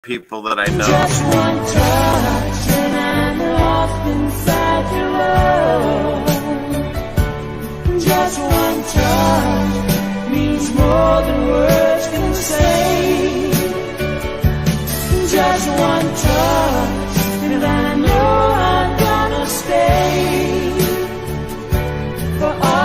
people that I know. Just one touch and I'm lost inside your love. Just one touch means more than words can say. Just one touch and I know I'm gonna stay for always.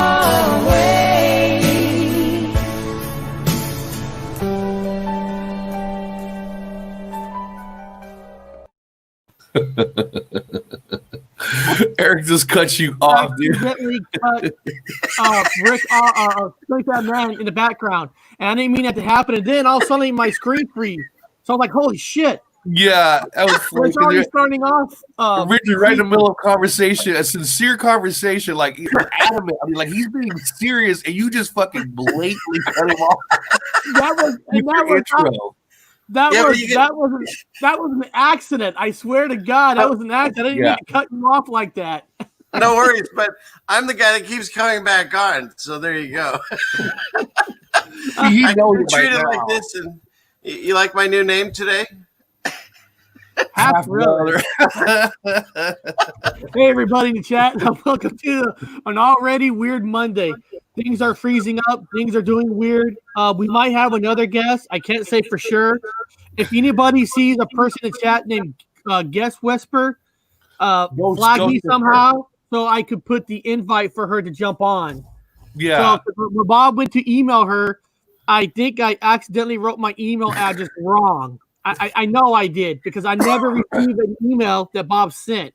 Eric just cut you off, dude. Accidentally cut Rick, that man in the background, and I didn't mean that to happen. And then all of a sudden, my screen freeze. So I'm like, "Holy shit!" Yeah, that was funny. It's already starting off. Richard, right in the middle of conversation, a sincere conversation, like adamant. I mean, like he's being serious, and you just fucking blatantly cut him off. That was an accident. I swear to God, that was an accident. I didn't mean to cut you off like that. No worries, but I'm the guy that keeps coming back on. So there you go. You know I treat it like this, and you like my new name today? Half brother. Hey, everybody in the chat. Welcome to an already weird Monday. Things are freezing up. Things are doing weird. We might have another guest. I can't say for sure. If anybody sees a person in the chat named Guest Whisper, flag me somehow so I could put the invite for her to jump on. Yeah. So when Bob went to email her, I think I accidentally wrote my email address wrong. I know I did because I never received an email that Bob sent.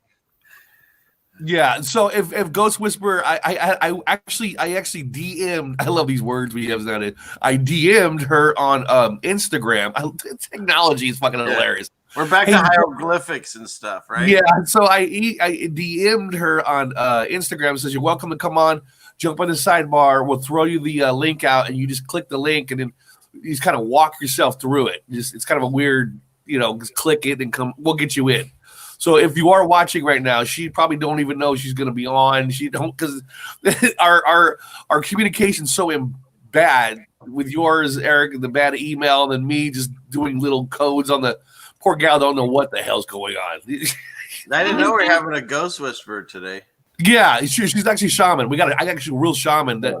Yeah, so if Ghost Whisperer, I actually DM'd. I love these words we have nowadays. I DM'd her on Instagram. Technology is fucking hilarious. We're back to hieroglyphics and stuff, right? Yeah, so I DM'd her on Instagram. Says you're welcome to come on, jump on the sidebar. We'll throw you the link out, and you just click the link, and then you just kind of walk yourself through it. It's kind of a weird, just click it and come. We'll get you in. So if you are watching right now, she probably don't even know she's going to be on. She don't, because our communication's so bad with yours, Eric, the bad email, and me just doing little codes on the poor gal. Don't know what the hell's going on. I didn't know we are having a ghost whisperer today. Yeah, she's actually shaman. I got actually a real shaman that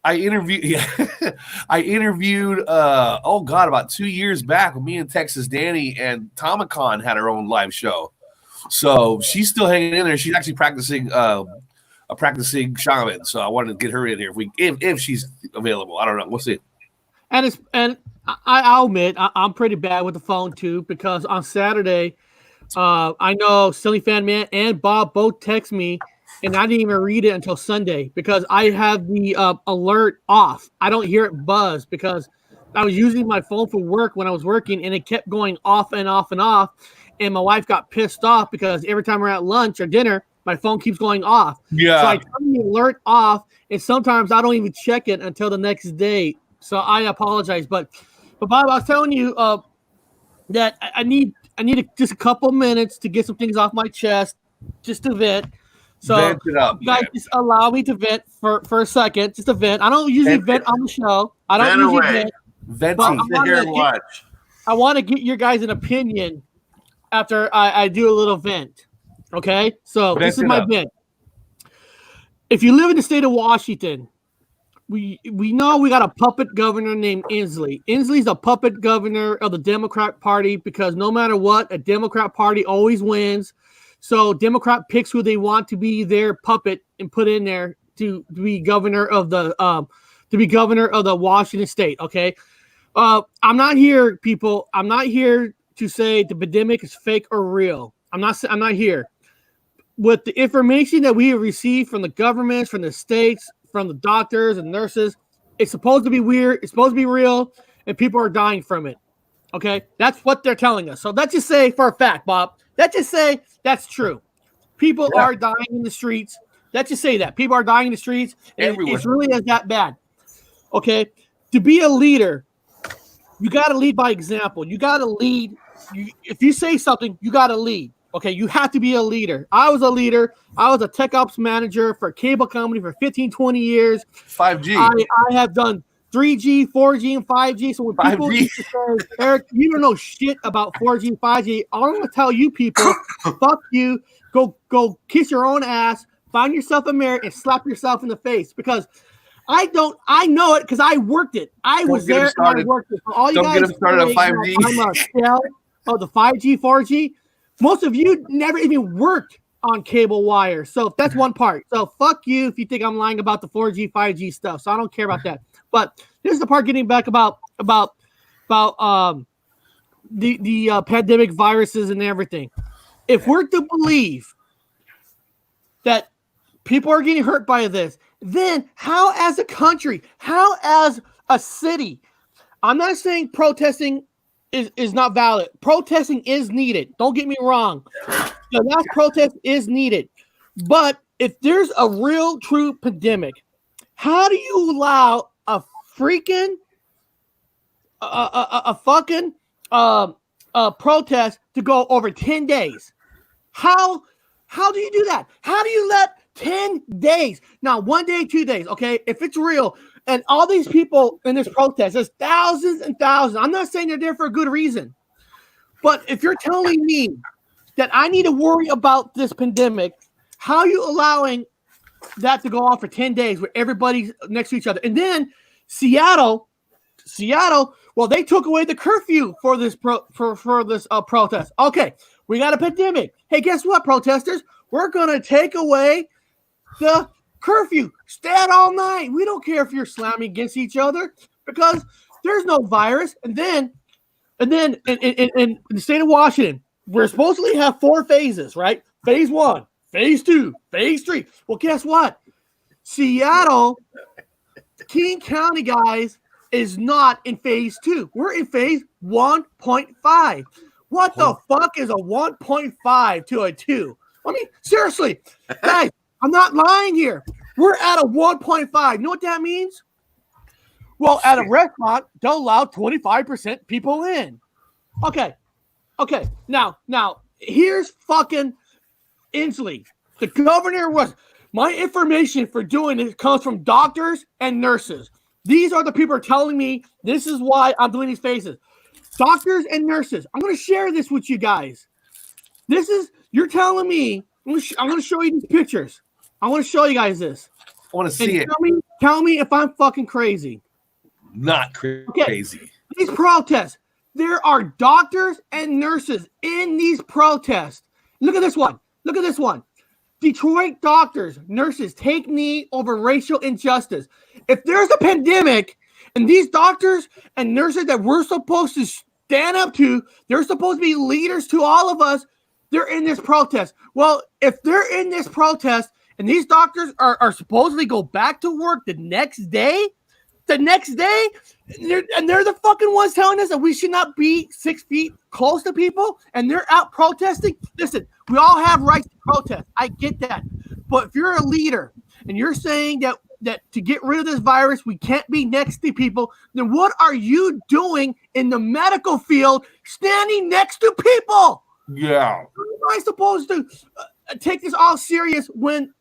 I interviewed about 2 years back when me and Texas Danny and Tomicon had her own live show. So she's still hanging in there. She's actually practicing a practicing shaman. So I wanted to get her in here if she's available. I don't know. We'll see. And I'll admit I'm pretty bad with the phone too, because on Saturday, I know Silly Fan Man and Bob both text me. And I didn't even read it until Sunday because I have the alert off. I don't hear it buzz because I was using my phone for work when I was working, and it kept going off and off and off. And my wife got pissed off because every time we're at lunch or dinner, my phone keeps going off. Yeah. So I turn the alert off, and sometimes I don't even check it until the next day. So I apologize. But Bob, I was telling you that I need just a couple minutes to get some things off my chest, just to vent. So vent it up, you guys just allow me to vent for a second, just a vent. I don't usually vent on the show. I don't usually vent. Venting. I want to get your guys' an opinion after I do a little vent. Okay? So this is my vent. If you live in the state of Washington, we know we got a puppet governor named Inslee. Inslee's a puppet governor of the Democrat Party because no matter what, a Democrat Party always wins. So Democrat picks who they want to be their puppet and put in there to be governor of the Washington state. Okay, I'm not here, people. I'm not here to say the pandemic is fake or real. I'm not here. With the information that we have received from the governments, from the states, from the doctors and nurses, it's supposed to be weird. It's supposed to be real, and people are dying from it. Okay, that's what they're telling us. So let's just say for a fact, Bob. Let's just say that's true. People are dying in the streets. Let's just say that. People are dying in the streets. And it's really that bad. Okay? To be a leader, you got to lead by example. You got to lead. If you say something, you got to lead. Okay? You have to be a leader. I was a leader. I was a tech ops manager for a cable company for 15, 20 years. 5G. I have done 3G, 4G, and 5G. So when people 5G. used to say, Eric, you don't know shit about 4G, 5G, all I'm gonna tell you people, fuck you. Go kiss your own ass, find yourself a mirror, and slap yourself in the face because I know it because I worked it. I was there and I worked it. So all you Don't guys get them started on 5G. I'm a shell of the 5G, 4G. Most of you never even worked on cable wire. So that's one part. So fuck you if you think I'm lying about the 4G, 5G stuff. So I don't care about that. But this is the part getting back about the pandemic viruses and everything. If we're to believe that people are getting hurt by this, then how as a country, how as a city, I'm not saying protesting is not valid. Protesting is needed. Don't get me wrong. The last protest is needed. But if there's a real true pandemic, how do you allow a freaking fucking protest to go over 10 days? How do you do that? How do you let 10 days? Now, 1 day, 2 days, okay? If it's real, and all these people in this protest, there's thousands and thousands. I'm not saying they're there for a good reason. But if you're telling me that I need to worry about this pandemic, how are you allowing that to go on for 10 days where everybody's next to each other? And then Seattle, well, they took away the curfew for this protest. Okay, we got a pandemic. Hey, guess what, protesters? We're going to take away the curfew. Stay out all night. We don't care if you're slamming against each other because there's no virus. And then in the state of Washington, we're supposedly have 4 phases, right? Phase 1, phase 2, phase 3. Well, guess what? Seattle, King County, guys, is not in phase 2. We're in phase 1.5. What the fuck is a 1.5 to a 2? I mean, seriously, guys, I'm not lying here. We're at a 1.5. You know what that means? Well, at a restaurant, they'll allow 25% people in. Okay. Now, here's fucking Inslee. The governor was, my information for doing it comes from doctors and nurses. These are the people who are telling me this is why I'm doing these faces. Doctors and nurses. I'm going to share this with you guys. You're telling me, I'm going to show you these pictures. I want to show you guys this. I want to see it. Tell me if I'm fucking crazy. Not crazy. Okay. These protests, there are doctors and nurses in these protests. Look at this one. Detroit doctors, nurses take knee over racial injustice. If there's a pandemic and these doctors and nurses that we're supposed to stand up to, they're supposed to be leaders to all of us, they're in this protest. Well, if they're in this protest and these doctors are supposedly go back to work the next day, they're the fucking ones telling us that we should not be 6 feet close to people, and they're out protesting. Listen, we all have rights to protest. I get that. But if you're a leader and you're saying that to get rid of this virus, we can't be next to people, then what are you doing in the medical field standing next to people? Yeah. How am I supposed to take this all serious when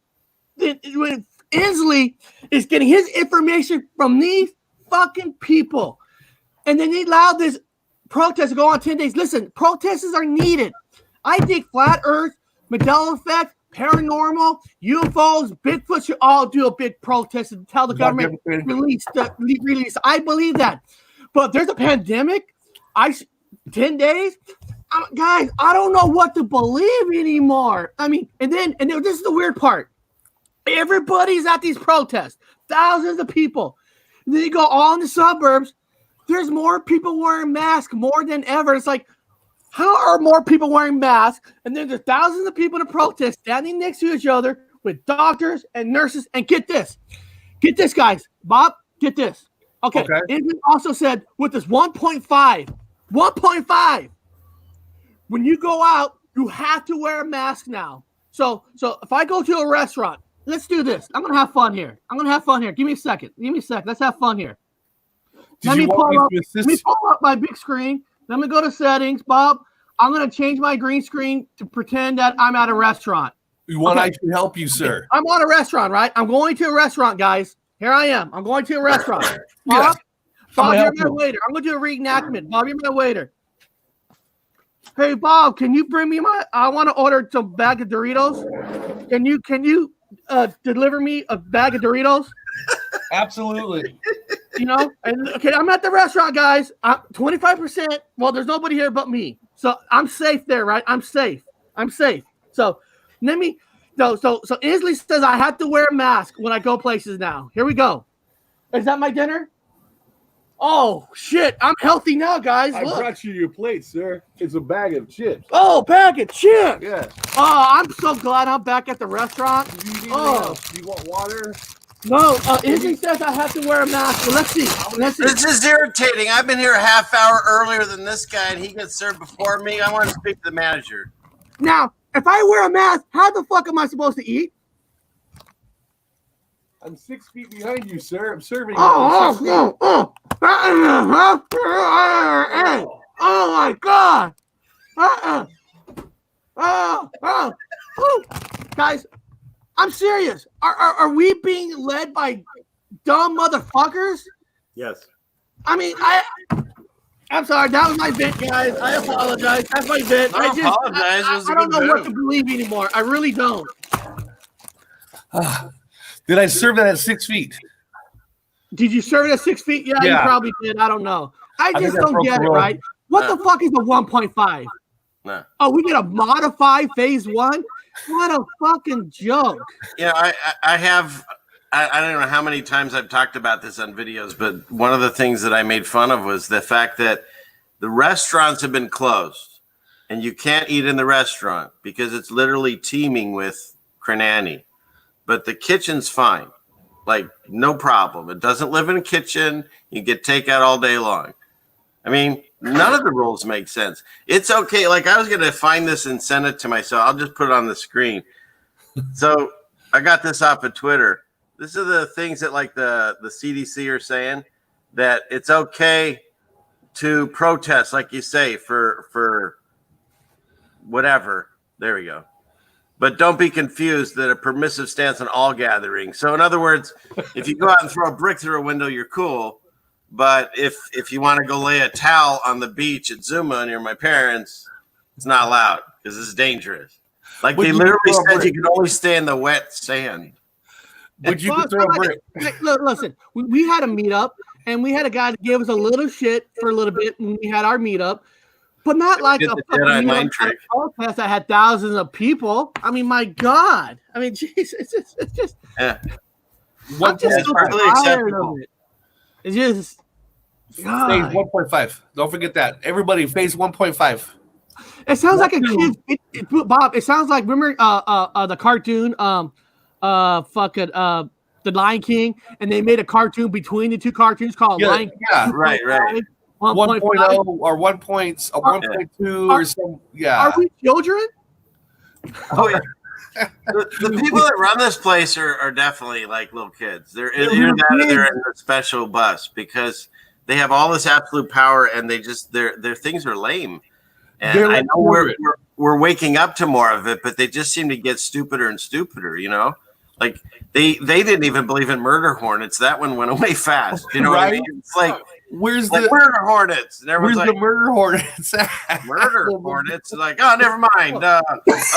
Inslee is getting his information from these fucking people? And then they allowed this protest to go on 10 days. Listen, protests are needed. I think Flat Earth, Mandela Effect, Paranormal, UFOs, Bigfoot should all do a big protest and tell the government release. I believe that. But if there's a pandemic, 10 days, guys, I don't know what to believe anymore. I mean, and then this is the weird part. Everybody's at these protests, thousands of people. And then you go all in the suburbs. There's more people wearing masks more than ever. It's like, how are more people wearing masks? And then there's thousands of people in a protest standing next to each other with doctors and nurses. And get this, guys. Bob, get this. Okay. And he also said with this 1.5, when you go out, you have to wear a mask now. So if I go to a restaurant, let's do this. I'm going to have fun here. Give me a second. Let's have fun here. Let me pull up my big screen. Let me go to settings, Bob. I'm going to change my green screen to pretend that I'm at a restaurant. You want I should help you, sir? I'm on a restaurant, right? I'm going to a restaurant, guys. Here I am. I'm going to a restaurant. Bob, Bob, you're my waiter. I'm gonna do a reenactment. Bob, you're my waiter. Hey, Bob, can you bring me I want to order some bag of Doritos. Can you deliver me a bag of Doritos? Absolutely. You know, and okay, I'm at the restaurant, guys. 25%. Well, there's nobody here but me, so I'm safe there, right? I'm safe. So let me. So Inslee says I have to wear a mask when I go places now. Here we go. Is that my dinner? Oh shit! I'm healthy now, guys. I Look. brought you your plate, sir. It's a bag of chips. Oh, bag of chips. Yeah. Oh, I'm so glad I'm back at the restaurant. Do you need anything Oh. else? Do you want water? No, Izzy says I have to wear a mask. Well, let's see. This is irritating. I've been here a half hour earlier than this guy, and he gets served before me. I want to speak to the manager. Now, if I wear a mask, how the fuck am I supposed to eat? I'm 6 feet behind you, sir. I'm serving. Oh my god! Guys, I'm serious. Are we being led by dumb motherfuckers? Yes. I mean, I'm sorry. That was my bit, guys. I apologize. That's my bit. I apologize. It was a I don't good know what bit. to believe anymore. I really don't. Did I serve that at 6 feet? Did you serve it at 6 feet? Yeah, you Yeah. probably did. I don't know. I think just I don't broke get the it, rule. right? What the fuck is a 1.5? No. Oh, we get a modify phase one? What a fucking joke. You know, I have. I don't know how many times I've talked about this on videos, but one of the things that I made fun of was the fact that the restaurants have been closed, and you can't eat in the restaurant because it's literally teeming with cranani. But the kitchen's fine, like no problem. It doesn't live in a kitchen. You get takeout all day long. I mean, none of the rules make sense. It's okay. Like I was going to find this and send it to myself. I'll just put it on the screen. So I got this off of Twitter. This are the things that like the CDC are saying, that it's okay to protest, like you say, for whatever. There we go. But don't be confused that a permissive stance on all gatherings. So in other words, if you go out and throw a brick through a window, you're cool. But if you want to go lay a towel on the beach at Zuma near my parents, it's not allowed because it's dangerous. Like Would they you literally throw a said brick? you can only stay in the wet sand. Would you Well, could throw a like- brick? like, look, listen, we had a meetup, and we had a guy that gave us a little shit for a little bit when we had our meetup, but not like did a the fucking Jedi meetup mind at a trick. protest that had thousands of people. I mean, my God. I mean, Jesus, it's just Yeah. I'm just That's so perfectly tired acceptable. of it. It's just Phase God. 1.5. Don't forget that. Everybody, phase 1.5. It sounds like a kid's Bob. It sounds like remember the cartoon the Lion King, and they made a cartoon between the two cartoons called Yeah, Lion King. yeah, right. 1.0 1.5. or 1.2 or some. Yeah. Are we children? Oh yeah. The people that run this place are definitely like little kids. They're either that or they're in a special bus because they have all this absolute power and they just their things are lame. And They're I like know we're waking up to more of it, but they just seem to get stupider and stupider, you know? Like they didn't even believe in murder hornets. That one went away fast. You know what I Right? mean? It's like Where's like the murder hornets. And where's everyone's the like, murder hornets? at? murder hornets. Like, oh, never mind. Look at this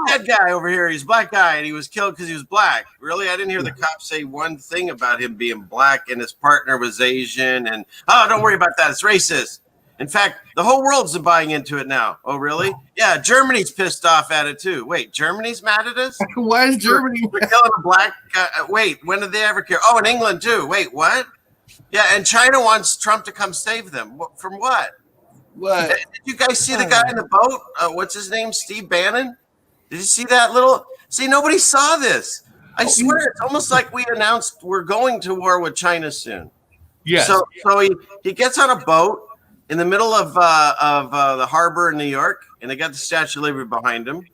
dead guy over here. He's a black guy, and he was killed because he was black. Really? I didn't hear the cops say one thing about him being black, and his partner was Asian. And oh, don't worry about that. It's racist. In fact, the whole world's buying into it now. Oh, really? Yeah, Germany's pissed off at it too. Wait, Germany's mad at us? Why is Germany? We're killing a black guy. Wait, when did they ever care? Oh, in England too. Wait, what? Yeah, and China wants Trump to come save them. From what? What? Did you guys see the guy in the boat? What's his name? Steve Bannon? Did you see that little? See, nobody saw this. I swear, it's almost like we announced we're going to war with China soon. Yes. So he gets on a boat in the middle of the harbor in New York, and they got the Statue of Liberty behind him,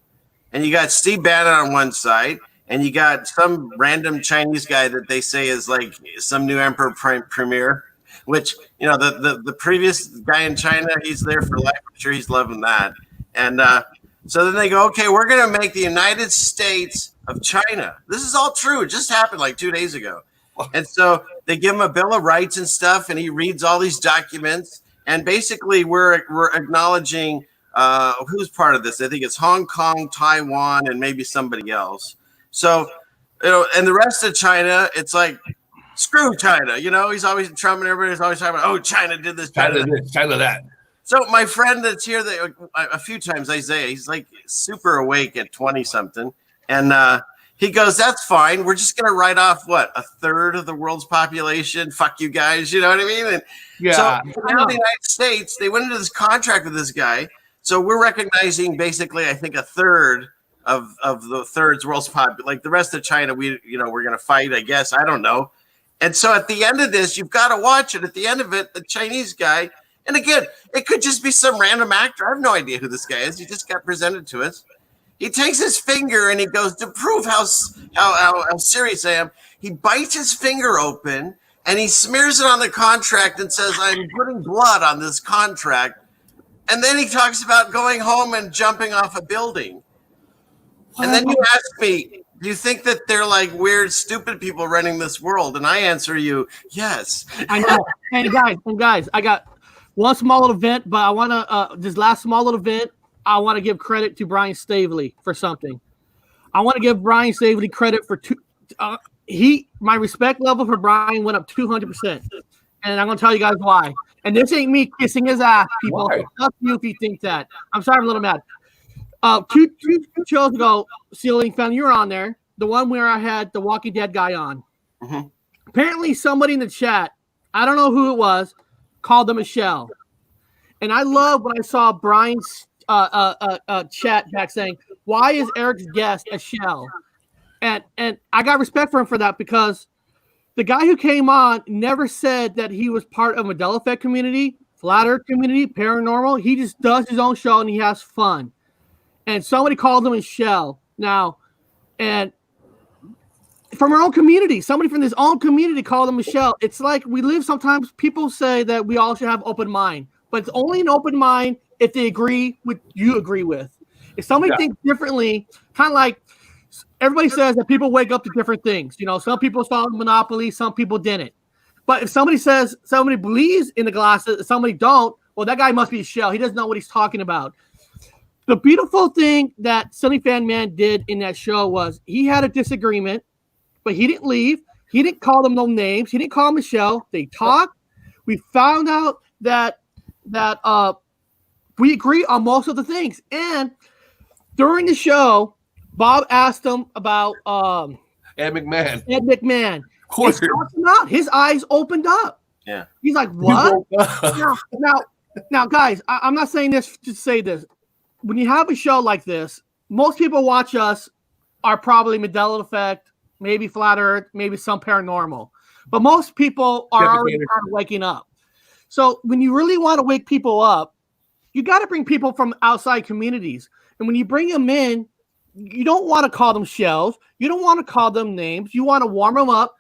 and you got Steve Bannon on one side, and you got some random Chinese guy that they say is like some new emperor premier, which, you know, the previous guy in China, he's there for life. I'm sure he's loving that. And so then they go, okay, we're going to make the United States of China. This is all true. It just happened like 2 days ago. And so they give him a Bill of Rights and stuff, and he reads all these documents. And basically, we're acknowledging who's part of this. I think it's Hong Kong, Taiwan, and maybe somebody else. So, and the rest of China, it's like, screw China. He's always Trump, and everybody's always talking about, oh, China did this, China this, China that. So my friend that's here a few times, Isaiah, he's like super awake at 20 something. And he goes, that's fine. We're just going to write off a third of the world's population. Fuck you guys. You know what I mean? And so in the United States, they went into this contract with this guy. So we're recognizing basically, I think, a third of the third's world's population. Like the rest of China, we're going to fight, I guess. I don't know. And so at the end of this, you've got to watch it. At the end of it, the Chinese guy, and again, it could just be some random actor. I have no idea who this guy is. He just got presented to us. He takes his finger and he goes, to prove how serious I am, he bites his finger open and he smears it on the contract and says, I'm putting blood on this contract. And then he talks about going home and jumping off a building. And then you ask me, do you think that they're like weird, stupid people running this world? And I answer you, yes. I know. And guys, I got one small little vent, but I want to, this last small little vent, I want to give credit to Brian Staveley for something. I want to give Brian Staveley credit for my respect level for Brian went up 200%. And I'm going to tell you guys why. And this ain't me kissing his ass, people. Fuck you if you think that. I'm sorry, I'm a little mad. Two shows ago, Ceiling Fan, you were on there. The one where I had the Walking Dead guy on. Mm-hmm. Apparently somebody in the chat, I don't know who it was, called them a shell. And I love when I saw Brian's chat back saying, why is Eric's guest a shell? And I got respect for him for that, because the guy who came on never said that he was part of Mandela Effect community, Flat Earth community, Paranormal. He just does his own show and he has fun. And somebody called him a shell. Now, and from our own community, somebody from this own community called him a shell. It's like sometimes people say that we all should have open mind, but it's only an open mind if they agree with you agree with. If somebody thinks differently, kind of like everybody says that people wake up to different things. Some people saw Monopoly, some people didn't. But if somebody says somebody believes in the glasses, somebody don't, well, that guy must be a shell. He doesn't know what he's talking about. The beautiful thing that Sunny Fan Man did in that show was he had a disagreement, but he didn't leave. He didn't call them no names. He didn't call them a shell. They talked. We found out that we agree on most of the things. And during the show, Bob asked him about Ed McMahon. Ed McMahon. Of course. His eyes opened up. Yeah. He's like, what? Now, guys, I'm not saying this to say this. When you have a show like this, most people watch us are probably Mandela Effect, maybe Flat Earth, maybe some Paranormal. But most people are already kind of waking up. So when you really want to wake people up, you got to bring people from outside communities. And when you bring them in, you don't want to call them shells. You don't want to call them names. You want to warm them up,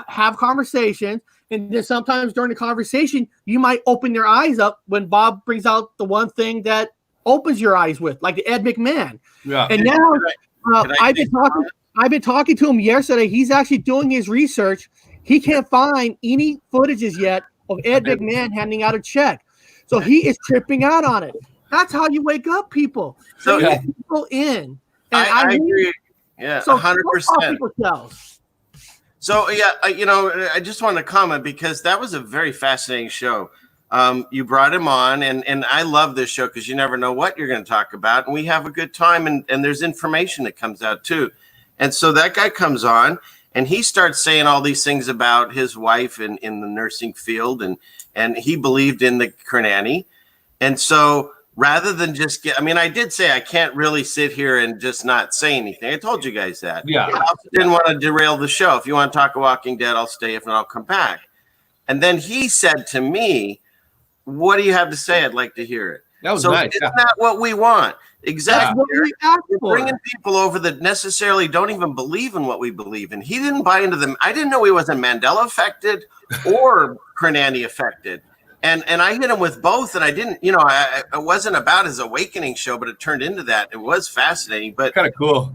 have conversations. And then sometimes during the conversation, you might open their eyes up when Bob brings out the one thing that opens your eyes with, like the Ed McMahon. Yeah. And now I've been talking to him yesterday. He's actually doing his research. He can't find any footages yet of Ed McMahon handing out a check. So he is tripping out on it. That's how you wake up people. So you get people in. And I agree. Yeah, so 100%. So yeah, I just want to comment because that was a very fascinating show. You brought him on, and I love this show because you never know what you're going to talk about, and we have a good time, and there's information that comes out too. And so that guy comes on, and he starts saying all these things about his wife in the nursing field, and he believed in the Kernani. And so rather than just I did say I can't really sit here and just not say anything. I told you guys that. Yeah. I also didn't want to derail the show. If you want to talk Walking Dead, I'll stay. If not, I'll come back. And then he said to me, what do you have to say? I'd like to hear it. That was nice. It's not what we want. Exactly. We're bringing people over that necessarily don't even believe in what we believe in. He didn't buy into them. I didn't know he wasn't Mandela affected or Kernani affected. And I hit him with both. And I didn't, it wasn't about his awakening show, but it turned into that. It was fascinating. But kind of cool.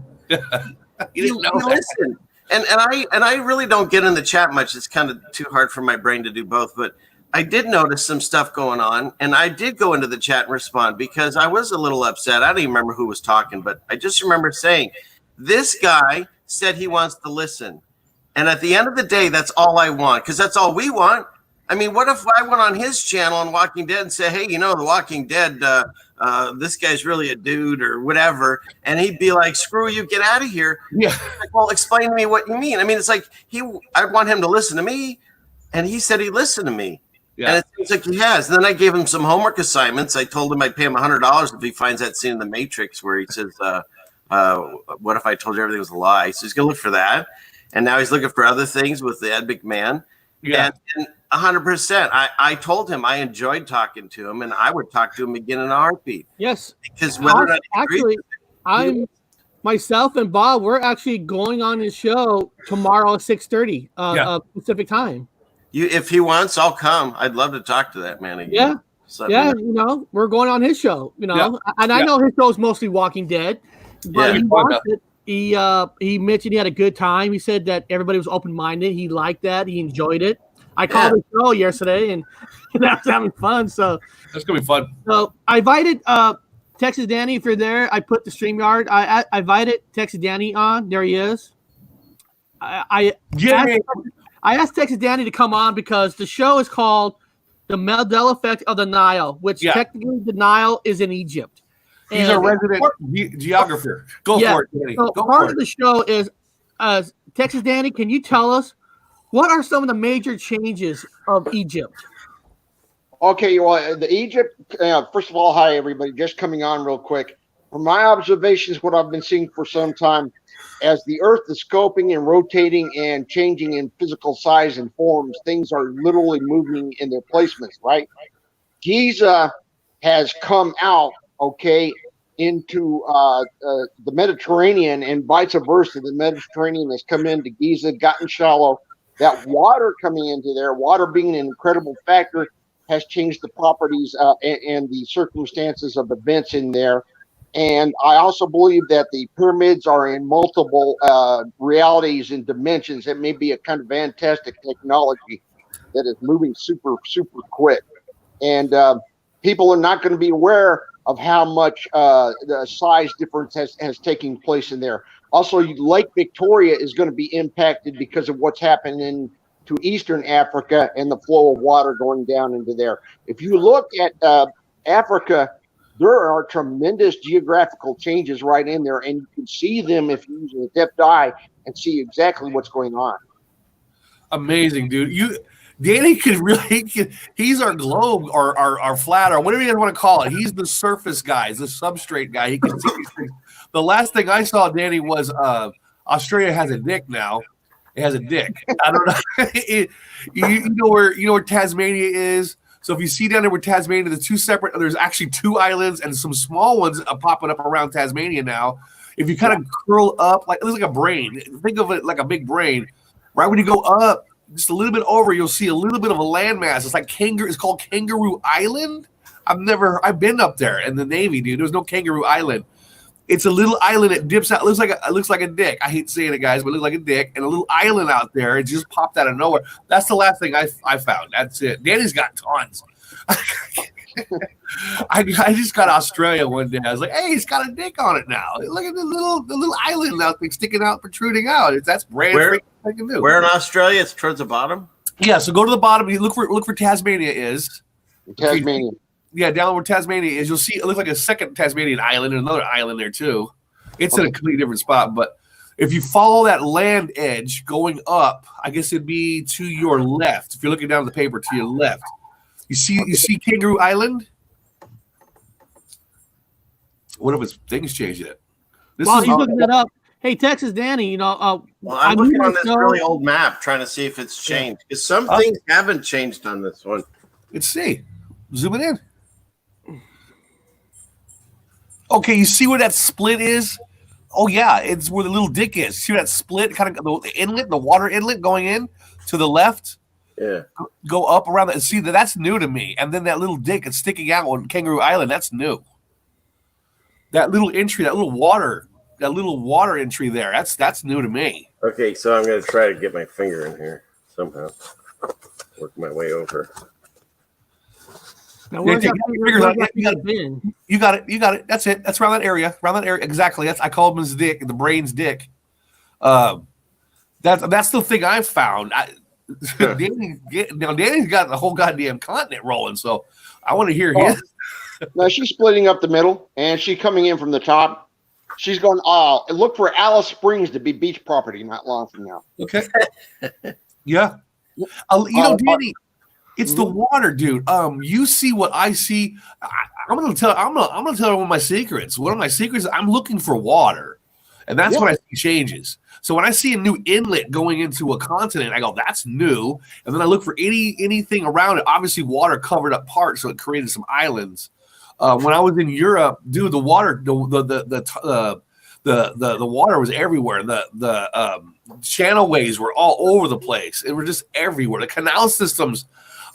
Listen. And I really don't get in the chat much. It's kind of too hard for my brain to do both. But I did notice some stuff going on, and I did go into the chat and respond because I was a little upset. I don't even remember who was talking, but I just remember saying, this guy said he wants to listen. And at the end of the day, that's all I want, because that's all we want. I mean, what if I went on his channel on Walking Dead and say, hey, The Walking Dead, this guy's really a dude or whatever, and he'd be like, screw you, get out of here. Yeah. Like, well, explain to me what you mean. I mean, it's like I want him to listen to me, and he said he listened to me. Yeah. And it seems like he has. And then I gave him some homework assignments. I told him I'd pay him $100 if he finds that scene in The Matrix where he says, what if I told you everything was a lie? So he's going to look for that. And now he's looking for other things with the Ed McMahon. Yeah. And 100%. I told him I enjoyed talking to him, and I would talk to him again in a heartbeat. Yes. Because whether or not he agrees actually, myself and Bob, we're actually going on his show tomorrow at 6:30 Pacific time. If he wants, I'll come. I'd love to talk to that man again. Yeah. We're going on his show, and I know his show is mostly Walking Dead, but he mentioned he had a good time. He said that everybody was open-minded. He liked that. He enjoyed it. I called his show yesterday, and I was having fun. So that's going to be fun. So I invited Texas Danny, if you're there. I put the StreamYard. I invited Texas Danny on. There he is. I asked Texas Danny to come on because the show is called The Mandela Effect of the Nile, which technically the Nile is in Egypt. He's a resident geographer. Go for it, Danny. So part of the show is, Texas Danny, can you tell us what are some of the major changes of Egypt? Okay, well, the Egypt, first of all, hi, everybody. Just coming on real quick. From my observations, what I've been seeing for some time, as the Earth is scoping and rotating and changing in physical size and forms, things are literally moving in their placements, right? Giza has come out, into the Mediterranean, and vice versa. The Mediterranean has come into Giza, gotten shallow. That water coming into there, water being an incredible factor, has changed the properties and the circumstances of events in there. And I also believe that the pyramids are in multiple realities and dimensions. It may be a kind of fantastic technology that is moving super, super quick. And people are not going to be aware of how much the size difference has taken place in there. Also, Lake Victoria is going to be impacted because of what's happening to Eastern Africa and the flow of water going down into there. If you look at Africa, there are tremendous geographical changes right in there, and you can see them if you use an adept eye and see exactly what's going on. Amazing, dude. Danny could really, he's our globe or our flat or whatever you want to call it. He's the surface guy, the substrate guy. He can see these things. The last thing I saw, Danny, was Australia has a dick now. It has a dick. I don't know. You know where Tasmania is. So if you see down there where Tasmania, there's actually two islands and some small ones popping up around Tasmania now. If you kind of curl up, it looks like a brain. Think of it like a big brain. Right when you go up, just a little bit over, you'll see a little bit of a landmass. It's like It's called Kangaroo Island. I've been up there in the Navy, dude. There's no Kangaroo Island. It's a little island that dips out. It looks like a dick. I hate saying it, guys, but it looks like a dick. And a little island out there. It just popped out of nowhere. That's the last thing I found. That's it. Danny's got tons. I just got Australia one day. I was like, hey, it's got a dick on it now. Look at the little island out there sticking out, protruding out. That's brand new. Where in Australia? It's towards the bottom? Yeah, so go to the bottom. You look for Tasmania is. Tasmania. Yeah, down where Tasmania is, you'll see it looks like a second Tasmanian island and another island there too. It's in a completely different spot. But if you follow that land edge going up, I guess it'd be to your left. If you're looking down the paper, to your left, you see Kangaroo Island. What if its things change yet? While he's looking that up, hey Texas Danny, well, I'm looking on this really old map trying to see if it's changed because some things haven't changed on this one. Let's see. Zoom it in. Okay, you see where that split is? Oh yeah, it's where the little dick is. See where that split, kind of the inlet, the water inlet going in to the left? Yeah. Go up around that. See, that's new to me. And then that little dick is sticking out on Kangaroo Island. That's new. That little entry, that little water little water entry there. That's new to me. Okay, so I'm going to try to get my finger in here somehow. Work my way over. Now, Yeah, where's take that your finger- fingers where's out. that You got finger been? You got it. That's it. That's around that area. Exactly. I call him his dick, the brain's dick. That's the thing I've found. Danny's got the whole goddamn continent rolling, so I want to hear his. Now she's splitting up the middle, and she's coming in from the top. She's going, look for Alice Springs to be beach property not long from now. Okay. Yeah. Danny, it's the water, dude. You see what I see. I'm gonna tell you one of my secrets. One of my secrets is I'm looking for water, and that's when I see changes. So when I see a new inlet going into a continent, I go, that's new. And then I look for anything around it. Obviously, water covered up parts, so it created some islands. When I was in Europe, dude, the water, the water was everywhere. The channelways were all over the place. It were just everywhere. The canal systems,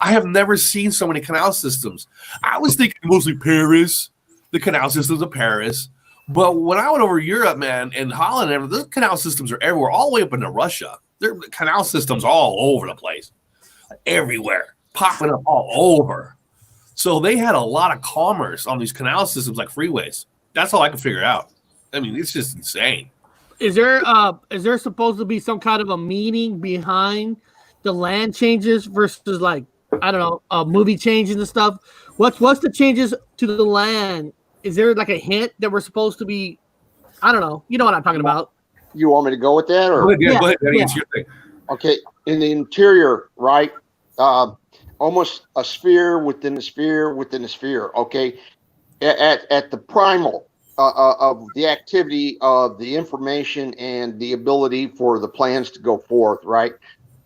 I have never seen so many canal systems. I was thinking mostly Paris, the canal systems of Paris. But when I went over Europe, man, and Holland, the canal systems are everywhere, all the way up into Russia. There are canal systems all over the place, everywhere, popping up all over. So they had a lot of commerce on these canal systems like freeways. That's all I can figure out. I mean, it's just insane. Is there supposed to be some kind of a meaning behind the land changes versus, like, I don't know, movie changes and stuff? What's the changes to the land? Is there like a hint that we're supposed to be? I don't know. You know what I'm talking about. You want me to go with that? Or Go ahead, Danny, yeah. it's your thing. okay, in the interior, right? Almost a sphere within a sphere within a sphere. Okay, at the primal of the activity of the information and the ability for the plans to go forth, right?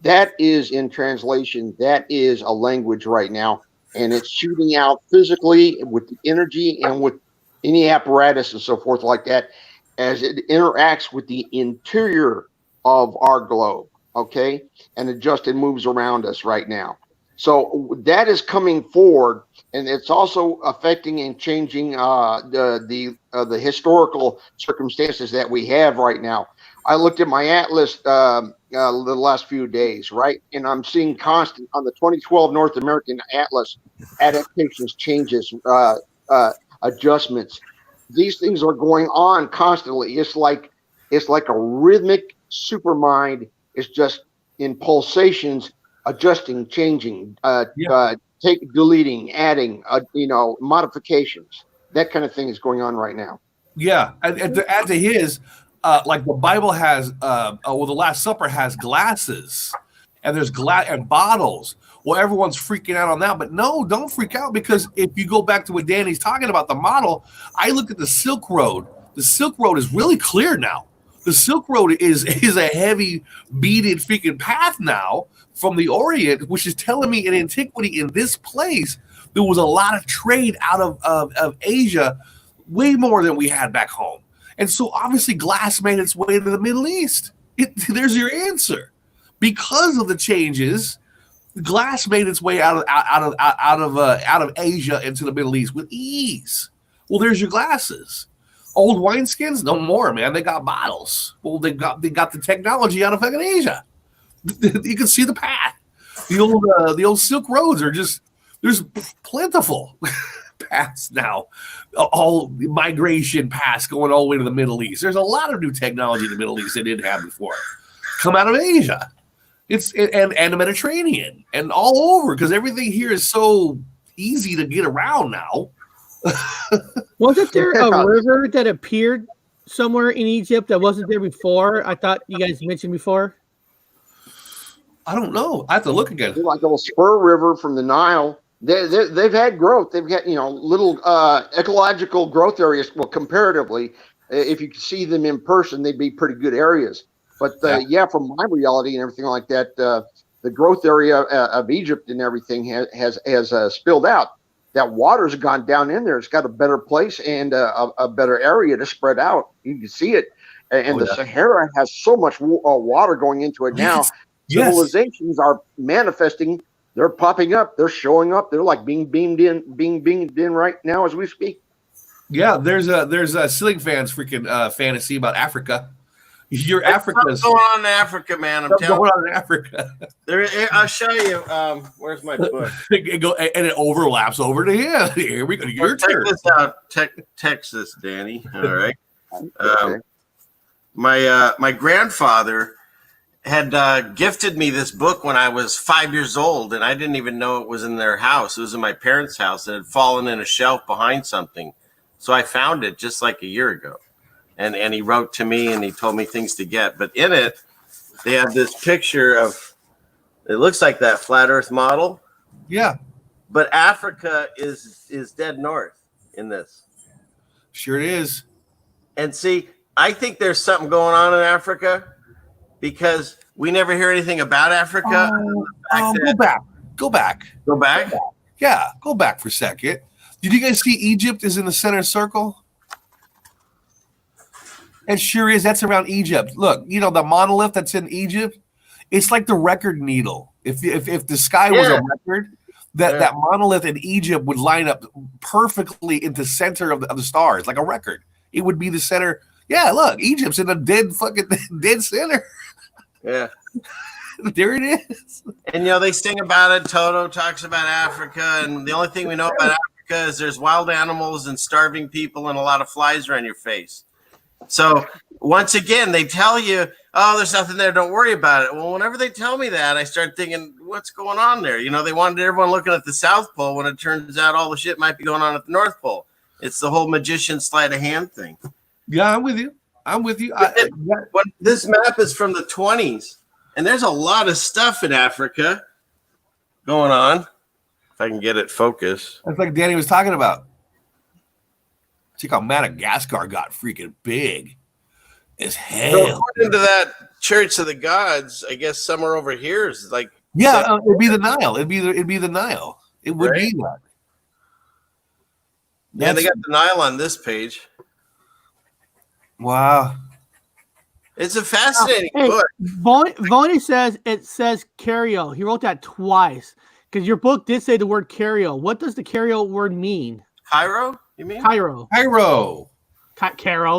That is in translation. That is a language right now, and it's shooting out physically with the energy and with any apparatus and so forth like that as it interacts with the interior of our globe. Okay, and it just moves around us right now. So that is coming forward, and it's also affecting and changing the historical circumstances that we have right now. I looked at my atlas the last few days, right, and I'm seeing constant on the 2012 North American Atlas adaptations, changes, adjustments. These things are going on constantly. It's like a rhythmic supermind. It's just in pulsations, adjusting, changing, deleting, adding, modifications. That kind of thing is going on right now. Yeah, and to add to his, like the Bible has, the Last Supper has glasses, and there's glass and bottles. Well, everyone's freaking out on that, but no, don't freak out, because if you go back to what Danny's talking about, the model, I look at the Silk Road. The Silk Road is really clear now. The Silk Road is a heavy beaded freaking path now from the Orient, which is telling me in antiquity in this place there was a lot of trade out of Asia, way more than we had back home. And so obviously glass made its way to the Middle East. There's your answer. Because of the changes, glass made its way out of Asia into the Middle East with ease. Well, there's your glasses. Old wineskins, no more, man. They got bottles. Well, they got the technology out of fucking Asia. You can see the path. The old Silk Roads are just, there's plentiful paths now. All migration paths going all the way to the Middle East. There's a lot of new technology in the Middle East they didn't have before. Come out of Asia. And the Mediterranean and all over, because everything here is so easy to get around now. Wasn't there a river that appeared somewhere in Egypt that wasn't there before? I thought you guys mentioned before. I don't know. I have to look again. Like a little spur river from the Nile. They've had growth. They've got little ecological growth areas. Well, comparatively, if you could see them in person, they'd be pretty good areas. But from my reality and everything like that, the growth area of Egypt and everything has spilled out. That water's gone down in there. It's got a better place and a better area to spread out. You can see it. And the Sahara has so much water going into it now. Civilizations are manifesting. They're popping up. They're showing up. They're like being beamed in right now as we speak. Yeah, there's a ceiling fans freaking fantasy about Africa. Your There's Africa's something going on in Africa, man. I'm something telling going you. on in Africa. I'll show you. Where's my book? And it overlaps over to him. Here we go. Your Check turn. this out. Text this, Danny. All right. Okay. My grandfather had gifted me this book when I was 5 years old, and I didn't even know it was in their house. It was in my parents' house, and it had fallen in a shelf behind something. So I found it just like a year ago. And he wrote to me, and he told me things to get. But in it, they have this picture of, it looks like that flat Earth model. Yeah, But Africa is dead north in this. sure it is. And see, I think there's something going on in Africa because we never hear anything about Africa. Go back. Go back. Yeah, go back for a second. Did you guys see Egypt is in the center circle? It sure is. That's around Egypt. Look, you know the monolith that's in Egypt. It's like the record needle. If the sky was a record, that monolith in Egypt would line up perfectly into center of the stars, like a record. It would be the center. Yeah, look, Egypt's in the dead center. Yeah. There it is. And they sing about it. Toto talks about Africa, and the only thing we know about Africa is there's wild animals and starving people and a lot of flies around your face. So once again, they tell you, oh, there's nothing there, don't worry about it. Well, whenever they tell me that, I start thinking, what's going on there? They wanted everyone looking at the South Pole when it turns out all the shit might be going on at the North Pole. It's the whole magician sleight of hand thing. Yeah, I'm with you. This map is from the 20s, and there's a lot of stuff in Africa going on. If I can get it focused. That's like Danny was talking about. Check how Madagascar got freaking big as hell. So according to that Church of the Gods, I guess somewhere over here is like it'd be the Nile. It'd be the Nile. It would be that. Yeah, they got the Nile on this page. Wow. It's a fascinating Hey, book. Vonnie says it says Cario. He wrote that twice because your book did say the word Cario. What does the Cario word mean? Cairo, you mean? Cairo. Cairo.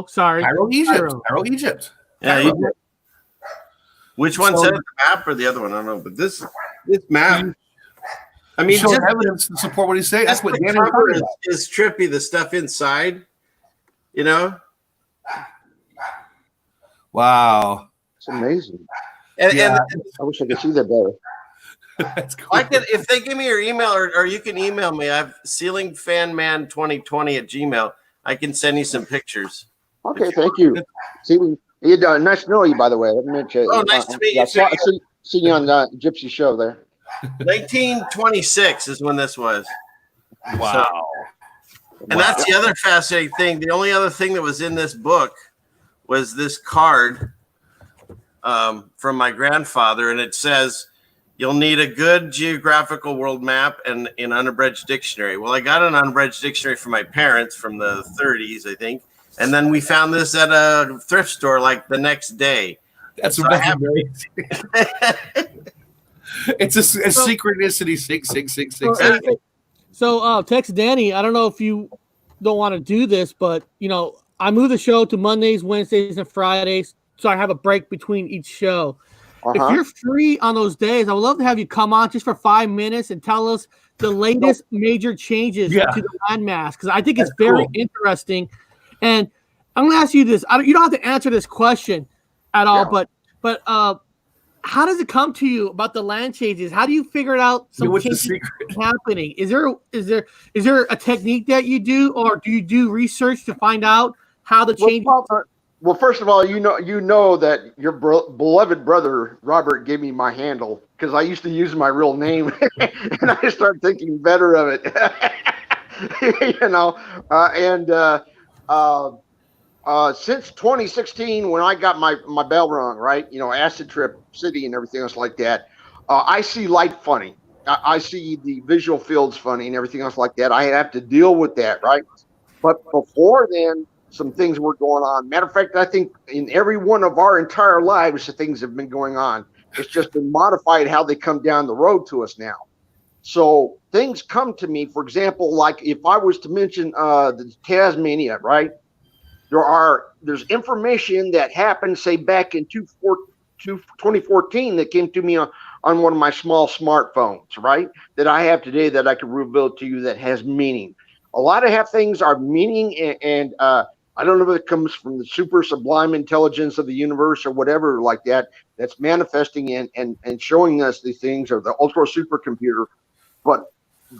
Sorry. Cairo, Egypt. Yeah. Cairo. Which one said the map or the other one? I don't know. But this map, I mean, just evidence to support what he's saying. That's what Danny was talking about. Is trippy. The stuff inside, Wow. It's amazing. And I wish I could see that better. That's cool. if they give me your email or you can email me, I have ceilingfanman2020@gmail. I can send you some pictures. Okay, thank you. See, nice to know you, by the way. Let me mention. Oh, nice to meet you. See you on the Gypsy show there. 1926 is when this was. Wow. And that's the other fascinating thing. The only other thing that was in this book was this card from my grandfather, and it says, you'll need a good geographical world map and an unabridged dictionary. Well, I got an unabridged dictionary from my parents from the 30s, I think. And then we found this at a thrift store like the next day. That's amazing. It's a synchronicity. Six. So text Danny. I don't know if you don't want to do this, but I moved the show to Mondays, Wednesdays, and Fridays, so I have a break between each show. If you're free on those days, I would love to have you come on just for 5 minutes and tell us the latest major changes to the landmass, because I think it's very interesting. And I'm going to ask you this. You don't have to answer this question at all, but how does it come to you about the land changes? How do you figure it out? Some changes happening. Is there a technique that you do, or do you do research to find out how the change? Well, first of all, you know that your beloved brother Robert gave me my handle because I used to use my real name, and I started thinking better of it. Since 2016, when I got my bell rung, right, acid trip city and everything else like that, I see light funny. I see the visual fields funny and everything else like that. I have to deal with that, right? But before then, some things were going on. Matter of fact, I think in every one of our entire lives, the things have been going on. It's just been modified how they come down the road to us now. So things come to me, for example, like if I was to mention the Tasmania, right? There's information that happened, say back in 2014 that came to me on one of my small smartphones, right? That I have today that I can reveal to you that has meaning. A lot of things are meaning, and I don't know if it comes from the super sublime intelligence of the universe or whatever like that, that's manifesting and showing us these things, or the ultra supercomputer. But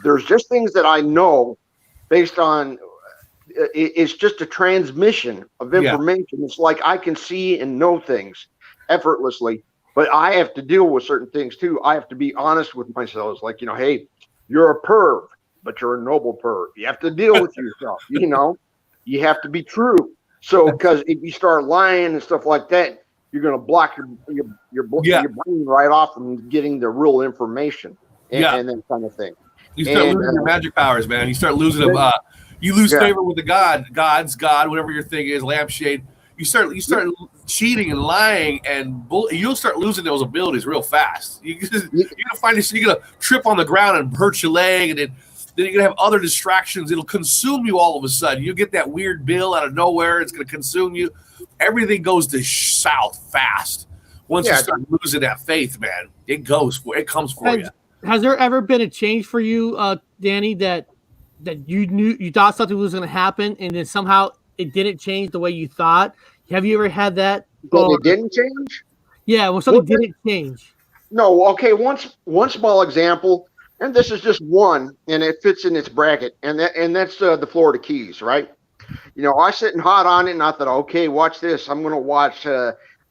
there's just things that I know based on it's just a transmission of information. It's like I can see and know things effortlessly, but I have to deal with certain things too. I have to be honest with myself. It's like, hey, you're a perv, but you're a noble perv. You have to deal with yourself, you have to be true. So, because if you start lying and stuff like that, you're going to block your brain right off from getting the real information and that kind of thing. You start losing your magic powers, man. You start losing them. You lose favor with the God, whatever your thing is, lampshade. You start cheating and lying, and you'll start losing those abilities real fast. You're gonna find this. You're gonna trip on the ground and hurt your leg, and then you're gonna have other distractions. It'll consume you all of a sudden. You'll get that weird bill out of nowhere. It's gonna consume you. Everything goes to south fast once you start losing that faith, man. It comes for you. Has there ever been a change for you, Danny, that you thought something was going to happen and then somehow it didn't change the way you thought? Have you ever had that? It didn't change? Yeah, when something didn't change. No. Okay. One small example, and this is just one, and it fits in its bracket, and that's the Florida Keys, right? I sitting hot on it, and I thought, okay, watch this. I'm going to watch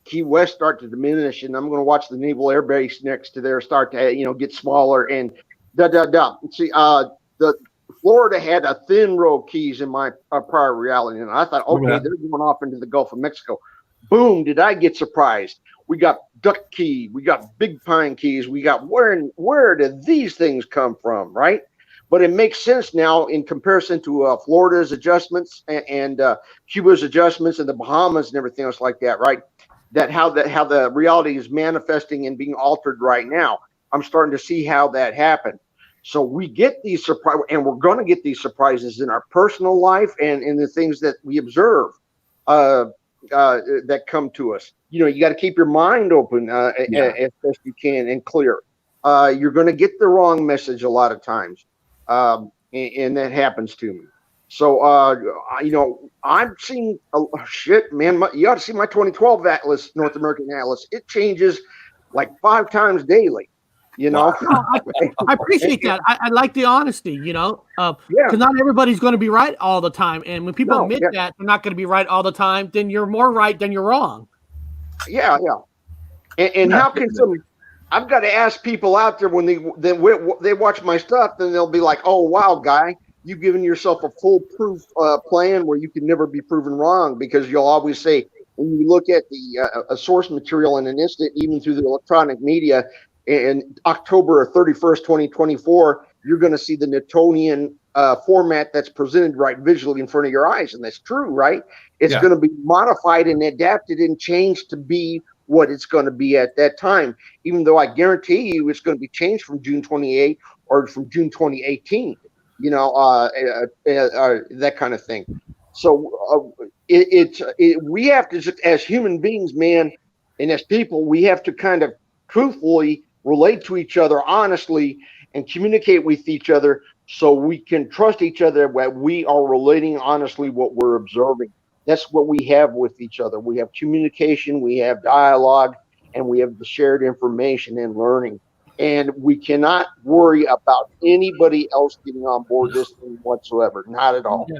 Key West start to diminish, and I'm going to watch the Naval Air Base next to there start to get smaller, and See, the Florida had a thin row of keys in my prior reality, and I thought, okay, they're going off into the Gulf of Mexico. Boom! Did I get surprised? We got Duck Key, we got Big Pine Keys, we got where did these things come from, right? But it makes sense now in comparison to Florida's adjustments and Cuba's adjustments and the Bahamas and everything else like that, right? That how the reality is manifesting and being altered right now. I'm starting to see how that happened. So we get these surprises, and we're going to get these surprises in our personal life and in the things that we observe that come to us. You got to keep your mind open as best you can and clear. You're going to get the wrong message a lot of times, and that happens to me. So, I'm seeing shit, man. You ought to see my 2012 Atlas, North American Atlas. It changes like 5 times daily. I appreciate that. I like the honesty, because not everybody's going to be right all the time. And when people admit that they're not going to be right all the time, then you're more right than you're wrong. Yeah. And how can I've got to ask people out there when they watch my stuff, then they'll be like, oh, wow, guy, you've given yourself a foolproof plan where you can never be proven wrong, because you'll always say, when you look at the source material in an instant, even through the electronic media, in October 31st, 2024, you're going to see the Newtonian format that's presented right visually in front of your eyes. And that's true, right? It's going to be modified and adapted and changed to be what it's going to be at that time, even though I guarantee you it's going to be changed from June 28 or from June 2018, that kind of thing. So we have to, just as human beings, man, and as people, we have to kind of truthfully relate to each other honestly and communicate with each other so we can trust each other that we are relating honestly what we're observing. That's what we have with each other. We have communication, we have dialogue, and we have the shared information and learning. And we cannot worry about anybody else getting on board this thing whatsoever. Not at all. Yeah.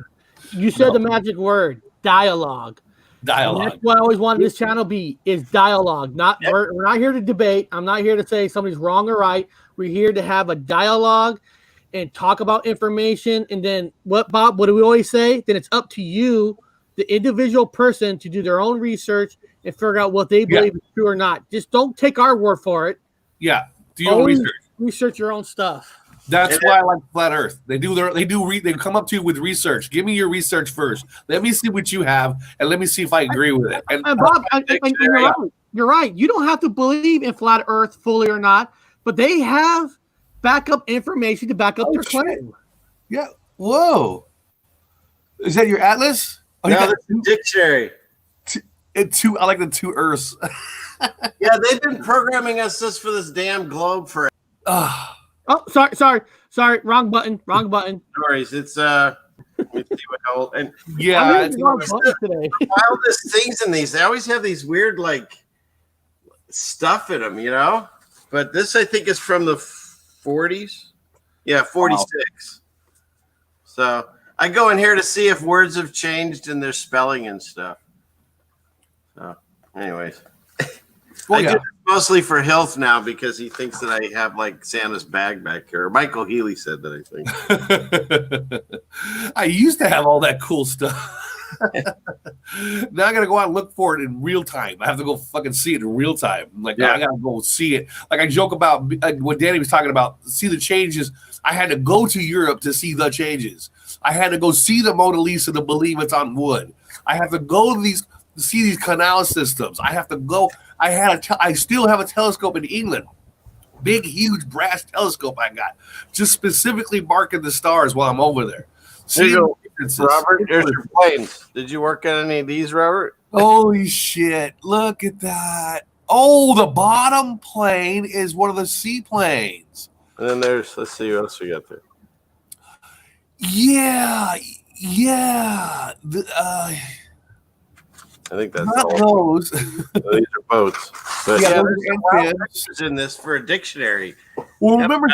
You said the magic word, dialogue. And that's what I always wanted this channel is dialogue. We're not here to debate. I'm not here to say somebody's wrong or right. We're here to have a dialogue and talk about information. And then what do we always say? Then it's up to you, the individual person, to do their own research and figure out what they believe is true or not. Just don't take our word for it. Yeah. Do your own research. Research your own stuff. That's why I like Flat Earth. They come up to you with research. Give me your research first. Let me see what you have, and let me see if I agree with it. And Bob, you're right. You don't have to believe in Flat Earth fully or not, but they have backup information to back up Oh, their shit. claim. Yeah. Whoa. Is that your atlas? Oh, you No, got that's a dictionary. two. I like the two Earths. Yeah, they've been programming us just for this damn globe for Ah, Oh, sorry, wrong button. stories. It's let me see what how and yeah. I'm I hitting think the wrong it was- button today. wildest things in these. They always have these weird like stuff in them, you know. But this, I think, is from the 40s. Yeah, 46. So I go in here to see if words have changed in their spelling and stuff. So, anyways, Well, I yeah. do this mostly for health now because he thinks that I have like Santa's bag back here. Michael Healy said that, I think. I used to have all that cool stuff. Now I gotta go out and look for it in real time. I have to go fucking see it in real time. Like Yeah. I gotta go see it. Like I joke about what Danny was talking about. See the changes. I had to go to Europe to see the changes. I had to go see the Mona Lisa to believe it's on wood. I have to go to see these canal systems. I have to go. I still have a telescope in England. Big, huge brass telescope I got, just specifically marking the stars while I'm over there. There you See go, the differences. Robert, there's your planes. Did you work on any of these, Robert? Holy shit! Look at that. Oh, the bottom plane is one of the seaplanes. And then there's, let's see what else we got there. Yeah. I think that's Not all. those. These are boats. But Yeah, yeah, those there's are some wild amphibs. pictures in this for a dictionary. Well, Yeah, remember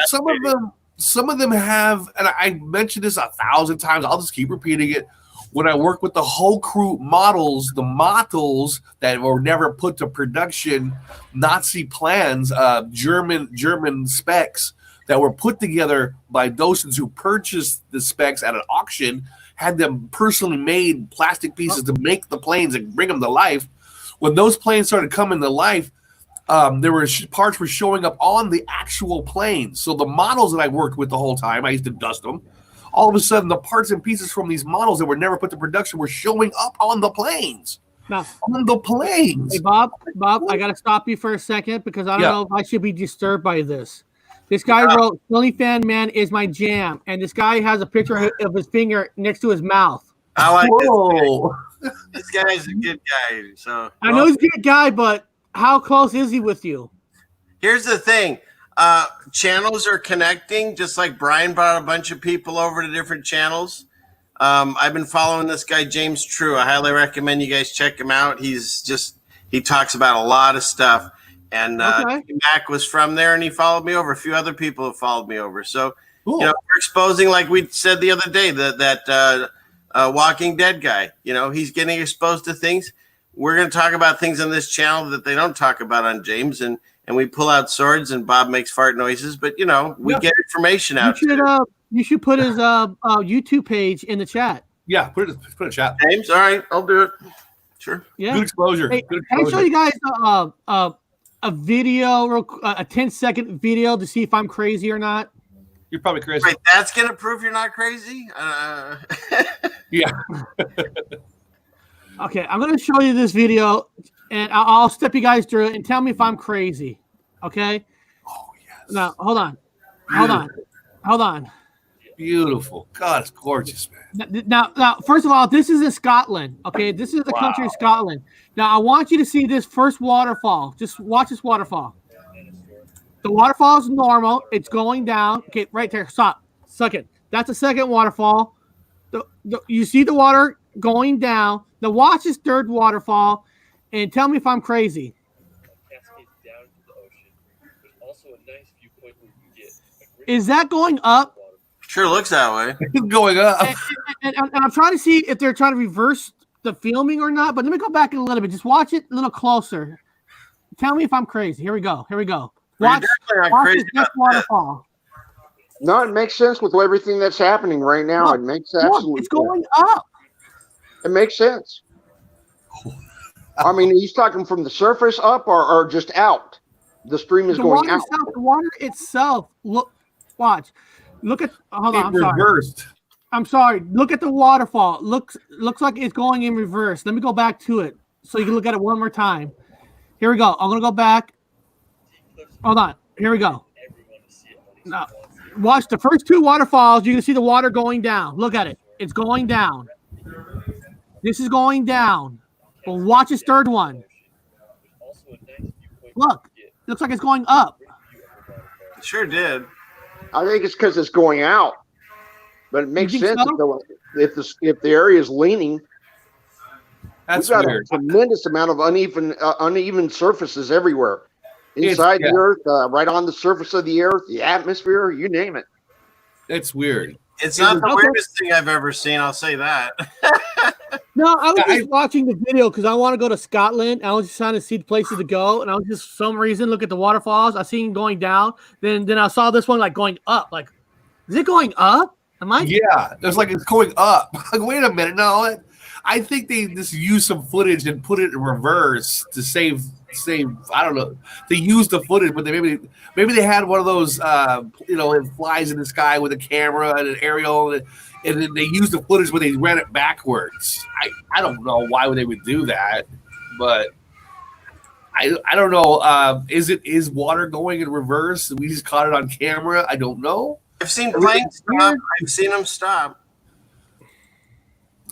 some of them have, and I mentioned this 1,000 times. I'll just keep repeating it. When I work with the whole crew models, the models that were never put to production, Nazi plans, German specs that were put together by docents who purchased the specs at an auction, had them personally made plastic pieces to make the planes and bring them to life. When those planes started coming to life, there were parts were showing up on the actual planes. So the models that I worked with the whole time, I used to dust them. All of a sudden, the parts and pieces from these models that were never put to production were showing up on the planes. Now, On the planes. hey Bob, I gotta stop you for a second because I don't Yeah. know if I should be disturbed by this. This guy wrote, "Silly Fan Man is my jam," and this guy has a picture of his finger next to his mouth. I like Whoa. this guy's a good guy. So I know he's a good guy, but how close is he with you? here's the thing. Channels are connecting, just like Brian brought a bunch of people over to different channels. I've been following this guy, James True. I highly recommend you guys check him out. He talks about a lot of stuff. And Okay. Mac was from there and he followed me over. A few other people have followed me over. So, Cool. you know, we're exposing, like we said the other day, that Walking Dead guy, you know, he's getting exposed to things. We're going to talk about things on this channel that they don't talk about on James, and we pull out swords and Bob makes fart noises, but you know, we get information out. You should put his YouTube page in the chat. Yeah, put a chat. James, all right, I'll do it. Sure. Yeah. Good exposure. Hey, Good can I show exposure. you guys a video, a 10-second video to see if I'm crazy or not? You're probably crazy. Wait, that's going to prove you're not crazy? Yeah. Okay, I'm going to show you this video, and I'll step you guys through it and tell me if I'm crazy. Okay? Oh, yes. Now, hold on. Beautiful. God, it's gorgeous, man. Now, first of all, this is in Scotland. Okay, this is the country of Scotland. Now, I want you to see this first waterfall. Just watch this waterfall. The waterfall is normal. It's going down. Okay, right there. Stop. Second. That's a second waterfall. You see the water going down. Now, watch this third waterfall, and tell me if I'm crazy. Cascades down to the ocean. There's also a nice viewpoint where you can get a great Is that going up? Sure looks that way. It's going up. And I'm trying to see if they're trying to reverse the filming or not. But let me go back in a little bit. Just watch it a little closer. Tell me if I'm crazy. Here we go. You're Watch definitely not crazy this next about that. waterfall. No, it makes sense with everything that's happening right now. Look, It makes Look, absolutely it's going up. It makes sense. I mean, he's talking from the surface up or just out. The stream is The going water out. itself. The water itself. Watch. Look at. Hold on. It I'm sorry. reversed. I'm sorry. Look at the waterfall. Looks like it's going in reverse. Let me go back to it so you can look at it one more time. Here we go. I'm gonna go back. Hold on. Here we go. everyone to see it, buddy. No. Watch the first two waterfalls. You can see the water going down. Look at it. It's going down. This is going down. But watch this third one. Look. Looks like it's going up. It sure did. I think it's because it's going out, but it makes You think sense so? if the area is leaning. That's We've got weird. a tremendous amount of uneven surfaces everywhere, inside yeah. the earth, right on the surface of the earth, the atmosphere, you name it. It's weird. It's not the Okay. weirdest thing I've ever seen. I'll say that. No, I was just watching the video because I want to go to Scotland. I was just trying to see the places to go, and I was just for some reason look at the waterfalls. I seen going down. Then I saw this one like going up. Like, is it going up? Am I? Yeah, there's like it's going up. Like, wait a minute, no. I think they just use some footage and put it in reverse to save. I don't know. They used the footage, but maybe they had one of those, it flies in the sky with a camera and an aerial, and then they used the footage where they ran it backwards. I don't know why they would do that, but I don't know. Is water going in reverse? We just caught it on camera. I don't know. I've seen planes stop. I've seen them stop.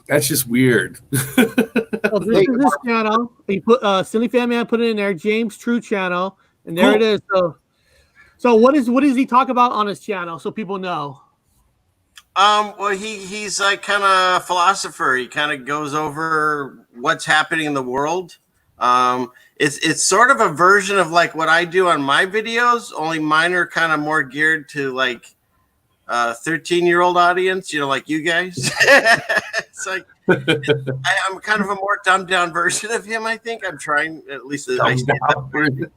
That's just weird. Oh, this is this channel. You put Silly Fan Man put it in there. James True channel, and there Cool. it is. So what does he talk about on his channel so people know? Well, he's like kind of philosopher. He kind of goes over what's happening in the world. It's sort of a version of like what I do on my videos, only mine are kind of more geared to like 13-year-old audience, like you guys. It's like I'm kind of a more dumbed down version of him. I think I'm trying, at least I say that.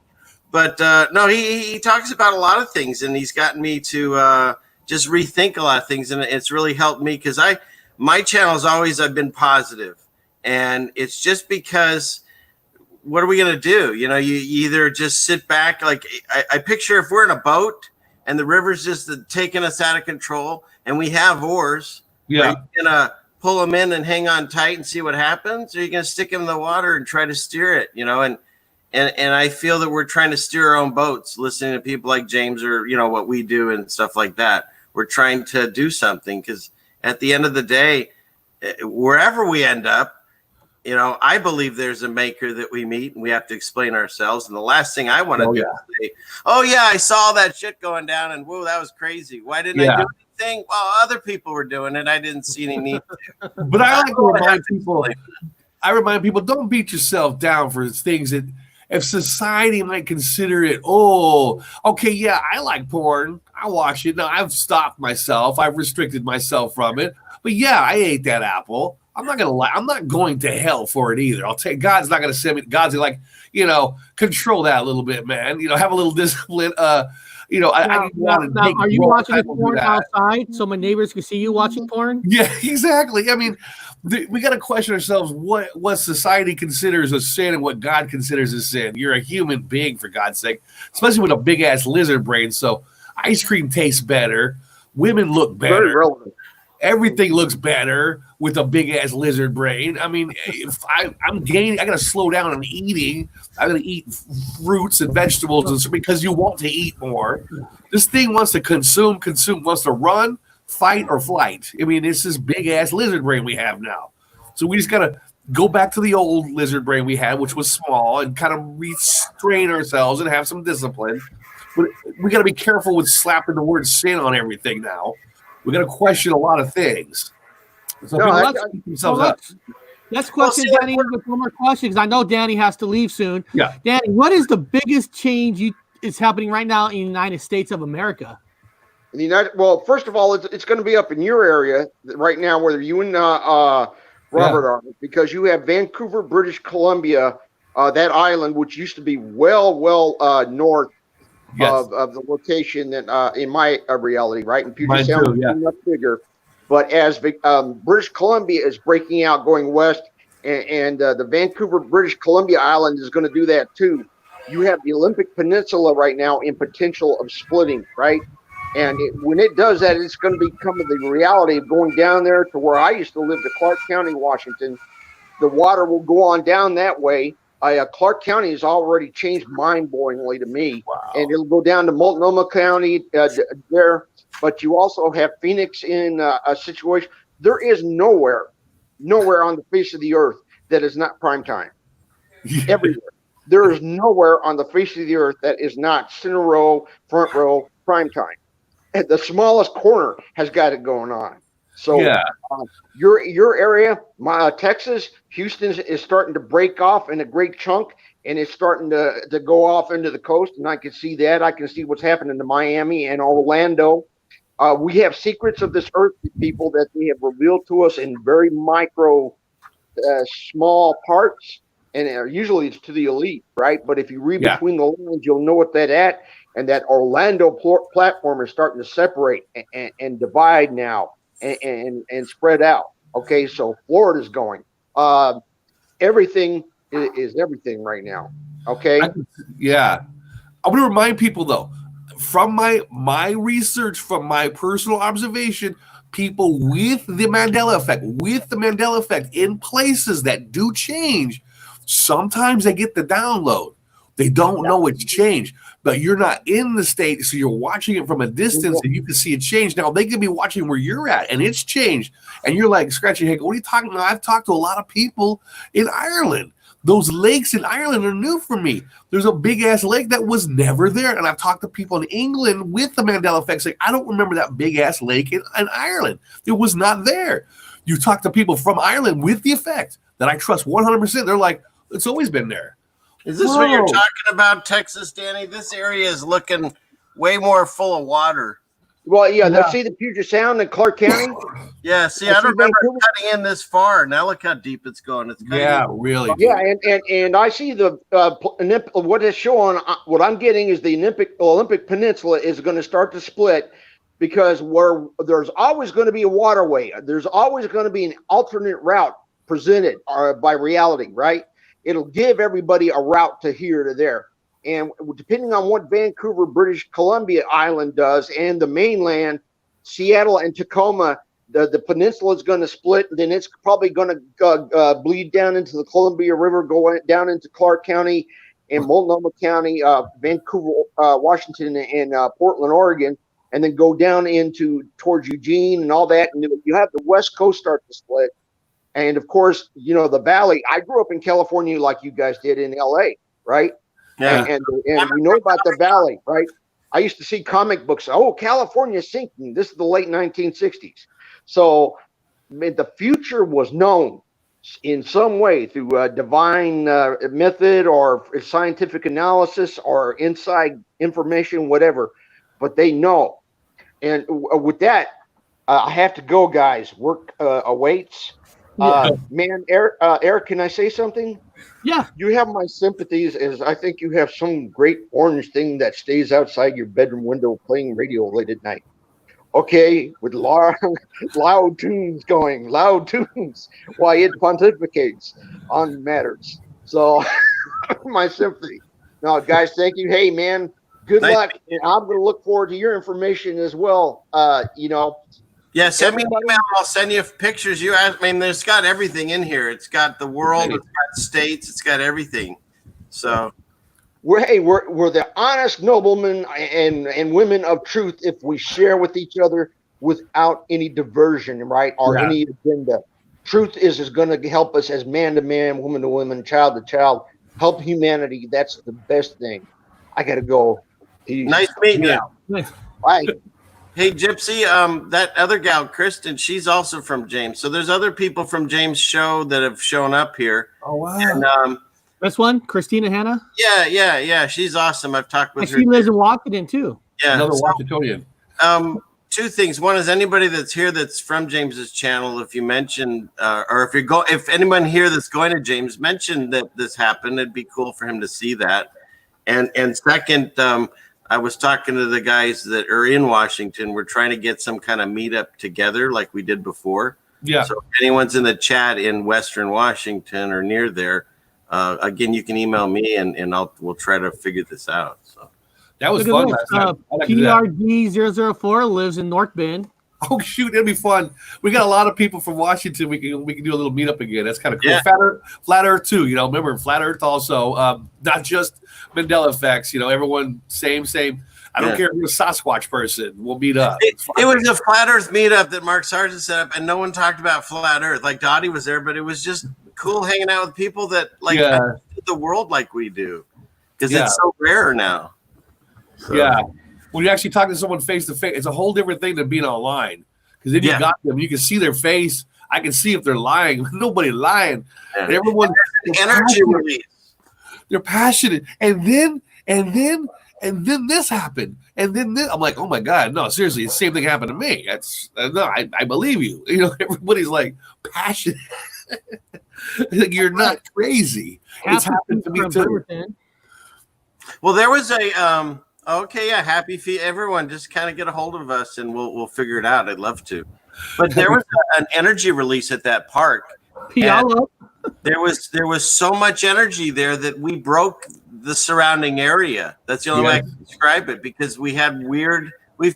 But no, he talks about a lot of things, and he's gotten me to just rethink a lot of things, and it's really helped me because my channel's always I've been positive, and it's just because what are we gonna do? You either just sit back, like I picture if we're in a boat and the river's just taking us out of control, and we have oars. Yeah. Are you gonna pull them in and hang on tight and see what happens? Or are you gonna stick them in the water and try to steer it? And I feel that we're trying to steer our own boats, listening to people like James or what we do and stuff like that. We're trying to do something because at the end of the day, wherever we end up, I believe there's a maker that we meet and we have to explain ourselves. And the last thing I want to do is say, oh yeah, I saw that shit going down and whoa, that was crazy. Why didn't I do anything? Well, other people were doing it. I didn't see any need to. But I like to remind people, don't beat yourself down for things that if society might consider it, oh, okay, yeah, I like porn. I watch it. Now I've stopped myself. I've restricted myself from it. But yeah, I ate that apple. I'm not gonna lie. I'm not going to hell for it either. I'll tell you, God's not gonna send me. God's like, control that a little bit, man. Have a little discipline. I want to. Are you watching this porn outside so my neighbors can see you watching porn? Yeah, exactly. I mean, we got to question ourselves what society considers a sin and what God considers a sin. You're a human being, for God's sake, especially with a big ass lizard brain. So ice cream tastes better. Women look better. Very relevant. Everything looks better with a big ass lizard brain. I mean, if I'm gaining, I got to slow down on eating. I got to eat fruits and vegetables because you want to eat more. This thing wants to consume, wants to run, fight, or flight. I mean, it's this big ass lizard brain we have now. So we just got to go back to the old lizard brain we had, which was small, and kind of restrain ourselves and have some discipline. But we got to be careful with slapping the word sin on everything now. We got to question a lot of things. So Let's question Danny with one more question because I know Danny has to leave soon. Yeah, Danny, what is the biggest change is happening right now in the United States of America? Well, first of all, it's going to be up in your area right now, where you and Robert are, because you have Vancouver, British Columbia, that island, which used to be well north of the location that in my reality, right? And Puget Sound is much bigger. But as British Columbia is breaking out, going west, and the Vancouver, British Columbia island is going to do that too. You have the Olympic Peninsula right now in potential of splitting, right? And when it does that, it's going to become the reality of going down there to where I used to live, to Clark County, Washington. The water will go on down that way, Clark County has already changed mind-blowingly to me, and it'll go down to Multnomah County there. But you also have Phoenix in a situation. There is nowhere on the face of the earth that is not prime time. Everywhere. There is nowhere on the face of the earth that is not center row, front row, prime time. And the smallest corner has got it going on. So Yeah. your area, Texas, Houston is starting to break off in a great chunk, and it's starting to go off into the coast. And I can see that. I can see what's happening to Miami and Orlando. We have secrets of this earth, people, that they have revealed to us in very micro, small parts. And usually it's to the elite, right? But if you read between the lines, you'll know what that at. And that Orlando platform is starting to separate and divide now and spread out. Okay, so Florida's going. Everything is everything right now. Okay. Yeah. I want to remind people, though, from my research, from my personal observation, people with the Mandela effect in places that do change, sometimes they get the download. They don't know it's changed, but you're not in the state, so you're watching it from a distance and you can see it change. Now, they can be watching where you're at and it's changed, and you're like scratching your head. What are you talking about? I've talked to a lot of people in Ireland. Those lakes in Ireland are new for me. There's a big-ass lake that was never there, and I've talked to people in England with the Mandela effect saying, I don't remember that big-ass lake in Ireland. It was not there. You talk to people from Ireland with the effect that I trust 100%. They're like, it's always been there. Is this what you're talking about, Texas, Danny? This area is looking way more full of water. Well, yeah. Let's see the Puget Sound in Clark County. Yeah, see, I don't remember cutting in this far. Now look how deep it's going. It's really. Yeah, and I see the what is showing. What I'm getting is the Olympic Peninsula is going to start to split, because where there's always going to be a waterway. There's always going to be an alternate route presented by reality, right? It'll give everybody a route to here to there. And depending on what Vancouver, British Columbia Island does, and the mainland, Seattle and Tacoma, the peninsula is going to split. And then it's probably going to bleed down into the Columbia River, go down into Clark County and Multnomah County, Vancouver, Washington, and Portland, Oregon, and then go down into towards Eugene and all that. And you have the West Coast start to split. And of course, you know, the Valley. I grew up in California like you guys did in LA, right? Yeah. And we know about the Valley, right? I used to see comic books. Oh, California's sinking. This is the late 1960s. So the future was known in some way through a divine method or scientific analysis or inside information, whatever. But they know. And with that, I have to go, guys. Work awaits. Man, Eric, can I say something? Yeah. You have my sympathies, as I think you have some great orange thing that stays outside your bedroom window playing radio late at night. Okay, with loud tunes going, while it pontificates on matters. So, my sympathy. No, guys, thank you. Hey, man, good luck. And I'm going to look forward to your information as well. Yeah, send me an email. I'll send you pictures. There's got everything in here. It's got the world, it's got states, it's got everything. So we're the honest noblemen and women of truth if we share with each other without any diversion, right? Or any agenda. Truth is going to help us as man to man, woman to woman, child to child, help humanity. That's the best thing. I got to go. Peace. Nice meeting you. Nice. Bye. Hey, Gypsy, that other gal, Kristen, she's also from James. So there's other people from James' show that have shown up here. Oh, wow. And, this one, Christina Hanna? Yeah. She's awesome. I've talked with her. She lives in Washington, too. Yeah. Another Washingtonian. Two things. One is anybody that's here that's from James's channel, if you mention, or if anyone here that's going to James, mention that this happened, it'd be cool for him to see that. And second, I was talking to the guys that are in Washington. We're trying to get some kind of meetup together like we did before. Yeah. So if anyone's in the chat in Western Washington or near there, again, you can email me and we'll try to figure this out. So that was Look fun. at this. PRD004 lives in North Bend. Oh shoot, it'll be fun. We got a lot of people from Washington. We can do a little meetup again. That's kind of cool. Yeah. Flat Earth too. You know, remember Flat Earth also. Not just Mandela effects. You know, everyone same. I don't care if you're a Sasquatch person. We'll meet up. It was a Flat Earth meetup that Mark Sargent set up, and no one talked about Flat Earth. Like Dottie was there, but it was just cool hanging out with people that like understood the world like we do, because it's so rare now. So. Yeah. When you actually talk to someone face to face, it's a whole different thing than being online. Because then you got them, you can see their face. I can see if they're lying. Nobody lying. Yeah. And everyone energy release. They're passionate. And then this happened. And then this, I'm like, oh my God, no, seriously, the same thing happened to me. That's I believe you. You know, everybody's like passionate. Like, you're not crazy. It's happened to me too. Well, there was a happy feet. Everyone just kind of get a hold of us and we'll figure it out. I'd love to. But there was an energy release at that park. There was so much energy there that we broke the surrounding area. That's the only way I can describe it, because we've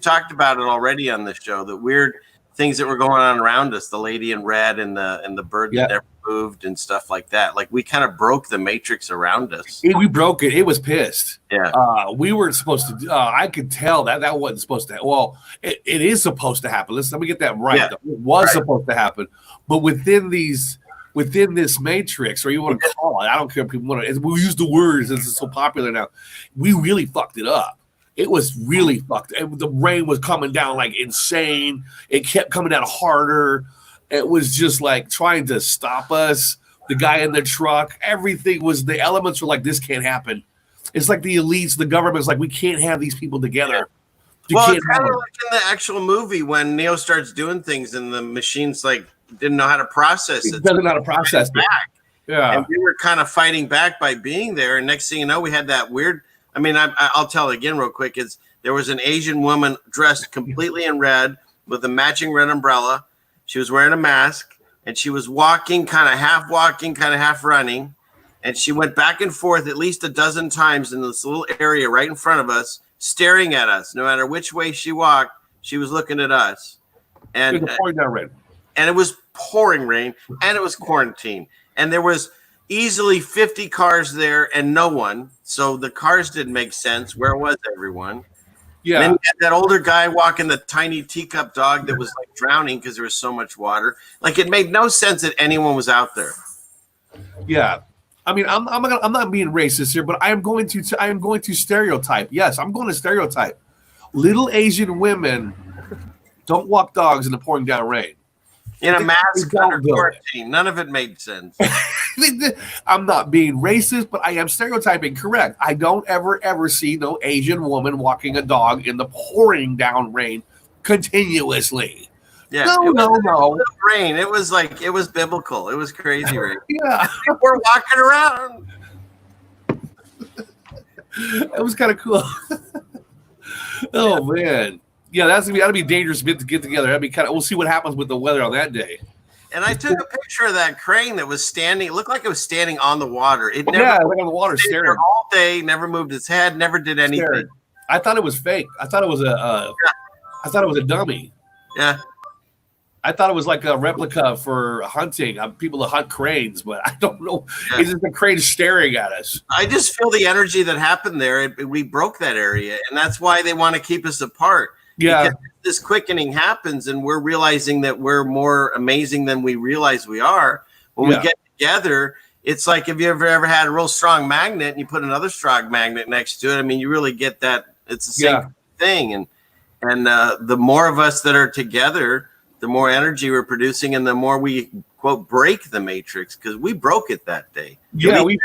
talked about it already on the show, the weird things that were going on around us, the lady in red and the bird that never moved and stuff like that. Like, we kind of broke the matrix around us. We broke it. It was pissed. Yeah. We weren't supposed to. I could tell that wasn't supposed to. Well, it is supposed to happen. Let me get that right. Yeah. It was supposed to happen, but within this matrix, or you want to call it, I don't care if people want to. We use the words. It's so popular now. We really fucked it up. It was really fucked. And the rain was coming down like insane. It kept coming down harder. It was just like trying to stop us. The guy in the truck, everything was, the elements were like, this can't happen. It's like the elites, the government's like, we can't have these people together. Well, it's kind of like in the actual movie when Neo starts doing things and the machine's like didn't know how to process it. Doesn't know how to process it. Yeah. And we were kind of fighting back by being there. And next thing you know, we had that weird, I'll tell it again real quick. There was an Asian woman dressed completely in red with a matching red umbrella. She was wearing a mask and she was walking, kind of half running. And she went back and forth at least a dozen times in this little area right in front of us, staring at us. No matter which way she walked, she was looking at us. And it was pouring down rain. And it was pouring rain, and it was quarantine. And there was easily 50 cars there and no one. So the cars didn't make sense. Where was everyone? Yeah. And then you had that older guy walking the tiny teacup dog that was like drowning because there was so much water. Like, it made no sense that anyone was out there. Yeah. I mean, I'm not being racist here, but I am going to stereotype. Yes, I'm going to stereotype. Little Asian women don't walk dogs in the pouring down rain. In a mask under quarantine. None of it made sense. I'm not being racist, but I am stereotyping. Correct. I don't ever see no Asian woman walking a dog in the pouring down rain continuously. Yeah, no. Rain. It was biblical. It was crazy rain. Yeah. We're walking around. It was kind of cool. Oh man. Yeah, that'd be a dangerous bit to get together. That'd be kind of. We'll see what happens with the weather on that day. And I took a picture of that crane that was standing. It looked like it was standing on the water. It like on the water, stayed staring there all day. Never moved its head. Never did anything. Staring. I thought it was fake. I thought it was a dummy. Yeah. I thought it was like a replica for hunting. People that hunt cranes, but I don't know. Yeah. It's just a crane staring at us. I just feel the energy that happened there. We broke that area, and that's why they want to keep us apart. Yeah. Because this quickening happens, and we're realizing that we're more amazing than we realize we are. When we get together, it's like if you ever had a real strong magnet and you put another strong magnet next to it. I mean, you really get that. It's the same thing. And the more of us that are together, the more energy we're producing, and the more we, quote, break the matrix, because we broke it that day. Yeah, we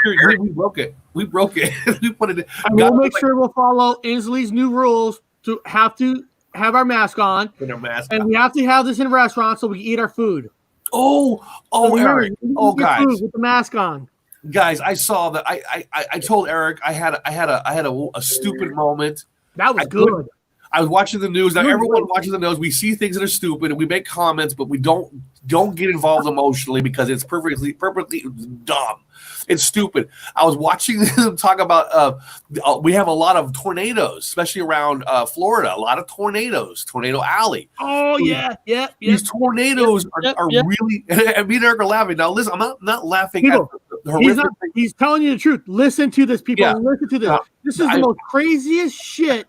broke it. We broke it. We put it. And we'll make sure we'll follow Inslee's new rules to have our mask on. And we have to have this in restaurants so we can eat our food. So Eric. Guys. With the mask on. Guys, I saw that. I told Eric I had a stupid moment. That was good. I was watching the news. Now everyone watches the news. We see things that are stupid and we make comments, but we don't get involved emotionally because it's perfectly dumb. It's stupid. I was watching them talk about we have a lot of tornadoes, especially around Florida. A lot of tornadoes, Tornado Alley. Oh yeah. These tornadoes are really. And me and Eric are laughing. Now listen, I'm not laughing People, at the horrific. he's telling you the truth. Listen to this, people. Yeah. Listen to this. This is the most craziest shit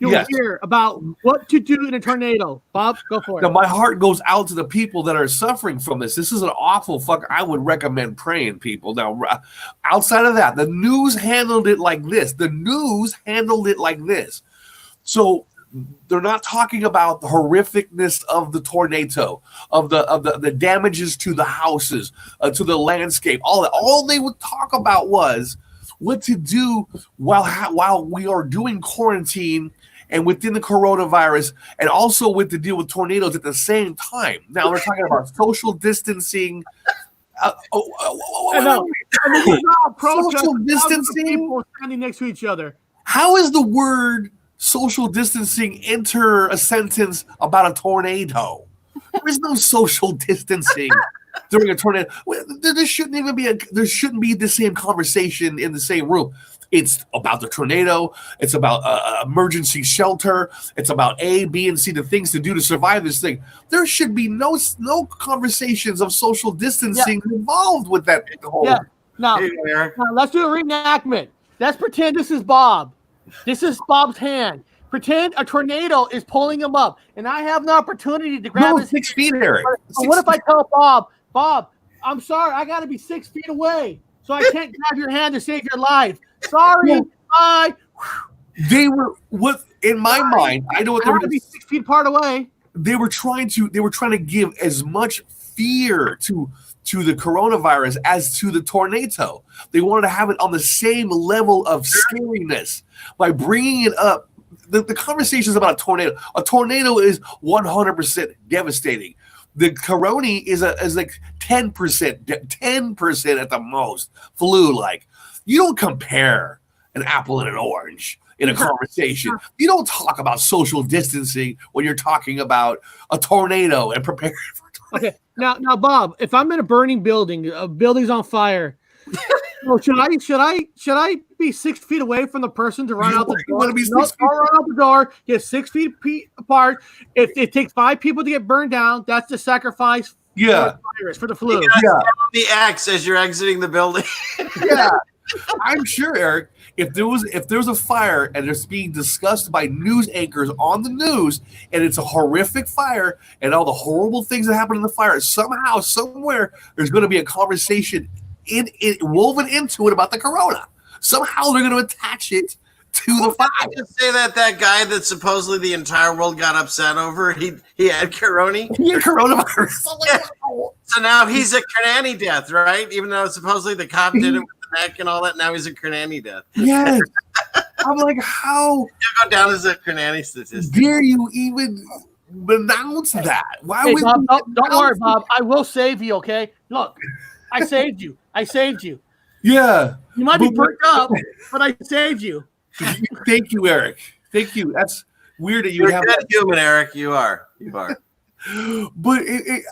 you'll hear about what to do in a tornado. Bob, go for it. Now, my heart goes out to the people that are suffering from this. This is an awful fuck. I would recommend praying, people. Now, outside of that, the news handled it like this. So they're not talking about the horrificness of the tornado, of the damages to the houses, to the landscape. All that. All they would talk about was what to do while we are doing quarantine and within the coronavirus, and also with the deal with tornadoes at the same time. Now we're talking about social distancing. Social distancing. People standing next to each other. How is the word social distancing enter a sentence about a tornado? There's no social distancing during a tornado. There shouldn't be the same conversation in the same room. It's about the tornado. It's about emergency shelter. It's about A, B, and C, the things to do to survive this thing. There should be no conversations of social distancing involved with that whole. Yeah. Now, let's do a reenactment. Let's pretend this is Bob. This is Bob's hand. Pretend a tornado is pulling him up, and I have an opportunity to grab his 6 feet, Eric. What if I tell Bob, I'm sorry, I got to be 6 feet away, so I can't grab your hand to save your life. Sorry, bye. They were in my mind. I know what they were. Be 6 feet apart away. They were trying to give as much fear to the coronavirus as to the tornado. They wanted to have it on the same level of scariness by bringing it up. The conversation is about a tornado. A tornado is 100% devastating. The corona is like 10% at the most flu-like. You don't compare an apple and an orange in a conversation. You don't talk about social distancing when you're talking about a tornado and preparing for a tornado. Okay, now, Bob, if I'm in a burning building, a building's on fire, should I be 6 feet away from the person to run out the door? You want to be 6 feet? I'll run out the door, get 6 feet apart. If it takes 5 people to get burned down, that's the sacrifice. Yeah, for the flu. The X as you're exiting the building. Yeah. I'm sure, Eric, if there was a fire and it's being discussed by news anchors on the news, and it's a horrific fire and all the horrible things that happen in the fire, somehow, somewhere, there's going to be a conversation woven into it about the corona. Somehow they're going to attach it to the fire. Just say that guy that supposedly the entire world got upset over, he had corona. He had coronavirus. So now he's a Kernani death, right? Even though supposedly the cop did it with the neck and all that, now he's a Kernani death. Yes. I'm like, how He'll go down as a Kernani statistic. dare you even announce that? Why Hey, would Bob, you don't worry, announce Bob. I will save you, okay? Look, I saved you. it? Yeah. You might be perked up, but I saved you. Thank you, Eric. Thank you. That's weird that you You're have a good human, Eric. You are. But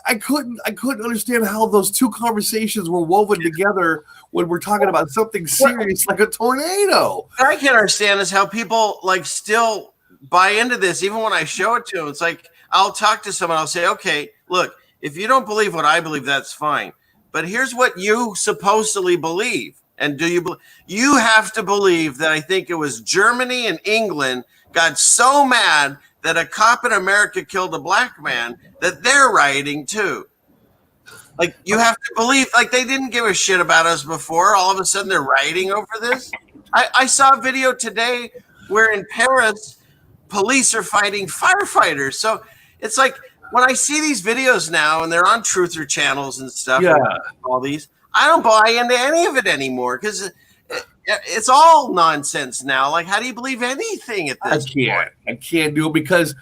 I couldn't understand how those two conversations were woven together when we're talking about something serious like a tornado. What I can't understand is how people still buy into this. Even when I show it to them, it's like I'll talk to someone. I'll say, "Okay, look, if you don't believe what I believe, that's fine. But here's what you supposedly believe." And do you believe? You have to believe that I think it was Germany and England got so mad that a cop in America killed a black man that they're rioting too. Like you have to believe, they didn't give a shit about us before. All of a sudden they're rioting over this. I saw a video today where in Paris, police are fighting firefighters. So it's like when I see these videos now and they're on truther channels and stuff, all these, I don't buy into any of it anymore because it's all nonsense now. Like, how do you believe anything at this point? I can't do it because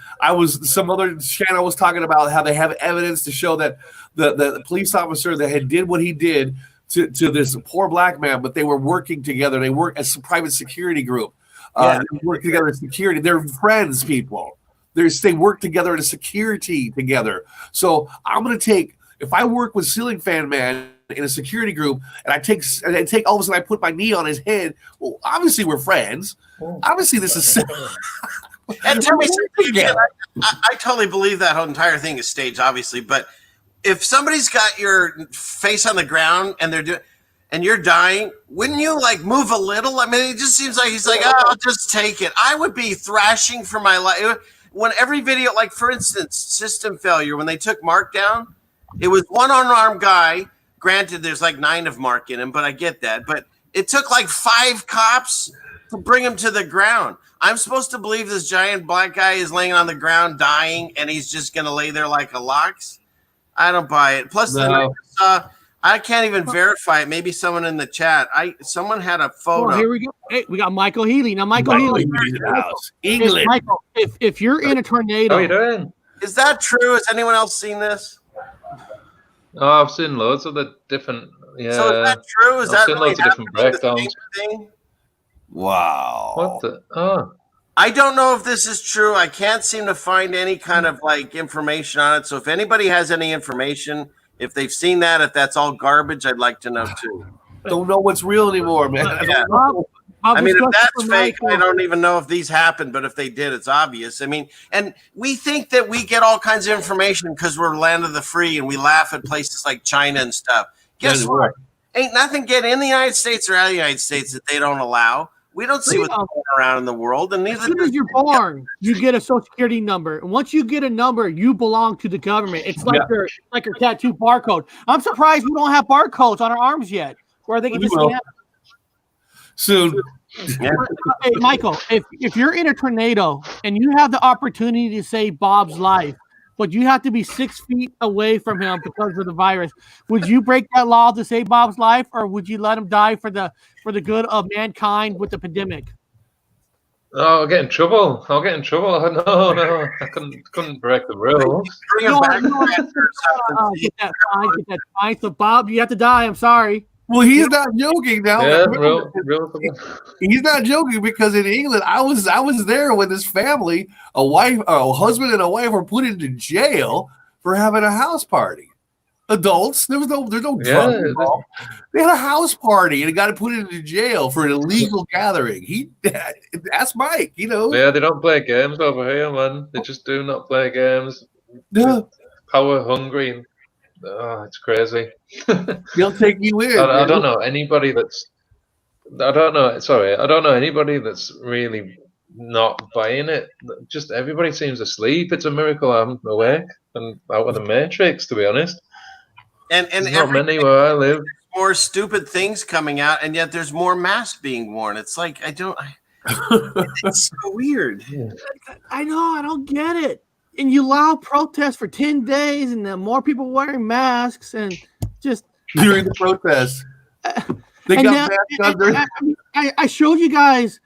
some other channel was talking about how they have evidence to show that the police officer that had did what he did to this poor black man, but they were working together. They work as a private security group. They work together in security. They're friends, people. They work together in a security together. So I'm gonna take, if I work with Ceiling Fan Man in a security group, and I take all of a sudden I put my knee on his head. Well, obviously we're friends. Obviously this is. And tell me something again. I totally believe that whole entire thing is staged, obviously. But if somebody's got your face on the ground and you're dying, wouldn't you like move a little? I mean, it just seems like he's like, oh, I'll just take it. I would be thrashing for my life. When every video, like for instance, System Failure, when they took Mark down, it was one unarmed guy. Granted, there's like 9 of Mark in him, but I get that. But it took like 5 cops to bring him to the ground. I'm supposed to believe this giant black guy is laying on the ground dying and he's just going to lay there like a lox? I don't buy it. Plus, I can't even verify it. Maybe someone in the chat. Someone had a photo. Oh, here we go. Hey, we got Michael Healy. Now, Michael Healy. England. Michael, if you're in a tornado. How are you doing? Is that true? Has anyone else seen this? Oh, I've seen loads of the different. Yeah. So is that true? Is I've that seen really loads of different breakdowns. thing? Wow. What the? Oh. I don't know if this is true. I can't seem to find any kind of like information on it. So if anybody has any information, if they've seen that, if that's all garbage, I'd like to know too. Don't know what's real anymore, man. Yeah. I mean, if that's fake, I don't even know if these happened, but if they did, it's obvious. I mean, and we think that we get all kinds of information because we're land of the free and we laugh at places like China and stuff. Guess what? Ain't nothing getting in the United States or out of the United States that they don't allow. We don't see what's going around in the world. And as soon as you're born, you get a social security number. And once you get a number, you belong to the government. It's like your tattoo barcode. I'm surprised we don't have barcodes on our arms yet, where they can just scan. Soon. Hey, Michael, if you're in a tornado and you have the opportunity to save Bob's life, but you have to be 6 feet away from him because of the virus, would you break that law to save Bob's life, or would you let him die for the good of mankind with the pandemic? Oh, I'll get in trouble. No, I couldn't break the rules. Bring him back. Get that fine. So, Bob, you have to die. I'm sorry. Well, he's not joking now. Yeah, He's not joking because in England, I was there when this family, a husband and a wife, were put into jail for having a house party. Adults, there's no drug involved. They had a house party and got put into jail for an illegal gathering. That's Mike, you know. Yeah, they don't play games over here, man. They just do not play games. No. Power hungry. Oh, it's crazy. They'll take you in. I don't know anybody that's. I don't know anybody that's really not buying it. Just everybody seems asleep. It's a miracle I'm awake and out of the matrix, to be honest. And there's not many where I live. More stupid things coming out, and yet there's more masks being worn. It's like it's so weird. I know. I don't get it. And you allow protests for 10 days, and then more people wearing masks, and just during the protest, they got masks on. I showed you guys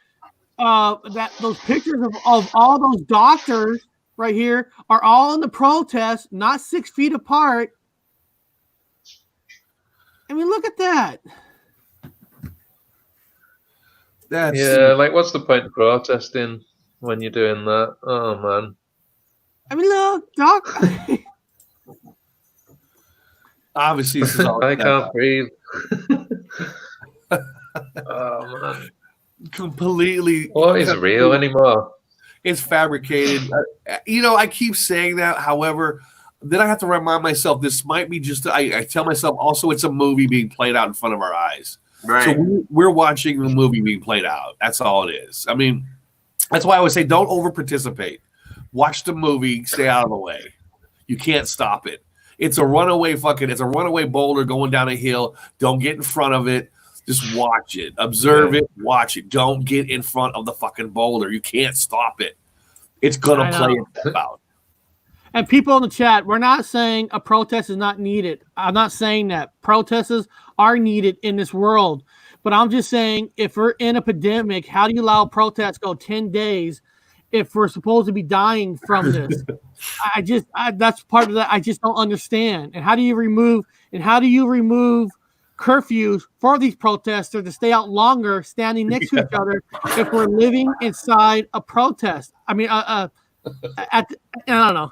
those pictures of all those doctors right here are all in the protest, not 6 feet apart. I mean, look at that. Like what's the point of protesting when you're doing that? Oh man. I mean, look, Doc. Obviously, this is all I can't breathe. Oh man, completely. What is real anymore? It's fabricated. I keep saying that. However, then I have to remind myself this might be just. I tell myself also it's a movie being played out in front of our eyes. Right. So we're watching the movie being played out. That's all it is. I mean, that's why I would say don't over participate. Watch the movie, stay out of the way. You can't stop it. It's a runaway boulder going down a hill. Don't get in front of it. Just watch it. Observe it. Watch it. Don't get in front of the fucking boulder. You can't stop it. It's going to play itself out. And people in the chat, we're not saying a protest is not needed. I'm not saying that. Protests are needed in this world. But I'm just saying if we're in a pandemic, how do you allow protests go 10 days if we're supposed to be dying from this? that's part of that. I just don't understand. And how do you remove curfews for these protesters to stay out longer, standing next to each other, if we're living inside a protest. I mean, I don't know.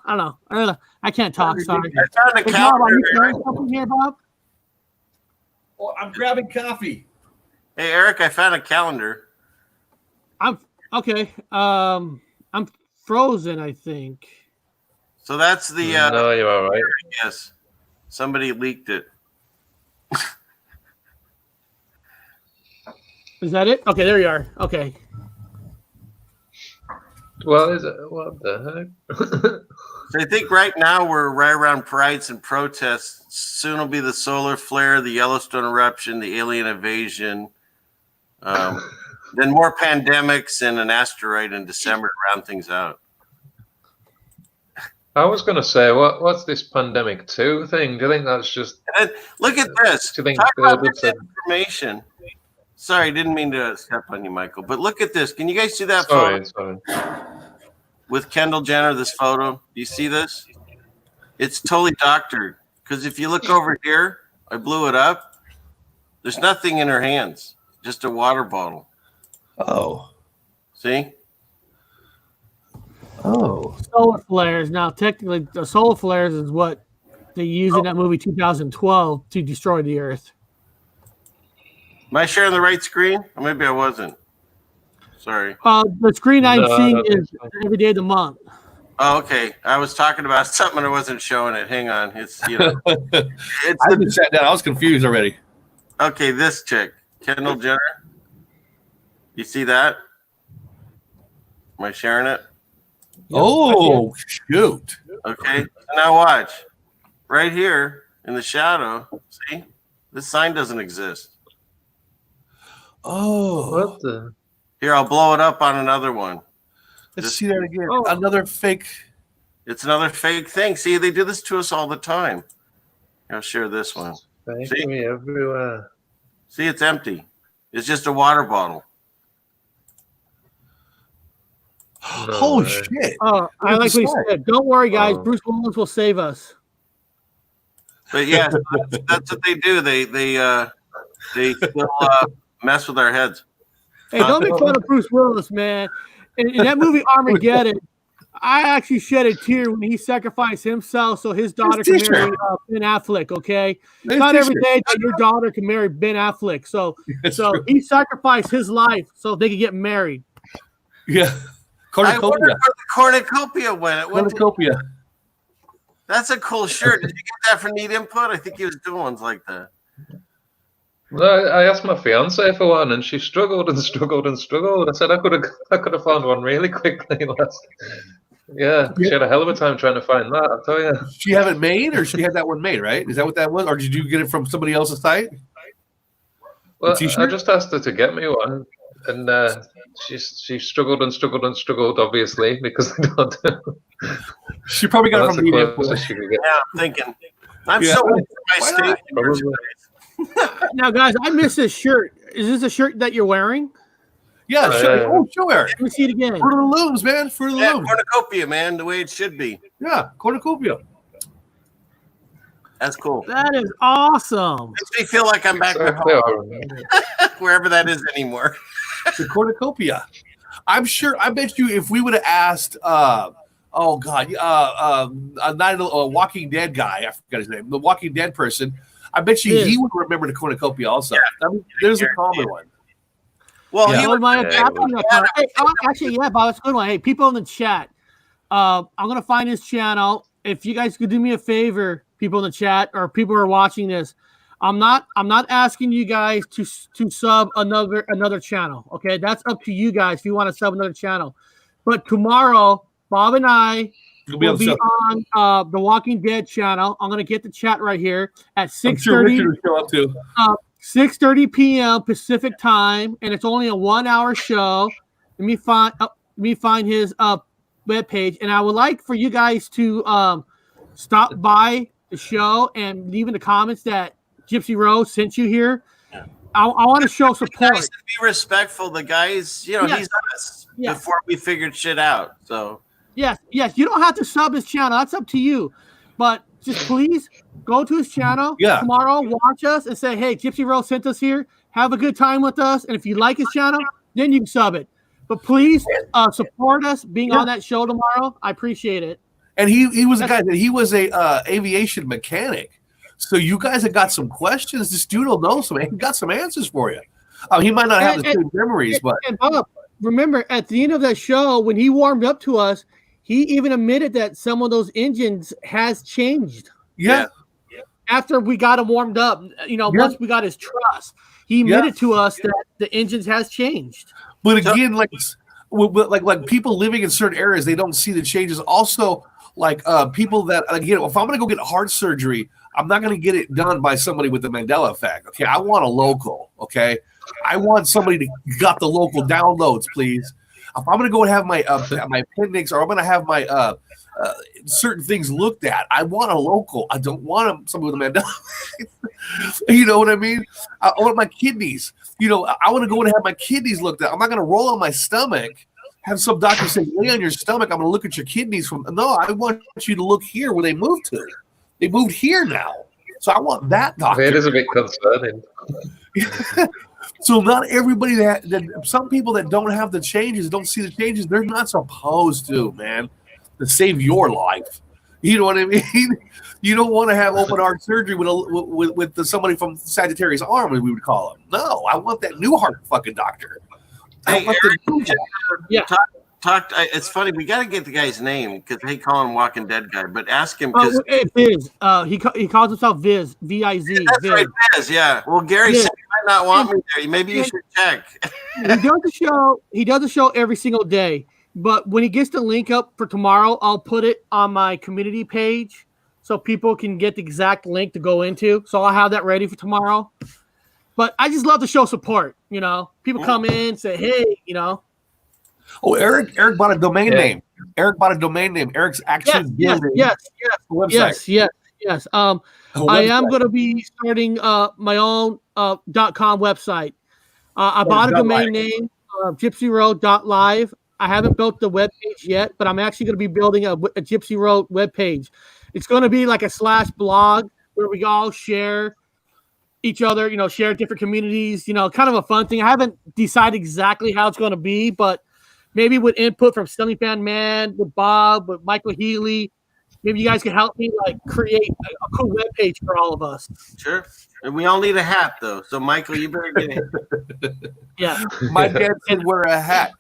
I can't talk. Sorry. I found a Hey, Bob, are you calendar. saying something here, Bob? Oh, I'm grabbing coffee. Hey, Eric, I found a calendar. I'm okay. I'm frozen, I think. So that's the No, you're all right. yes. Somebody leaked it. Is that it? Okay, there you are. Okay. Well, is it? What the heck? So I think right now we're right around prides and protests. Soon will be the solar flare, the Yellowstone eruption, the alien invasion. Then more pandemics and an asteroid in December to round things out. I was going to say, what's this pandemic 2 thing? Do you think that's just? And look at this. Do you think Talk Bill about did this say- information. Sorry, didn't mean to step on you, Michael. But look at this. Can you guys see that Sorry, photo sorry. with Kendall Jenner? This photo. Do you see this? It's totally doctored. Because if you look over here, I blew it up. There's nothing in her hands. Just a water bottle. Oh. See? Oh. Solar flares. Now, technically, the solar flares is what they used in that movie 2012 to destroy the Earth. Am I sharing the right screen? Or maybe I wasn't. Sorry. The screen I'm No, seeing I don't is think every day of the month. Oh, okay. I was talking about something. I wasn't showing it. Hang on. It's it's I just sat down. I was confused already. okay. This chick, Kendall Jenner. You see that? Am I sharing it? Oh, shoot. Okay. So now watch. Right here in the shadow. See? This sign doesn't exist. Oh. What the? Here, I'll blow it up on another one. Let's see that again. Oh. Another fake. It's another fake thing. See, they do this to us all the time. I'll share this one. Thank See? me everywhere. See, it's empty. It's just a water bottle. No Holy way. shit. I like what he said. Don't worry, guys. Oh. Bruce Willis will save us. But yeah, that's what they do. They still mess with our heads. Hey, don't make fun of Bruce Willis, man. In that movie Armageddon, I actually shed a tear when he sacrificed himself so his daughter can t-shirt. marry Ben Affleck. Okay, Nice not every t-shirt. day that your daughter can marry Ben Affleck. So That's so true. he sacrificed his life so they could get married. Yeah. I wonder Cornucopia. where the cornucopia went. It went to- Cornucopia. that's a cool shirt. Did you get that from Need Input? I think he was doing ones like that. Well, I asked my fiance for one, and she struggled and struggled and struggled. I said I could have found one really quickly. Yeah, she had a hell of a time trying to find that. I'll tell you. She have it made, or she had that one made, right? Is that what that was? Or did you get it from somebody else's site? Well, I t-shirt? just asked her to get me one, and she struggled and struggled and struggled, obviously, because I don't. She probably got it That's from the Media. closest she could get. Yeah, I'm thinking. I'm Yeah. so into my Why state. not? Probably. Now, guys, I missed this shirt. Is this a shirt that you're wearing? Yeah, Oh, sure. yeah. Oh, show Eric. Let me see it again. Fruit of the Looms, man. Fruit of the Yeah, Looms. cornucopia, man, the way it should be. Yeah, cornucopia. That's cool. That is awesome. Makes me feel like I'm back at Exactly, home, I remember. wherever that is anymore. The cornucopia. I'm sure. I bet you, if we would have asked, a Walking Dead guy, I forgot his name, the Walking Dead person, I bet you he would remember the cornucopia also. I mean, there's a common one. Well, Yeah. he Oh, was, my Yeah, God. Hey, actually, yeah, Bob, that's a good one. Hey, people in the chat, I'm gonna find his channel. If you guys could do me a favor, people in the chat or people who are watching this, I'm not asking you guys to sub another channel. Okay, that's up to you guys if you want to sub another channel. But tomorrow, Bob and I You'll be will on be the on the Walking Dead channel. I'm gonna get the chat right here at I'm sure 6:30. Richard will show up too. 6:30 p.m. Pacific time, and it's only a 1-hour show. Let me find his webpage, and I would like for you guys to stop by the show and leave in the comments that Gypsy Rose sent you here. I want to show support. nice to be respectful. The guy's, Yes. he's us Yes. before we figured shit out. So Yes, you don't have to sub his channel. That's up to you. But just please go to his channel tomorrow, watch us, and say, hey, Gypsy Rose sent us here. Have a good time with us. And if you like his channel, then you can sub it. But please support us being on that show tomorrow. I appreciate it. And he was a guy that he was a aviation mechanic. So you guys have got some questions. This dude will know some. He got some answers for you. He might not have the same memories, but Bob, remember at the end of that show when he warmed up to us, he even admitted that some of those engines has changed. Yeah. After we got him warmed up, once we got his trust, he admitted to us that the engines has changed. But again, like people living in certain areas, they don't see the changes. Also, like people that again, if I'm going to go get heart surgery, I'm not going to get it done by somebody with the Mandela effect. Okay, I want a local. Okay, I want somebody to got the local downloads, please. If I'm going to go and have my my appendix, or I'm going to have my certain things looked at, I want a local. I don't want somebody with a Mandela. You know what I mean? I want my kidneys. I want to go and have my kidneys looked at. I'm not going to roll on my stomach, have some doctor say, lay on your stomach. I'm going to look at your kidneys. No, I want you to look here where they moved to. They moved here now. So I want that doctor. It is a bit concerning. So not everybody that some people that don't have the changes, don't see the changes, they're not supposed to, man, to save your life. You know what I mean? You don't want to have open heart surgery with somebody from Sagittarius arm, as we would call him. No, I want that new heart fucking doctor. Hey, Eric, it's funny. We got to get the guy's name because they call him Walking Dead guy. But ask him because Viz. He calls himself Viz. V-I-Z. That's Viz. Right, Viz. Yeah. Well, Gary said he might not want me there. Maybe you should check. He does the show every single day. But when he gets the link up for tomorrow, I'll put it on my community page so people can get the exact link to go into. So I'll have that ready for tomorrow. But I just love to show support. People come in, say, hey, Oh, Eric bought a domain name. Eric bought a domain name. Eric's actually building yes. I am going to be starting my own .com website. I bought a domain name, gypsyroad.live. I haven't built the webpage yet, but I'm actually going to be building a Gypsy Road webpage. It's going to be like a /blog where we all share each other, share different communities, kind of a fun thing. I haven't decided exactly how it's going to be, but maybe with input from Stunning Fan Man, with Bob, with Michael Healy, maybe you guys can help me create a cool webpage for all of us. Sure. And we all need a hat though. So Michael, you better get it. Yeah. My dad said wear a hat.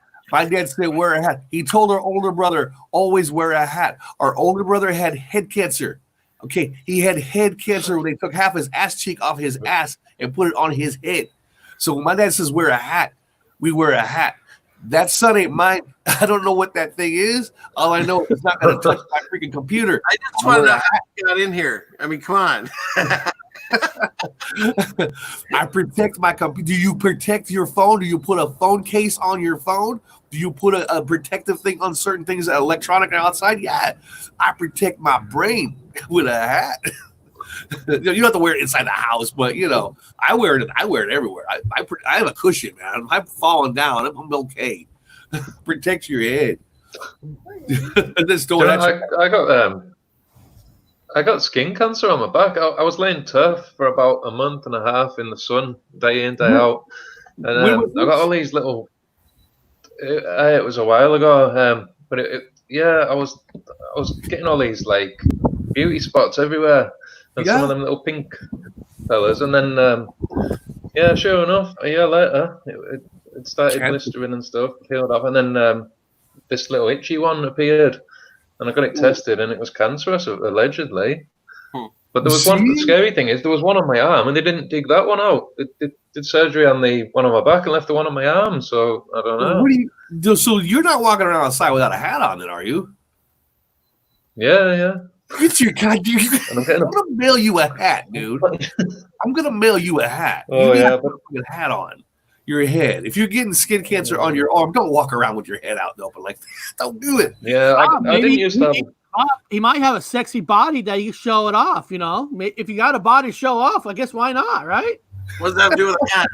He told our older brother, always wear a hat. Our older brother had head cancer. Okay, he had head cancer when they took half his ass cheek off his ass and put it on his head. So when my dad says wear a hat, we wear a hat. That son ain't mine. I don't know what that thing is. All I know is it's not going to touch my freaking computer. I just want to know how you got in here. I mean, come on. I protect my computer. Do you protect your phone? Do you put a phone case on your phone? Do you put a protective thing on certain things electronic outside? Yeah. I protect my brain with a hat. You don't have to wear it inside the house, but I wear it everywhere. I have a cushion, man. I'm falling down. I'm okay. Protect your head. I got skin cancer on my back. I was laying turf for about a month and a half in the sun, day in, day out, and I got all these little. It was a while ago, but I was getting all these beauty spots everywhere. And some of them little pink fellas, and then sure enough, a year later, it started blistering and stuff, healed up, and then this little itchy one appeared, and I got it tested, and it was cancerous, allegedly. But there was one. The scary thing is, there was one on my arm, and they didn't dig that one out. They did surgery on the one on my back and left the one on my arm. So I don't know. So you're not walking around outside without a hat on, then, are you? Yeah. Get your God, I'm gonna mail you a hat, dude. I'm gonna mail you a hat. Oh, you put a hat on your head. If you're getting skin cancer on your arm, don't walk around with your head out open like that. Don't do it. Yeah, I didn't use that. He might have a sexy body that you show it off. If you got a body to show off, I guess why not, right? What does that have to do with a hat?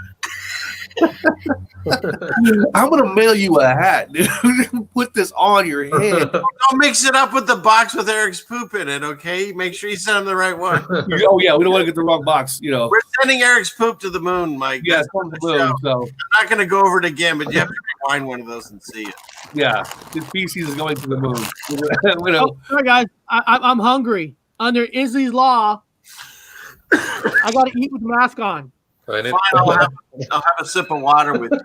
I'm gonna mail you a hat, dude. Put this on your head. Don't mix it up with the box with Eric's poop in it, okay? Make sure you send him the right one. Oh yeah, we don't want to get the wrong box, you know. We're sending Eric's poop to the moon, Mike. Yeah, That's it's on the the moon, show. so I'm not going to go over it again, but you have to rewind one of those and see it. yeah, his feces is going to the moon. You know, Oh, sorry, guys. I'm hungry. Under Isley's law, I got to eat with the mask on. I need- Fine, I'll have a sip of water with you.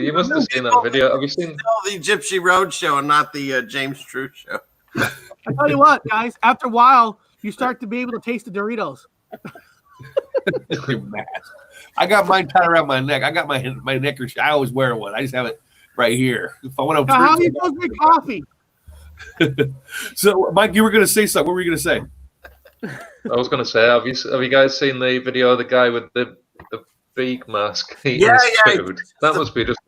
You must have seen that video. Have you seen? The Gypsy Road show and not the James True show. I tell you what, guys. After a while, you start to be able to taste the Doritos. I got mine tied around my neck. I got my neckerchief. I always wear one. I just have it right here. If I want to. Now, how are you supposed to drink coffee? So, Mike, you were going to say something. What were you going to say? I was going to say, have you guys seen the video of the guy with the beak mask eating Yeah, his yeah. food? That must be just.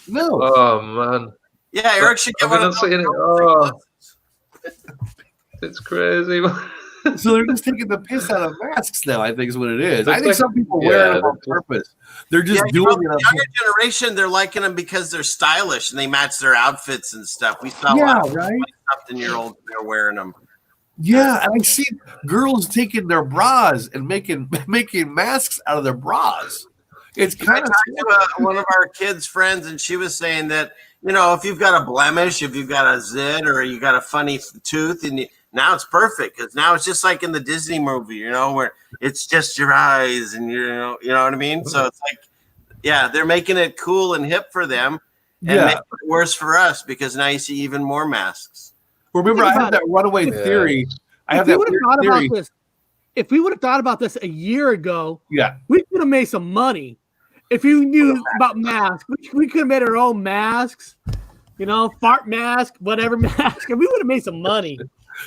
No. Oh man. Yeah, Eric should get Have you one of not those. seen it? Oh, it's crazy. So they're just taking the piss out of masks now, I think is what it is. I think like- some people yeah, wear them on they're purpose. They're just Yeah, you doing know, it. the younger generation, they're liking them because they're stylish and they match their outfits and stuff. We saw a Yeah, lot of right? something-year-olds they're wearing them. Yeah, and I see girls taking their bras and making masks out of their bras. It's I kind of talked to one of our kids' friends, and she was saying that, you know, if you've got a blemish, if you've got a zit, or you got a funny tooth, and now it's perfect because now it's just like in the Disney movie, you know, where it's just your eyes, and you know what I mean. So it's like, yeah, they're making it cool and hip for them, and making it worse for us because now you see even more masks. Remember, I have that runaway Yeah. theory. I have If we that would have thought theory. about this, if we would have thought about this a year ago, Yeah, we could have made some money. If you knew about masks, we could have made our own masks. You know, fart mask, whatever mask, and we would have made some money.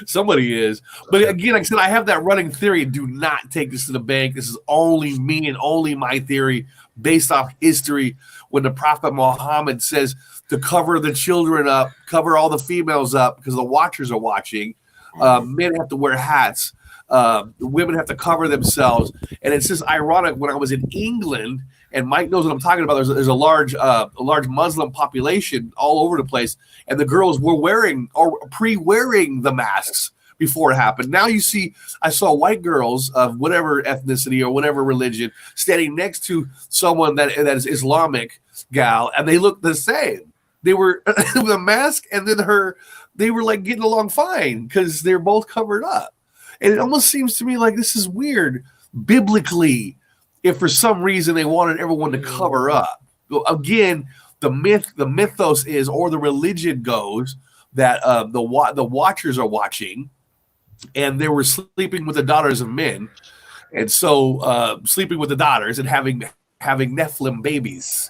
somebody is. But again, like I said, I have that running theory. Do not take this to the bank. This is only me and only my theory based off history. When the Prophet Muhammad says to cover the children up, cover all the females up because the watchers are watching. Men have to wear hats. The women have to cover themselves. And it's just ironic when I was in England, and Mike knows what I'm talking about. There's a large Muslim population all over the place, and the girls were wearing or pre-wearing the masks before it happened. Now you see, I saw white girls of whatever ethnicity or whatever religion standing next to someone that is Islamic gal, and they look the same. They were with a mask, and then they were like getting along fine because they're both covered up. And it almost seems to me like this is weird biblically. If for some reason they wanted everyone to cover up, again, the mythos is, or the religion goes that the watchers are watching, and they were sleeping with the daughters of men, and so sleeping with the daughters and having Nephilim babies.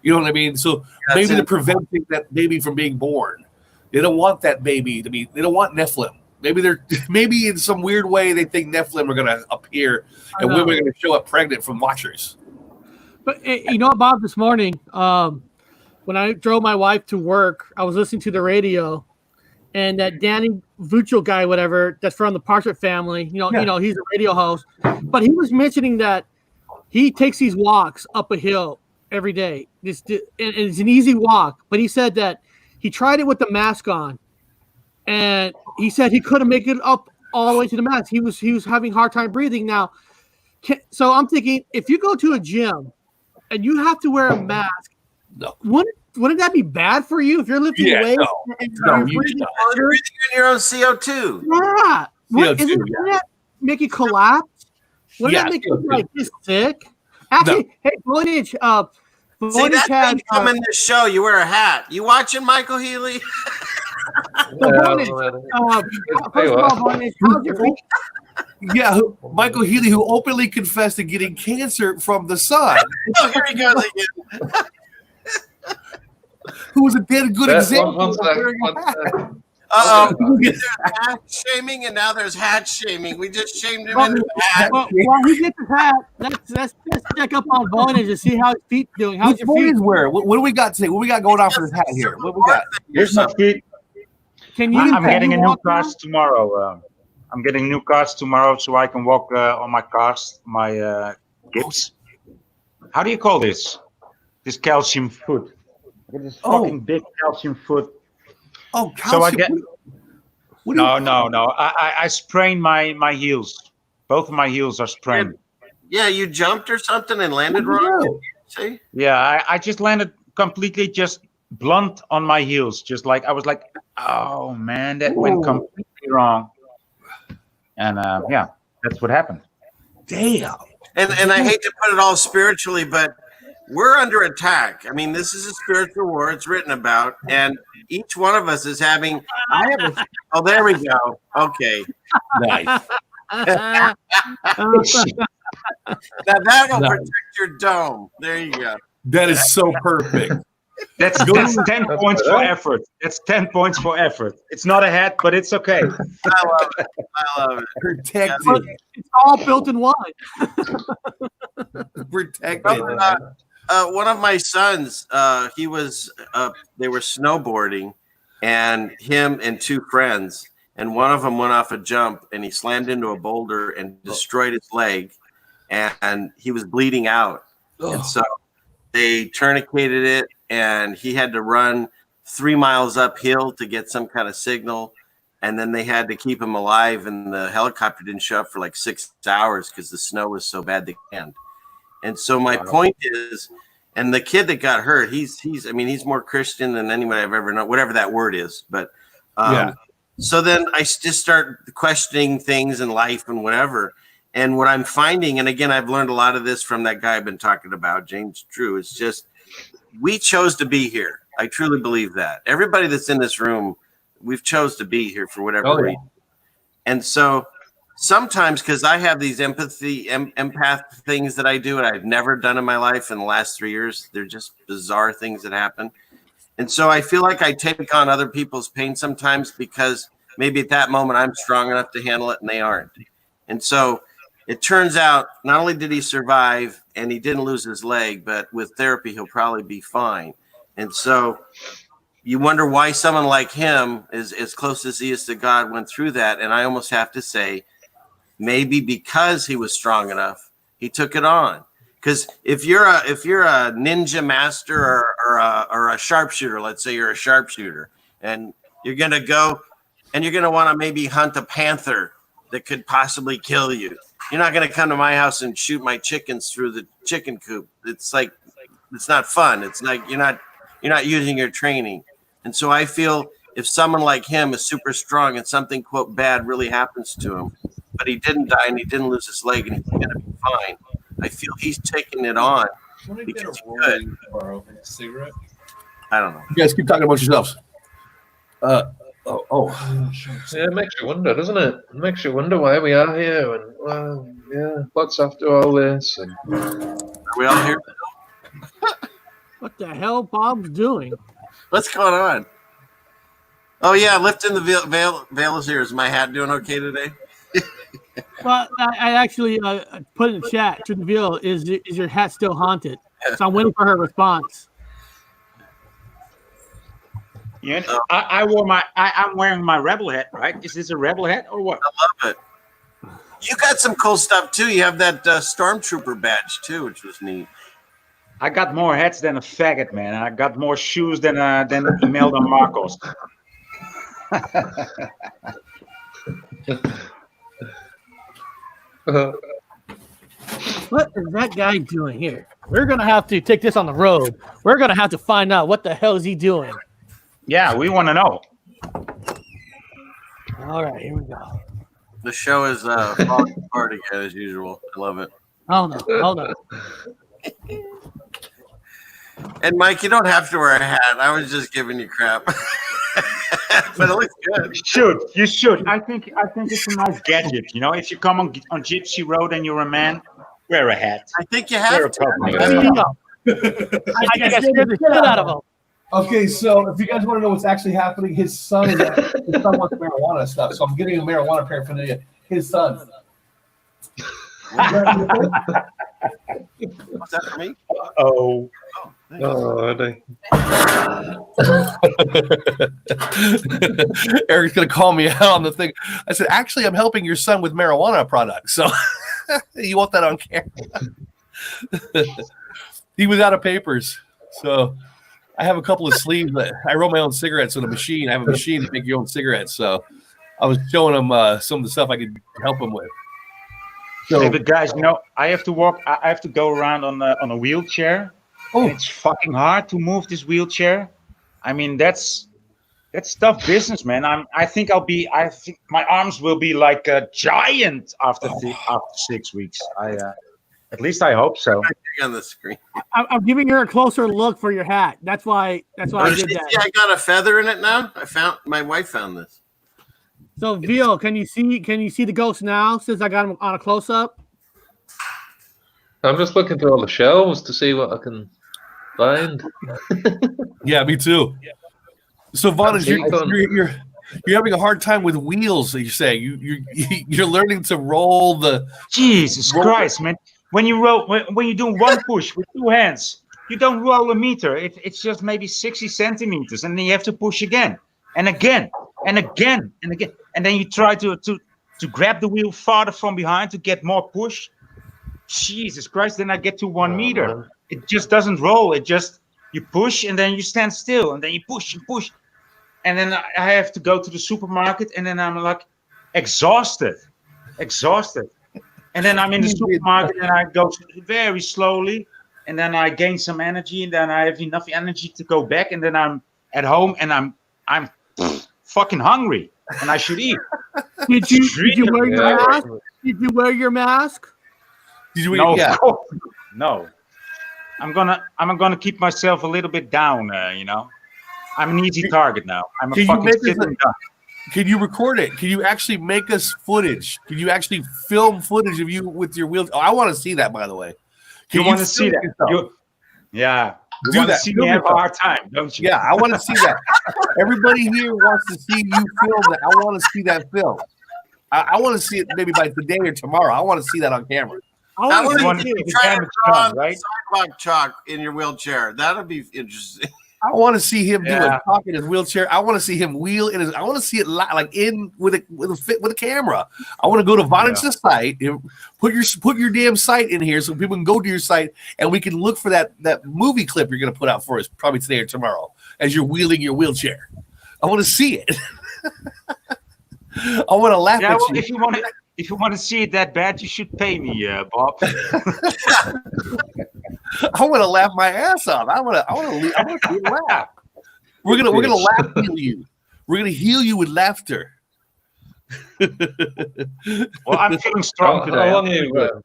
You know what I mean? So maybe they're preventing that baby from being born. They don't want that baby to be. They don't want Nephilim. Maybe in some weird way they think Nephilim are going to appear and women are going to show up pregnant from watchers. But you know, Bob, this morning, when I drove my wife to work, I was listening to the radio, and that Danny Vuccio guy, whatever, that's from the Parchment family, you know, he's a radio host, but he was mentioning that he takes these walks up a hill every day. And it's an easy walk, but he said that he tried it with the mask on, and he said he couldn't make it up all the way to the mask. He was having a hard time breathing. Now, so I'm thinking, if you go to a gym and you have to wear a mask, No. wouldn't that be bad for you if you're lifting weights? No. And No, you're you breathing don't. harder? You're breathing in your own CO2. Yeah. CO2, Isn't that make you collapse? Wouldn't Yeah, that make you CO2. like just sick? Actually, hey, Voynich, See, Voynich that's how has you come in this show. You wear a hat. You watching Michael Healy? Voynich, first of all, Voynich, how's your feet? Yeah, Michael Healy, who openly confessed to getting cancer from the sun, Oh, here he goes again. who was a dead good example One of sec, wearing a one hat. sec. There's hat shaming, and now there's hat shaming. We just shamed him into the hat. Well, while he gets his hat, let's check up on Voynich to see how his feet doing. How's What's your feet? Voynich wear? What do we got today? What do we got going on for this hat here? What do we got? Here's my feet. Can you? I'm can getting you a new walk cross tomorrow. I'm getting new cars tomorrow, so I can walk on my cars, my Gips. How do you call this? This calcium foot. I get this fucking big calcium foot. Oh, So I calcium. get. No. I sprained my heels. Both of my heels are sprained. Yeah, you jumped or something and landed wrong. See? Yeah, I just landed completely just blunt on my heels. Just like I was like, oh man, that went completely wrong. And yeah, that's what happened. Damn. And I hate to put it all spiritually, but we're under attack. I mean, this is a spiritual war. It's written about, and each one of us is having. Oh, there we go. Okay. Nice. Now that'll protect your dome. There you go. That is so perfect. That's 10 points for effort. That's 10 points for effort. It's not a hat, but it's okay. I love it. Protected. It's all built in one. Protected. One of my sons, they were snowboarding, and him and two friends, and one of them went off a jump and he slammed into a boulder and destroyed his leg, and he was bleeding out. And so they tourniqueted it, and he had to run 3 miles uphill to get some kind of signal. And then they had to keep him alive, and the helicopter didn't show up for like 6 hours because the snow was so bad they can't. And so my point is, and the kid that got hurt, he's more Christian than anyone I've ever known, whatever that word is. But so then I just start questioning things in life and whatever. And what I'm finding, and again, I've learned a lot of this from that guy I've been talking about, James Drew, is just we chose to be here. I truly believe that. Everybody that's in this room, we've chose to be here for whatever reason. And so sometimes, because I have these empath things that I do and I've never done in my life in the last 3 years, they're just bizarre things that happen. And so I feel like I take on other people's pain sometimes because maybe at that moment I'm strong enough to handle it and they aren't. And so it turns out not only did he survive and he didn't lose his leg, but with therapy, he'll probably be fine. And so you wonder why someone like him, is as close as he is to God, went through that. And I almost have to say, maybe because he was strong enough, he took it on. Because if you're a ninja master or a sharpshooter, let's say you're a sharpshooter, and you're gonna go and you're gonna want to maybe hunt a panther that could possibly kill you. You're not gonna come to my house and shoot my chickens through the chicken coop. It's like it's not fun. It's like you're not using your training. And so I feel if someone like him is super strong and something, quote, bad really happens to him, but he didn't die and he didn't lose his leg and he's going to be fine, I feel he's taking it on because he could. Cigarette? I don't know. You guys keep talking about yourselves. Yeah, it makes you wonder, doesn't it? It makes you wonder why we are here, and what's after all this? And are we all here? What the hell Bob's doing? What's going on? Oh yeah, lifting the veil is here. Is my hat doing okay today? Well, I actually put in the chat to reveal is your hat still haunted? So I'm waiting for her response. Yeah, I'm wearing my rebel hat, right? Is this a rebel hat or what? I love it. You got some cool stuff too. You have that stormtrooper badge too, which was neat. I got more hats than a faggot, man. I got more shoes than Imelda Marcos. What is that guy doing here? We're gonna have to take this on the road. We're gonna have to find out what the hell is he doing. Yeah, we want to know. All right, here we go. The show is falling apart again as usual. I love it. Hold on. And Mike, you don't have to wear a hat. I was just giving you crap. But it looks good. You should. I think it's a nice gadget. You know, if you come on Gypsy Road and you're a man, wear a hat. I think you have to. I scared the shit out of him. Okay, so if you guys want to know what's actually happening, his son wants marijuana stuff. So I'm getting a marijuana paraphernalia. His son. What's that for me? Oh, Oh, are they? Eric's gonna call me out on the thing. I said, actually, I'm helping your son with marijuana products. So you want that on camera? He was out of papers. So I have a couple of sleeves that I roll my own cigarettes with a machine. I have a machine to make your own cigarettes. So I was showing him some of the stuff I could help him with. So, Hey, but guys, I have to walk. I have to go around on a wheelchair. Oh. And it's fucking hard to move this wheelchair. I mean, that's tough business, man. I think my arms will be like a giant after 6 weeks. At least I hope so. On the screen. I'm giving her a closer look for your hat. That's why I did that. I got a feather in it now. My wife found this. So Veal, can you see the ghost now since I got him on a close up? I'm just looking through all the shelves to see what I can find. Yeah, me too. So Vaughn, you're having a hard time with wheels. You say you're learning to roll the. Jesus Christ, man! When you do one push with two hands, you don't roll a meter. It's just maybe 60 centimeters, and then you have to push again and again and again and again, and then you try to grab the wheel farther from behind to get more push. Jesus Christ! Then I get to 1 meter. Man. It just doesn't roll. It just you push and then you stand still, and then you push and push, and then I have to go to the supermarket, and then I'm like exhausted, and then I'm in the supermarket and I go very slowly, and then I gain some energy, and then I have enough energy to go back, and then I'm at home and I'm fucking hungry and I should eat. Did you wear your Yeah. mask? Did you wear your mask? No, Yeah. of course. No. I'm gonna keep myself a little bit down. I'm an easy target now. I'm a Can you fucking make this sitting duck. Can you record it? Can you actually make us footage? Can you actually film footage of you with your wheel? Oh, I want to see that, by the way. You want to see film that? yourself? You Do want to that. see Film me have a yourself. hard time, don't you? Yeah, I want to see that. Everybody here wants to see you film that. I want to see that film. I want to see it maybe by today or tomorrow. I want to see that on camera. I You want want to to see see it. the Try to damage draw done, on right? sidewalk chalk in your wheelchair. That'll be interesting. I want to see him do Yeah. a talk in his wheelchair. I want to see him wheel in his. I want to see it like in with a camera. I want to go to Vonix's site. Put your damn site in here so people can go to your site and we can look for that movie clip you're going to put out for us probably today or tomorrow as you're wheeling your wheelchair. I want to see it. I want to laugh Yeah, at well, you. if you want to see it that bad, you should pay me, Bob. I want to laugh my ass off. I want to see it laugh. We're gonna laugh heal you. We're gonna heal you with laughter. Well, I'm feeling strong today. How long are you?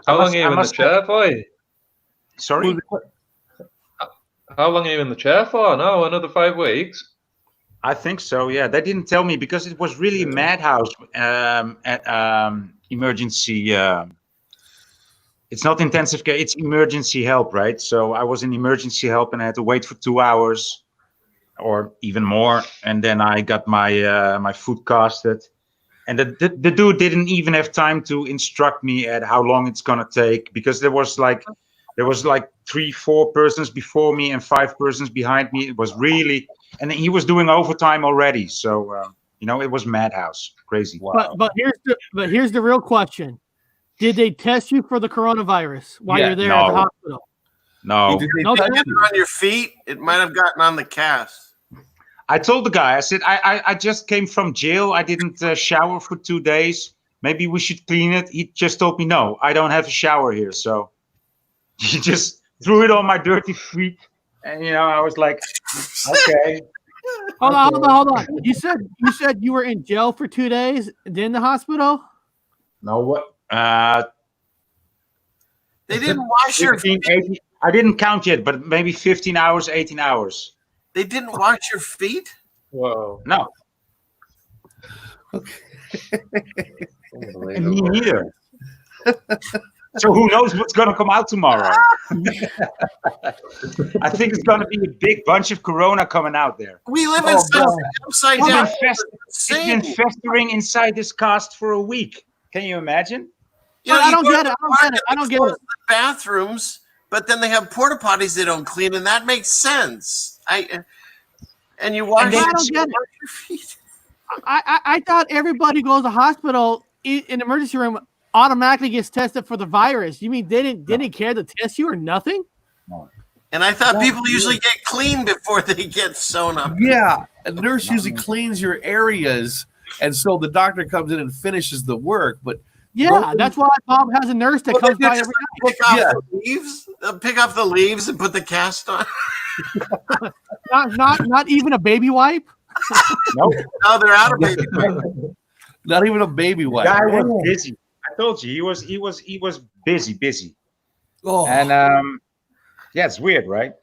How long are you in the chair for? Sorry? How long are you in the chair for? No, another 5 weeks. I think so, yeah. They didn't tell me because it was really a madhouse at emergency. It's not intensive care, it's emergency help, right? So I was in emergency help and I had to wait for 2 hours or even more. And then I got my foot casted. And the dude didn't even have time to instruct me at how long it's going to take because there was like 3-4 persons before me and 5 persons behind me. It was really, and he was doing overtime already. So, it was madhouse, crazy. Wow. But here's the real question: did they test you for the coronavirus while Yeah, you're there at the no. hospital? No, Did they No, touch they- you? On your feet, it might have gotten on the cast. I told the guy, I said, I just came from jail. I didn't shower for 2 days. Maybe we should clean it. He just told me, no, I don't have a shower here. So he just threw it on my dirty feet. And, I was like, okay. Hold on. You said you were in jail for 2 days, then the hospital. No, what? They didn't wash your 15, feet. 18, I didn't count yet, but maybe 15 hours, 18 hours. They didn't wash your feet. Whoa. No, and me neither. So who knows what's going to come out tomorrow? I think it's going to be a big bunch of corona coming out there. We live in some upside It's down. been festering inside this cast for a week. Can you imagine? I don't you go get to it. the market I don't get and it. close the bathrooms but then they have porta potties they don't clean, and that makes sense. And you wash, I don't get it. your feet. I thought everybody goes to hospital in the emergency room automatically gets tested for the virus. You mean they didn't care to test you or nothing? And I thought people usually get clean before they get sewn up. Yeah, a nurse usually cleans your areas, and so the doctor comes in and finishes the work. But yeah, that's why Bob has a nurse that comes by every night. Pick off the leaves. Pick off the leaves and put the cast on. Not even a baby wipe. No, they're out of baby wipe. Not even a baby wipe. guy was busy. I told you he was busy. Oh, And yeah, it's weird, right?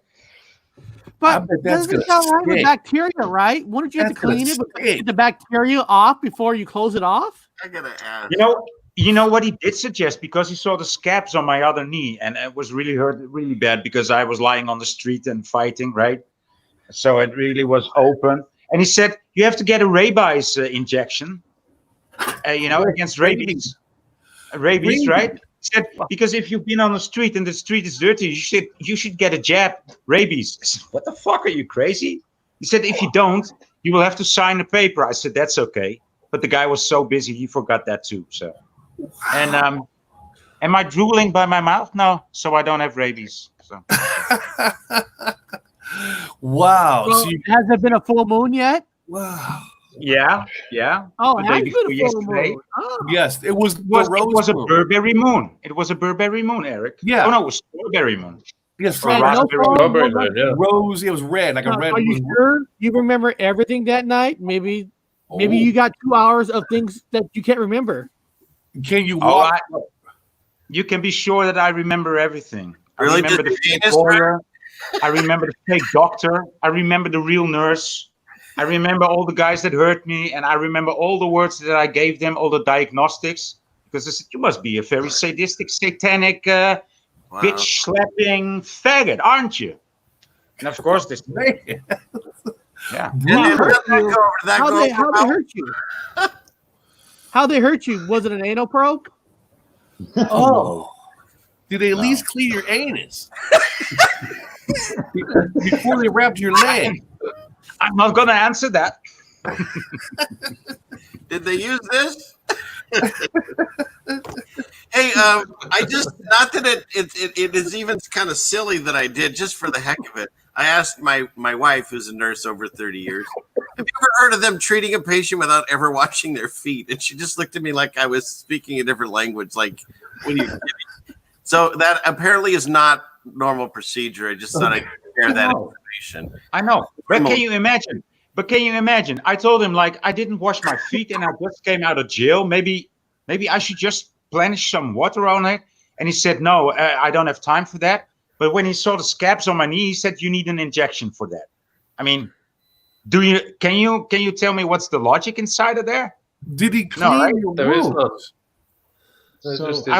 But bet that's doesn't gonna sound right with stink. bacteria, right? Wouldn't you have to That's gonna clean it, but stink. get the bacteria off before you close it off? I gotta ask. You know what he did suggest, because he saw the scabs on my other knee, and it was really hurt really bad because I was lying on the street and fighting, right? So it really was open. And he said you have to get a rabies injection, against rabies. Rabies, right? He said because if you've been on the street and the street is dirty, you should get a jab, rabies. I said, what the fuck, are you crazy? He said if you don't, you will have to sign a paper. I said that's okay, but the guy was so busy he forgot that too. So, and am I drooling by my mouth? No, so I don't have rabies. So. wow. Well, So has there been a full moon yet? wow. Yeah. Oh, The it day has before been a full yesterday. moon. Oh. Yes, it was. It was a moon. Burberry moon. It was a Burberry moon, Eric. Yeah. Oh no, it was strawberry moon. Yes, Or And right. no raspberry full Strawberry moon. moon, yeah. Rose. It was red, like a red. Are you moon. sure you remember everything that night? Maybe Oh. you got 2 hours of things that you can't remember. Can you Oh, walk? you can be sure that I remember everything. Really? I remember Did the the fake penis lawyer. I remember the fake doctor. I remember the real nurse. I remember all the guys that hurt me, and I remember all the words that I gave them, all the diagnostics. Because I said, you must be a very sadistic, satanic, Wow. bitch slapping faggot, aren't you? And of course, this. Yeah. And did that go over? Did that How go they over well? hurt you? How they hurt you? Was it an anal probe? Oh. Did they at least clean your anus before they wrapped your leg? I'm not going to answer that. Did they use this? Hey, I just, not that it is even kind of silly that I did, just for the heck of it. I asked my wife, who's a nurse over 30 years, have you ever heard of them treating a patient without ever washing their feet? And she just looked at me like I was speaking a different language. Like, what are you kidding? So that apparently is not normal procedure. I just thought I'd share that information. I know. But can you imagine? I told him, like, I didn't wash my feet and I just came out of jail. Maybe I should just splash some water on it. And he said, no, I don't have time for that. But when he saw the scabs on my knee, he said, you need an injection for that. I mean, can you tell me what's the logic inside of there? Did he clean right? your There is wounds? not.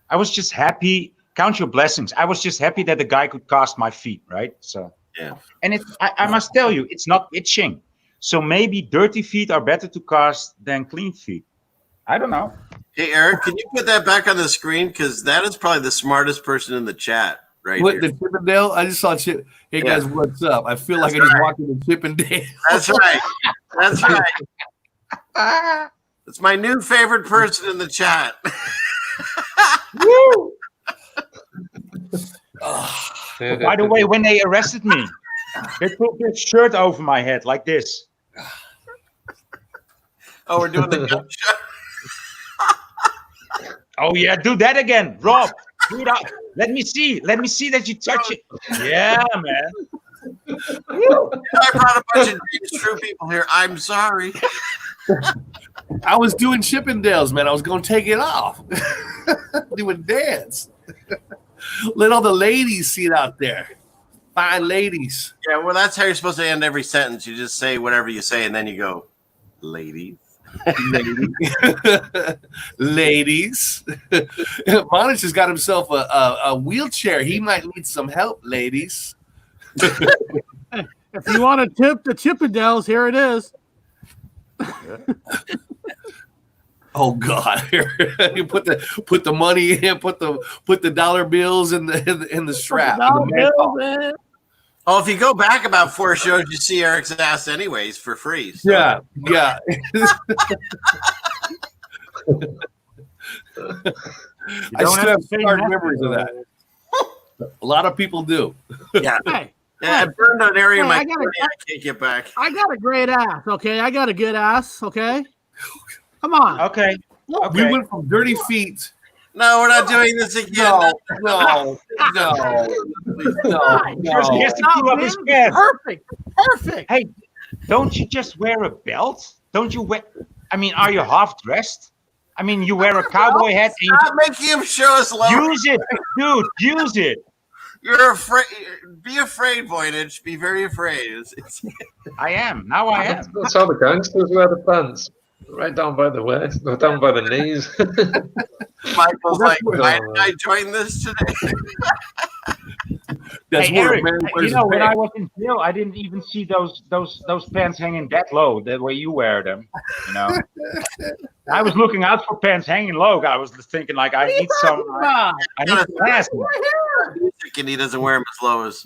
I was just happy. Count your blessings. I was just happy that the guy could cast my feet, right? So Yeah. And I must tell you, it's not itching. So maybe dirty feet are better to cast than clean feet. I don't know. Hey, Eric, can you put that back on the screen? Because that is probably the smartest person in the chat right What, here. the Chippendale? I just saw Chip. Hey Yeah. guys, what's up? I feel like I That's just right. walked in the Chippendale. That's right. That's right. It's my new favorite person in the chat. Woo! By the way, when they arrested me, they put their shirt over my head like this. Oh, we're doing the jump shot. Oh yeah, do that again, Rob. Do that. Let me see that you touch it. Yeah, man. I brought a bunch of James True people here. I'm sorry. I was doing Chippendales, man. I was going to take it off. Doing dance. Let all the ladies see it out there. Fine ladies. Yeah, well, that's how you're supposed to end every sentence. You just say whatever you say, and then you go, ladies. Ladies. Monish has got himself a wheelchair. He might need some help, ladies. If you want to tip the Chippendales, here it is. Oh God! You put the money in, put the dollar bills in the strap. Dollar in the man- bills, man. Oh, if you go back about 4 shows, you see Eric's ass anyways for free. So. Yeah. I don't still have have to say scarred nothing. memories of that. A lot of people do. Yeah. Hey, Yeah, I burned an area in Hey, my I gotta- body I can't get back. I got a great ass. Okay, I got a good ass. Okay, come on. Okay. We Okay. went from dirty feet. No, we're not doing this again. No. First, he has to Stop, pull up man. his pants. Perfect. Hey, don't you just wear a belt? Don't you wear? I mean, are you half dressed? I mean, you wear a cowboy hat. And Stop making him show us lower. use it, dude. Use it. You're afraid. Be afraid, Voynich. Be very afraid. I am. Now I am. That's how the gangsters wear the pants. Right down by the waist, or down by the knees. Michael's like, why did I join this today? That's Hey, where a Eric, man wears you know, his when I pants. was in jail, I didn't even see those pants hanging that low, the way you wear them. You know, I was looking out for pants hanging low. I was thinking, like, I need some. I need some ass. And he doesn't wear them as low as.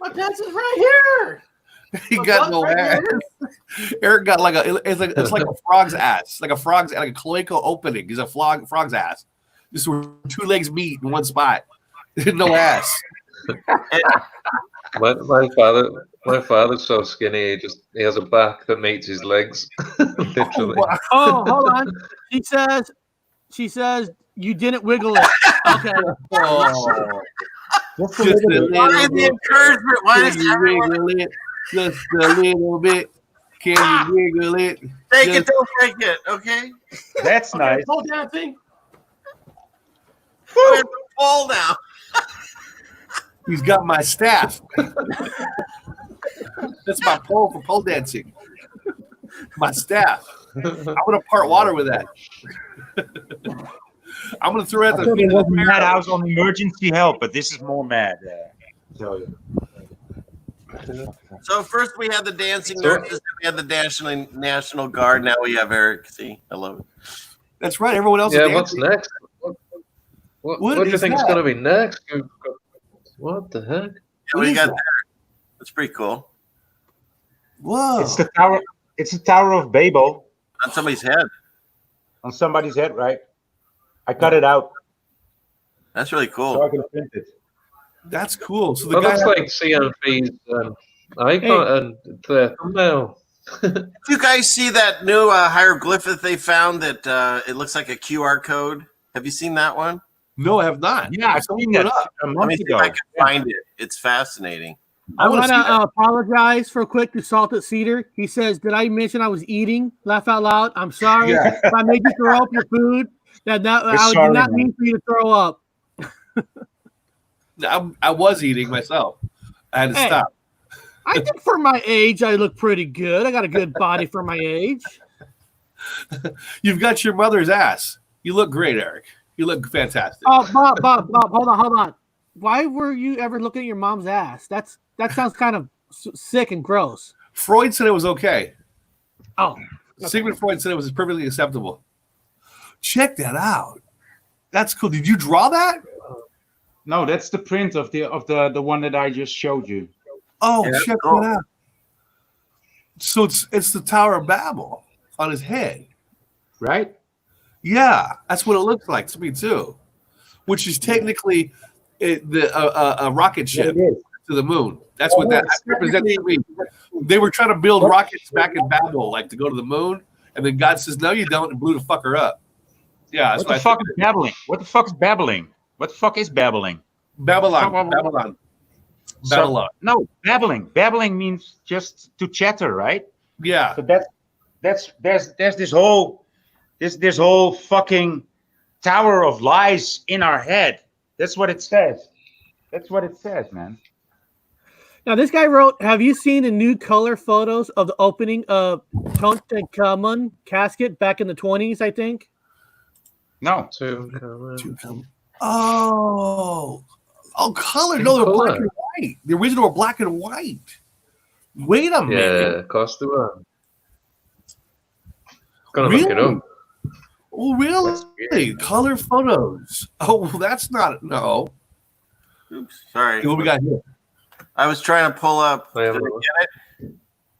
My pants is right here. He got no ass. Eric got like it's like a frog's ass, like a cloaca opening. He's a frog's ass. Just where 2 legs meet in one spot. No ass. My father's so skinny. He has a back that meets his legs. Literally. Oh, hold on. She says you didn't wiggle it. Okay. Oh. Just a Just little a bit. Why little the encouragement? Why does Can you everyone wiggle it? Just a little bit. Can you wiggle it? take it? Just- Don't take it. Okay. That's nice. Pole dancing. We have to fall now. He's got my staff. That's my pole for pole dancing. My staff. I'm gonna part water with that. I'm gonna throw it at I the thought feet it of was the madhouse on emergency help, but this is more mad. I tell you. So first we had the dancing nurses, then we had the National Guard. Now we have Eric. See, I love it. That's right. Everyone else. Yeah, is what's dancing. next? What What do you is think is that? going to be next? What the heck? Yeah, we is got that? there. That's pretty cool. Whoa. It's the tower. It's the Tower of Babel On somebody's head. on somebody's head, right? I cut it out That's really so cool. I can print it. That's cool. So the That guy looks had- like CMP's icon and the thumbnail. Did you guys see that new hieroglyphic they found that it looks like a QR code? Have you seen that one? no, I have not. Yeah, I've Someone seen put that it up. a Let month me see if ago. I can find it. It's fascinating. I I wanna want see to that. apologize for quick to Salted Cedar. He says, "Did I mention I was eating? Laugh out loud. I'm sorry Yeah. if I made you throw up your food. That We're I sorry, did not man. mean for you to throw up." I was eating myself. I had to Hey. stop. I think for my age, I look pretty good. I got a good body for my age. You've got your mother's ass. You look great, Eric. You look fantastic. Oh, Bob, hold on. Why were you ever looking at your mom's ass? That sounds kind of sick and gross. Freud said it was okay. Oh, Sigmund Freud said it was perfectly acceptable. Check that out. That's cool. Did you draw that? No, that's the print of the one that I just showed you. Oh, Yeah, check cool. that out. So it's the Tower of Babel on his head. Right? Yeah, that's what it looks like to me too. Which is technically a rocket ship Yeah, it is. to the moon. That's what that represents to me. They were trying to build rockets back in Babel, like to go to the moon, and then God says, "No, you don't," and blew the fucker up. Yeah, that's What the fuck is babbling? What the fuck is babbling? What the fuck is babbling? Babylon. So, no, babbling. Babbling means just to chatter, right? Yeah. So there's this whole fucking tower of lies in our head. That's what it says. That's what it says, man. now this guy wrote, "Have you seen the new color photos of the opening of Tutankhamun casket back in the 20s? I think." No. Oh, color. No, they're black and white. The original were black and white. Wait a minute. Yeah, of course they were. Gonna look it up. Oh, really? Color photos. Oh, that's not no. Oops, sorry. What we got here? I was trying to pull up. I Did am- I get it?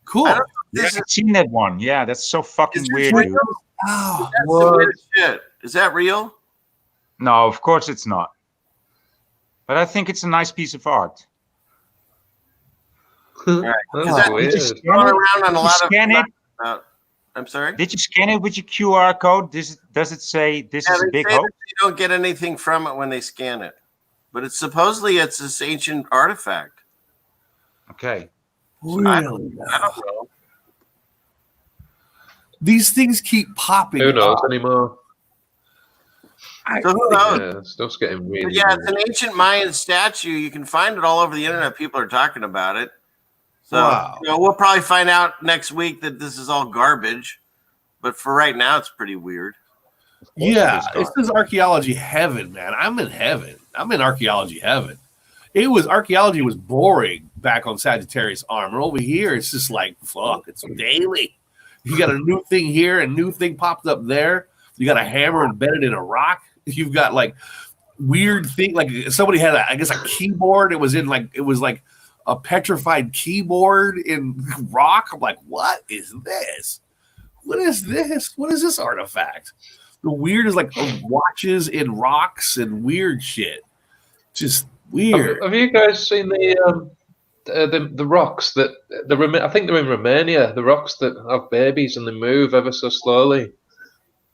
Cool. I don't know if Yeah, this I've seen that one. Yeah, that's so fucking is weird, real. dude. Oh, That's the weirdest shit. Is that real? No, of course it's not. But I think it's a nice piece of art. Right. That's that- weird. It's going around on a Did you lot of. scan it? I'm sorry. Did you scan it with your QR code? Does it say this Yeah, is a they big say hoax? that you don't get anything from it when they scan it, but it's supposedly it's this ancient artifact. Okay. really? I don't know. These things keep popping. Who knows up. anymore? So who knows? Yeah, stuff's getting really. But yeah, it's weird. an ancient Mayan statue. You can find it all over the internet. People are talking about it. So Wow. we'll probably find out next week that this is all garbage. But for right now, it's pretty weird. Yeah, this is archaeology heaven, man. I'm in heaven. I'm in archaeology heaven. Archaeology was boring back on Sagittarius Armor. Over here, it's just like fuck. It's daily. You got a new thing here, a new thing popped up there. You got a hammer embedded in a rock. You've got like weird thing, like somebody had I guess a keyboard. It was like a petrified keyboard in rock. I'm like, what is this? What is this? What is this artifact? The weird is like watches in rocks and weird shit. Just weird. Have you guys seen the rocks that I think they're in Romania? The rocks that have babies and they move ever so slowly.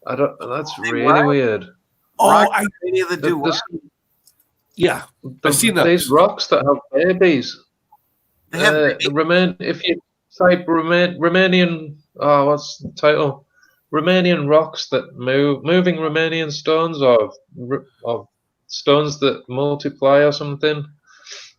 That's really What? weird. Oh, Any of the do what? yeah. I've seen that. These rocks that have babies. They have babies? If you type Romanian, what's the title? Romanian rocks that moving Romanian stones or stones that multiply or something.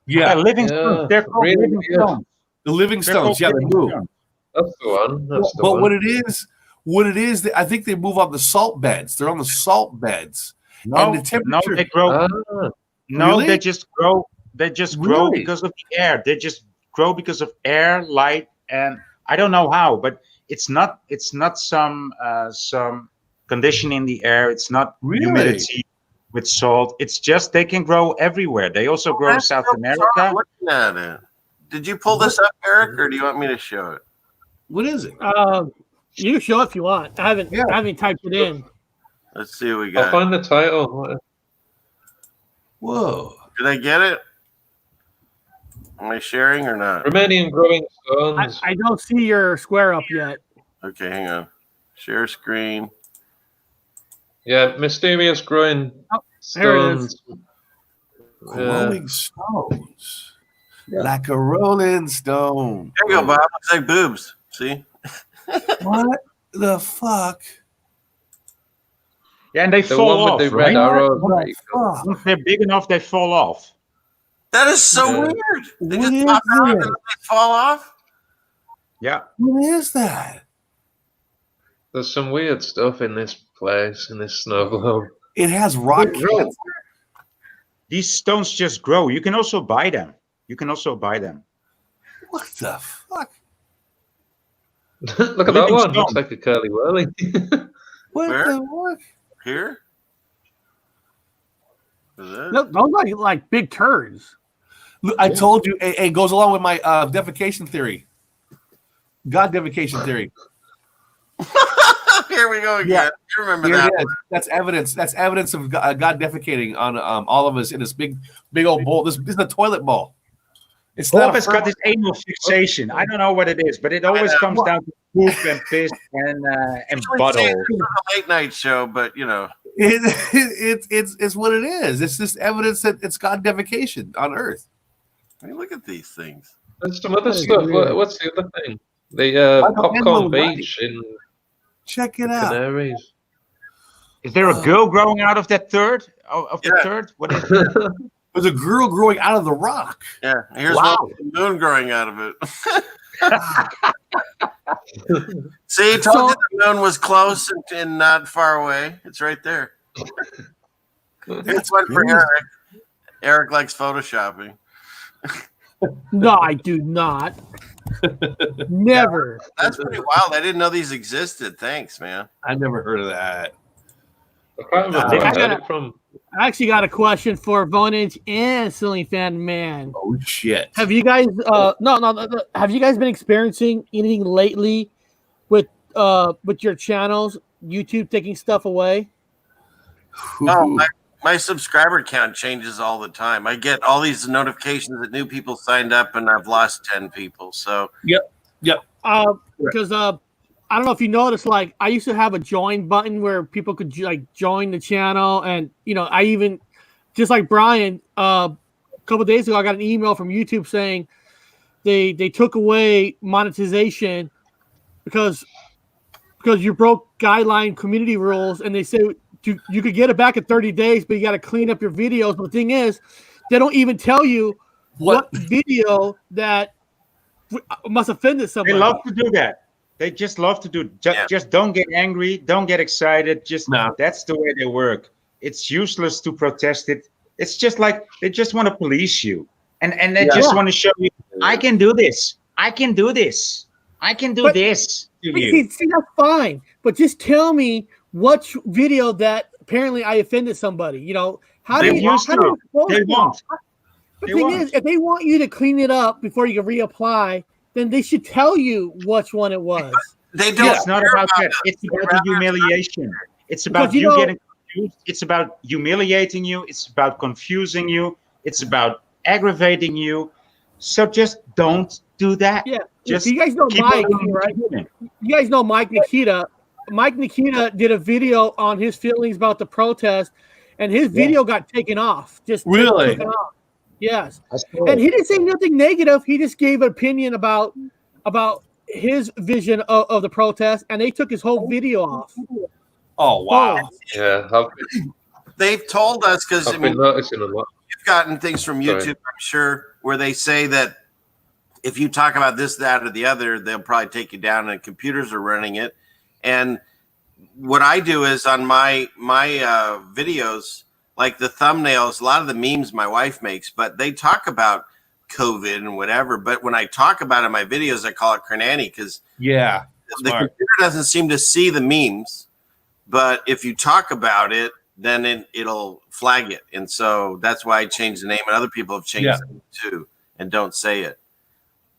Yeah, living Yeah, stones. They're called really living weird. stones. the living They're stones. called Yeah, they living move. stones. That's the one. That's the But one. what it is, I think they move on the salt beds. They're on the salt beds. No, And the temperature- no, they grow. Ah, No, Really? they just grow. They just grow Really? because of the air. They just grow because of air, light, and I don't know how, but it's not some condition in the air. It's not Really? humidity with salt. It's just they can grow everywhere. They also grow in That's South so America. bizarre looking at it. Did you pull this up, Eric, or do you want me to show it? What is it? You can show it if you want. I haven't typed it in. Let's see what we I'll got. find the title. Whoa. Did I get it? Am I sharing or not? Romanian growing stones. I don't see your square up yet. Okay, hang on. Share screen. Yeah, mysterious growing there it is. stones. Glowing stones. Like a rolling stone. There you go, Bob. Looks like boobs. See? What the fuck? Yeah, and they The fall one off. with the Right? red arrows. What the fuck? Once they're big enough, they fall off. That is so Yeah. weird. They What just is pop out it? and then they fall off. Yeah. What is that? There's some weird stuff in this place, in this snow globe. It has rock cancer. These stones just grow. You can also buy them. What the fuck? Look at that Living one. stone. Looks like a curly whirly. What Where? the fuck? Here? Is it? Those are like big turds. Look, I told you, it goes along with my defecation theory. God defecation theory. Here we go again. Yeah. You remember Here that? it is. That's evidence. That's evidence of God defecating on all of us in this big old bowl. This is a toilet bowl. It's Bob not a has got this anal fixation. I don't know what it is, but it always comes down to poop and piss and Usually say butthole. this is a late night show, but you know. It's what it is. It's just evidence that it's God defecation on Earth. I mean, look at these things. There's some other That is stuff. weird. What's the other thing? The don't know popcorn right. beach in Check it out. Canaries. Is there a girl growing out of that turd? Of the Yeah. turd? What is it? There's a girl growing out of the rock. Yeah, here's Wow. one with the moon growing out of it. See, I told you the moon was close and not far away. It's right there. It's one for Eric. Eric likes photoshopping. No, I do not. Never. That's pretty wild. I didn't know these existed. Thanks, man. I never heard of that. I can't remember I where I heard got it from. I actually got a question for Vonage and Ceiling Fan Man. Oh shit! Have you guys no, have you guys been experiencing anything lately with your channels, YouTube taking stuff away? Oh, my subscriber count changes all the time. I get all these notifications that new people signed up, and I've lost 10 people. So Yep. Because I don't know if you noticed, like I used to have a join button where people could like join the channel, and I even just like Brian a couple of days ago, I got an email from YouTube saying they took away monetization because you broke guideline community rules, and they say you could get it back in 30 days, but you got to clean up your videos. But the thing is, they don't even tell you what video that must offended somebody. They love to do that. They just love to do. Just don't get angry. Don't get excited. That's the way they work. It's useless to protest it. It's just like they just want to police you, and they just want to show you, I can do this. I can do this. I can do this. See, that's fine, but just tell me what video that apparently I offended somebody. How do you? They won't. The thing is, if they want you to clean it up before you can reapply, then they should tell you which one it was. They don't. It's not about that. It's about the humiliation. It's about you getting confused. It's about humiliating you. It's about confusing you. It's about aggravating you. So just don't do that. Yeah. Just you guys know Mike, right? You guys know Mike Nikita. Mike Nikita did a video on his feelings about the protest, and his video got taken off. Just really? Taken off. Yes. And he didn't say nothing negative. He just gave an opinion about his vision of the protest, and they took his whole video off. Oh wow! Yeah, they've told us because I've been noticing a lot. You've gotten things from YouTube, I'm sure, where they say that if you talk about this, that, or the other, they'll probably take you down, and computers are running it. And what I do is on my videos, like the thumbnails, a lot of the memes my wife makes, but they talk about COVID and whatever. But when I talk about it in my videos, I call it Cranani because the computer doesn't seem to see the memes. But if you talk about it, then it'll flag it. And so that's why I changed the name, and other people have changed it too and don't say it.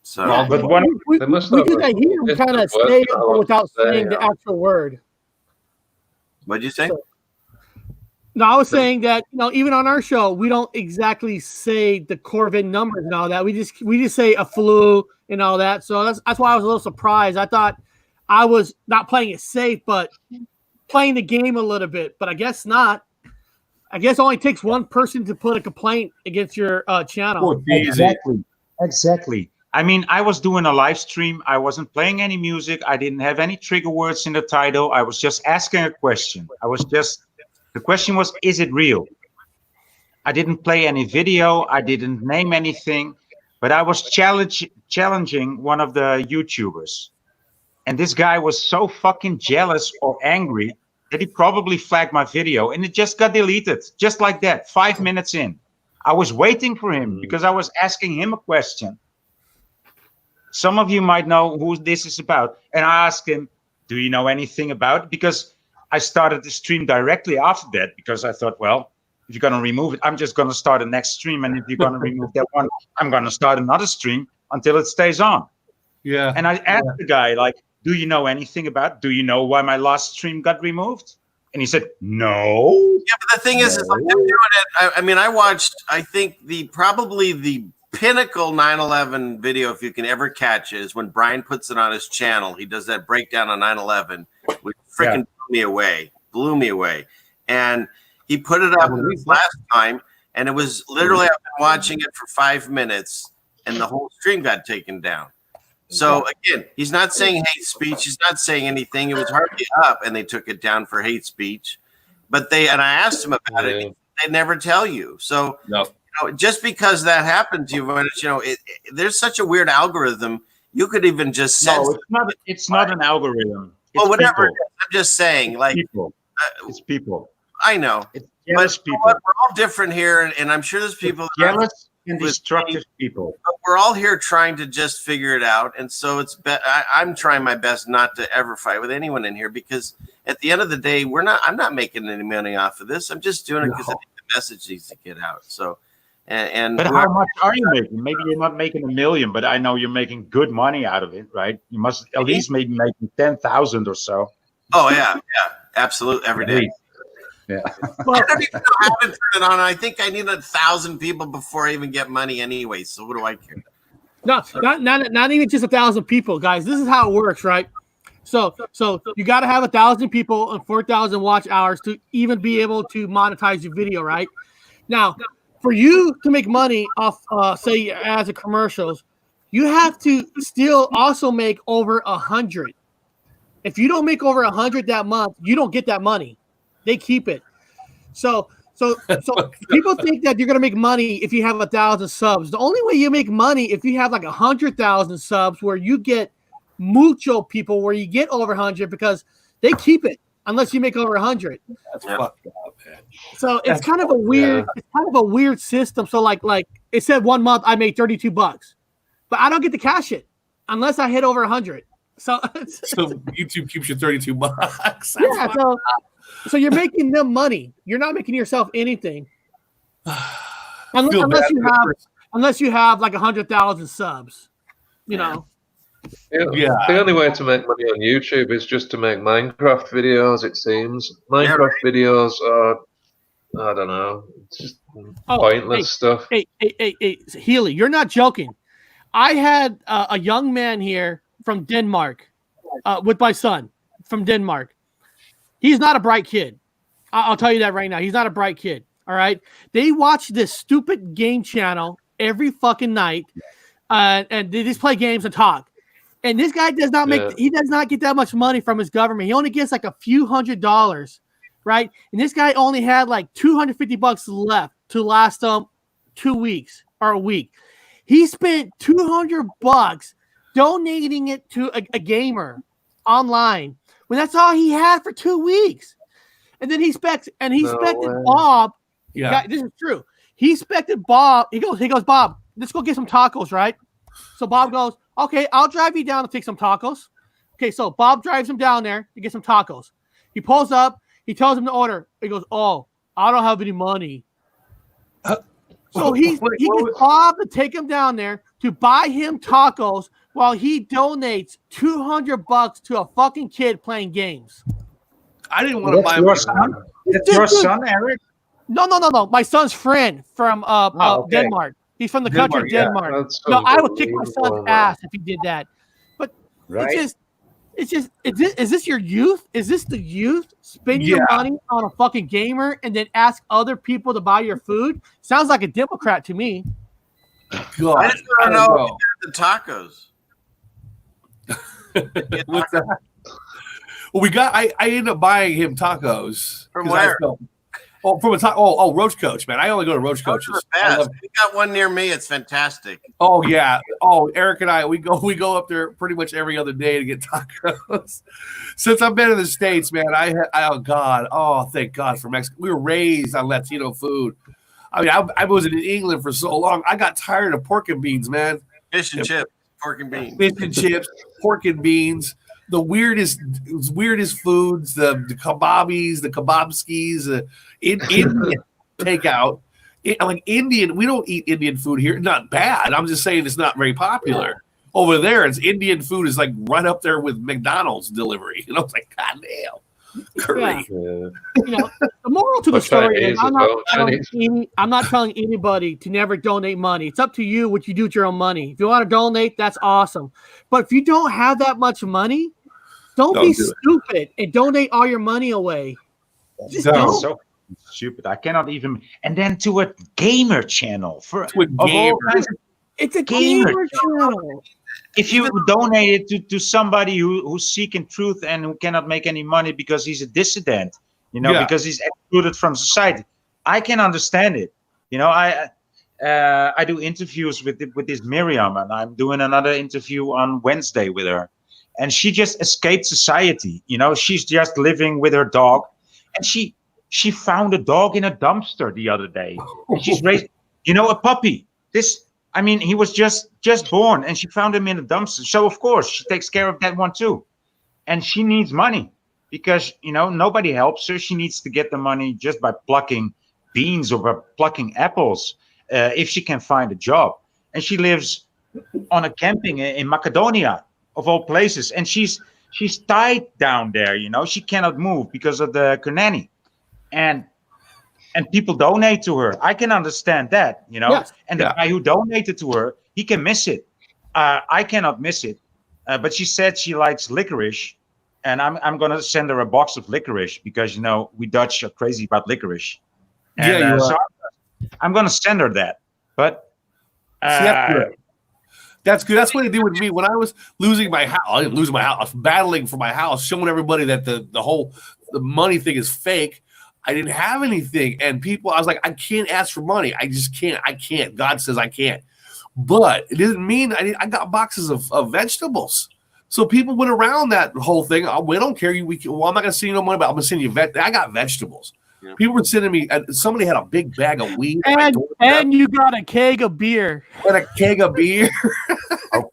So, but we do that here. We kind of say it without saying the actual word. What'd you say? No, I was saying that even on our show, we don't exactly say the Corvid numbers and all that. We just say a flu and all that. So that's why I was a little surprised. I thought I was not playing it safe, but playing the game a little bit. But I guess not. I guess it only takes one person to put a complaint against your channel. Exactly. I mean, I was doing a live stream. I wasn't playing any music. I didn't have any trigger words in the title. I was just asking a question. The question was, is it real? I didn't play any video. I didn't name anything, but I was challenging one of the YouTubers. And this guy was so fucking jealous or angry that he probably flagged my video, and it just got deleted just like that, 5 minutes in. I was waiting for him because I was asking him a question. Some of you might know who this is about. And I asked him, do you know anything about it? Because I started the stream directly after that because I thought, well, if you're going to remove it, I'm just going to start a next stream. And if you're going to remove that one, I'm going to start another stream until it stays on. Yeah. And I asked the guy, like, do you know anything about it? Do you know why my last stream got removed? And he said, no. Yeah, but the thing is like them doing it. I mean, I watched, I think probably the pinnacle 9/11 video, if you can ever catch it, is when Brian puts it on his channel. He does that breakdown on 9/11, which freaking blew me away. And he put it up last time, and it was literally, I've been watching it for 5 minutes, and the whole stream got taken down. So again, he's not saying hate speech. He's not saying anything. It was hardly up, and they took it down for hate speech. But I asked him about it. They never tell you. So just because that happened to you, there's such a weird algorithm. You could even just sense. No, it's not an algorithm. It's well, whatever. People. I'm just saying, like people. It's people. I know. It's jealous people. We're all different here, and I'm sure there's people. Jealous and with destructive people. but we're all here trying to just figure it out, and so I'm trying my best not to ever fight with anyone in here, because at the end of the day, I'm not making any money off of this. I'm just doing it because I think the message needs to get out. So, But how much are you making? Maybe you're not making $1 million, but I know you're making good money out of it, right? You must at least maybe making 10,000 or so. oh yeah, absolutely, every day. Yeah. Well, I don't even know how to turn it on. I think I need 1,000 people before I even get money anyway. So what do I care? no, not even just 1,000 people, guys. This is how it works, right? So you got to have 1,000 people and 4,000 watch hours to even be able to monetize your video, right? Now, for you to make money off, say, as a commercials, you have to still also make over 100. If you don't make over 100 that month, you don't get that money. They keep it. So people think that you're gonna make money if you have 1,000 subs. The only way you make money if you have like 100,000 subs, where you get mucho people, where you get over 100, because they keep it unless you make over 100. That's fucked up, man. So it's kind of a weird system. So like it said 1 month I made $32, but I don't get to cash it unless I hit over 100. So YouTube keeps you $32. Yeah, so you're making them money. You're not making yourself anything. Unless you have like 100,000 subs, you know. Yeah. The only way to make money on YouTube is just to make Minecraft videos, it seems. Minecraft videos are, I don't know, it's just pointless stuff. Hey, Healy, you're not joking. I had a young man here from Denmark with my son from Denmark. He's not a bright kid. I'll tell you that right now. He's not a bright kid. All right. They watch this stupid game channel every fucking night, and they just play games and talk. And this guy does not he does not get that much money from his government. He only gets like a few $100s, right? And this guy only had like $250 left to last 2 weeks or a week. He spent $200 donating it to a gamer online, when that's all he had for 2 weeks. And then he expected Bob. Yeah, this is true. He expected Bob. He goes, Bob, let's go get some tacos, right? So Bob goes, okay, I'll drive you down to take some tacos. Okay, so Bob drives him down there to get some tacos. He pulls up. He tells him to order. He goes, oh, I don't have any money. So he gets Bob to take him down there to buy him tacos while he donates $200 to a fucking kid playing games. I didn't want to buy your son. That's your son, Eric? No. My son's friend from Denmark. He's from the country of Denmark. No, I would kick my son's ass if he did that. But it's just is this your youth? Is this the youth spending your money on a fucking gamer and then ask other people to buy your food? Sounds like a Democrat to me. God, I just want to know the tacos. What's that? Well, I ended up buying him tacos. From where? From a taco. Roach Coach, man. I only go to Roach Coaches. We got one near me. It's fantastic. Oh yeah. Oh, Eric and I, we go up there pretty much every other day to get tacos. Since I've been in the States, man, thank God for Mexico. We were raised on Latino food. I mean, I was in England for so long. I got tired of pork and beans, man. Fish and chips, pork and beans. Fish and chips, pork and beans. The weirdest foods, the kebabis, the kebabskis, Indian takeout. Like Indian, we don't eat Indian food here. Not bad. I'm just saying it's not very popular. Over there, it's Indian food is like right up there with McDonald's delivery. You know, it's like, God damn. Curry. Yeah. You know, the moral to the story is I'm not telling anybody to never donate money. It's up to you what you do with your own money. If you want to donate, that's awesome. But if you don't have that much money, don't be stupid and donate all your money away. Just don't. So stupid. I cannot even. And then to a gamer channel It's a gamer channel. If you donate it to somebody who's seeking truth and who cannot make any money because he's a dissident, because he's excluded from society, I can understand it. I do interviews with this Miriam, and I'm doing another interview on Wednesday with her, and she just escaped society. She's just living with her dog, and she found a dog in a dumpster the other day, and she's raised, a puppy. I mean, he was just born, and she found him in a dumpster. So of course she takes care of that one too, and she needs money because nobody helps her. She needs to get the money just by plucking beans or by plucking apples, if she can find a job. And she lives on a camping in Macedonia, of all places, and she's tied down there. She cannot move because of the Kunani, and people donate to her. I can understand that, Yes. and the guy who donated to her, he can miss it. I cannot miss it. But she said she likes licorice, and I'm gonna send her a box of licorice because we Dutch are crazy about licorice. And, Yeah, you so I'm gonna send her that. But that's good. That's good. That's what they did with me when I was losing my house. I didn't lose my house. I was battling for my house, showing everybody that the money thing is fake. I didn't have anything, and people, I was like, I can't ask for money. I just can't. I can't. God says I can't. But it didn't mean I got boxes of vegetables. So people went around that whole thing. We don't care. I'm not going to send you no money, but I'm going to send you I got vegetables. Yeah. People were sending me. Somebody had a big bag of weed, and you got a keg of beer. And a keg of beer.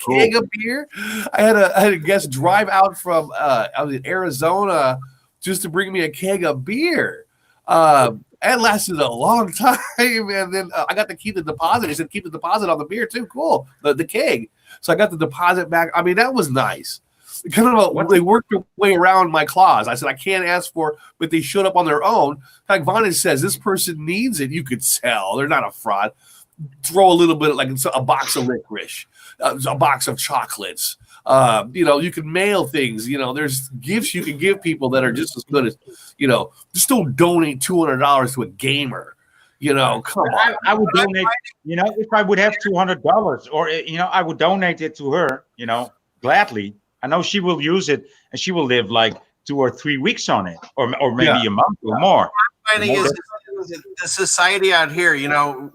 Keg of beer. I had a guest drive out from I was in Arizona just to bring me a keg of beer. It lasted a long time, and then I got to keep the deposit. He said keep the deposit on the beer too. Cool, the keg. So I got the deposit back. I mean, that was nice. Kind of they worked their way around my clause. I said I can't ask for, but they showed up on their own. Like Vonage says, this person needs it. You could sell. They're not a fraud. Throw a little bit, like a box of licorice, a box of chocolates. You can mail things. There's gifts you can give people that are just as good as, just don't donate $200 to a gamer. Come on. I would donate, if I would have $200 or, I would donate it to her, gladly. I know she will use it and she will live like 2 or 3 weeks on it or maybe a month or more. What I'm finding is the society out here,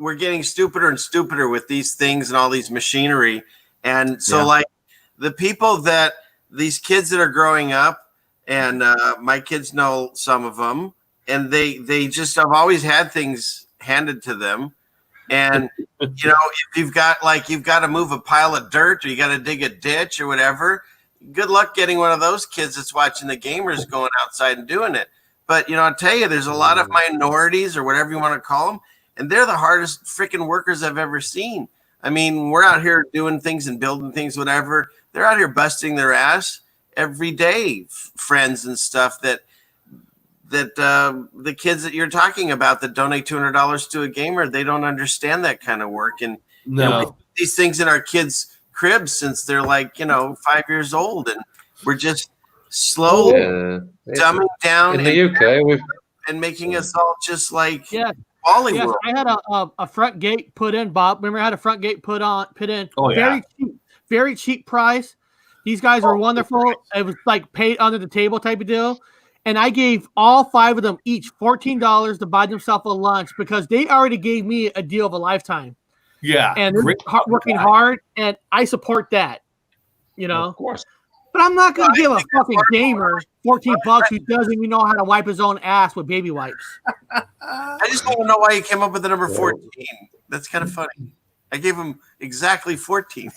we're getting stupider and stupider with these things and all these machinery. And so like the people that these kids that are growing up, and my kids know some of them, and they just have always had things handed to them. And, if you've got to move a pile of dirt or you got to dig a ditch or whatever, good luck getting one of those kids that's watching the gamers going outside and doing it. But, I'll tell you, there's a lot of minorities or whatever you want to call them, and they're the hardest freaking workers I've ever seen. I mean, we're out here doing things and building things, whatever. They're out here busting their ass every day, friends and stuff that the kids that you're talking about that donate $200 to a gamer, they don't understand that kind of work. And we do these things in our kids' cribs since they're 5 years old, and we're just slowly dumbing down in the UK and making us all just like Yes, I had a front gate put in, Bob. Remember, I had a front gate put in. Oh, yeah. Very cheap price. These guys are wonderful. It was like paid under the table type of deal. And I gave all 5 of them each $14 to buy themselves a lunch because they already gave me a deal of a lifetime. Yeah. And they're working hard, and I support that, Of course. But I'm not going to give a fucking gamer $14 who doesn't even know how to wipe his own ass with baby wipes. I just don't know why you came up with the number 14. That's kind of funny. I gave him exactly 14.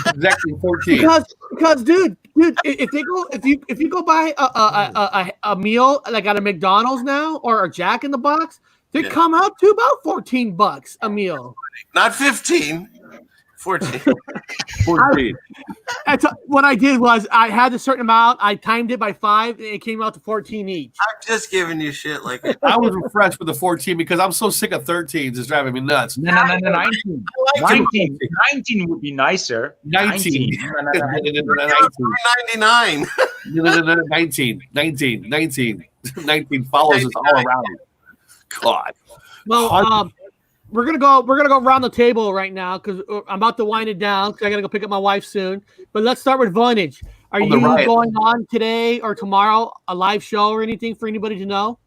Exactly 14. Because dude, if you go buy a meal like at a McDonald's now or a Jack in the Box, they come out to about $14 a meal. Not 15. 14. 14. What I did was I had a certain amount. I timed it by 5, and it came out to 14 each. I'm just giving you shit like I was refreshed with the 14 because I'm so sick of 13s. It's driving me nuts. No, 19. 19 would be nicer. 19. 99. 19 follows us all around. God. Well, we're gonna go around the table right now because I'm about to wind it down because I gotta go pick up my wife soon. But let's start with Vonage. Are you going on today or tomorrow a live show or anything for anybody to know?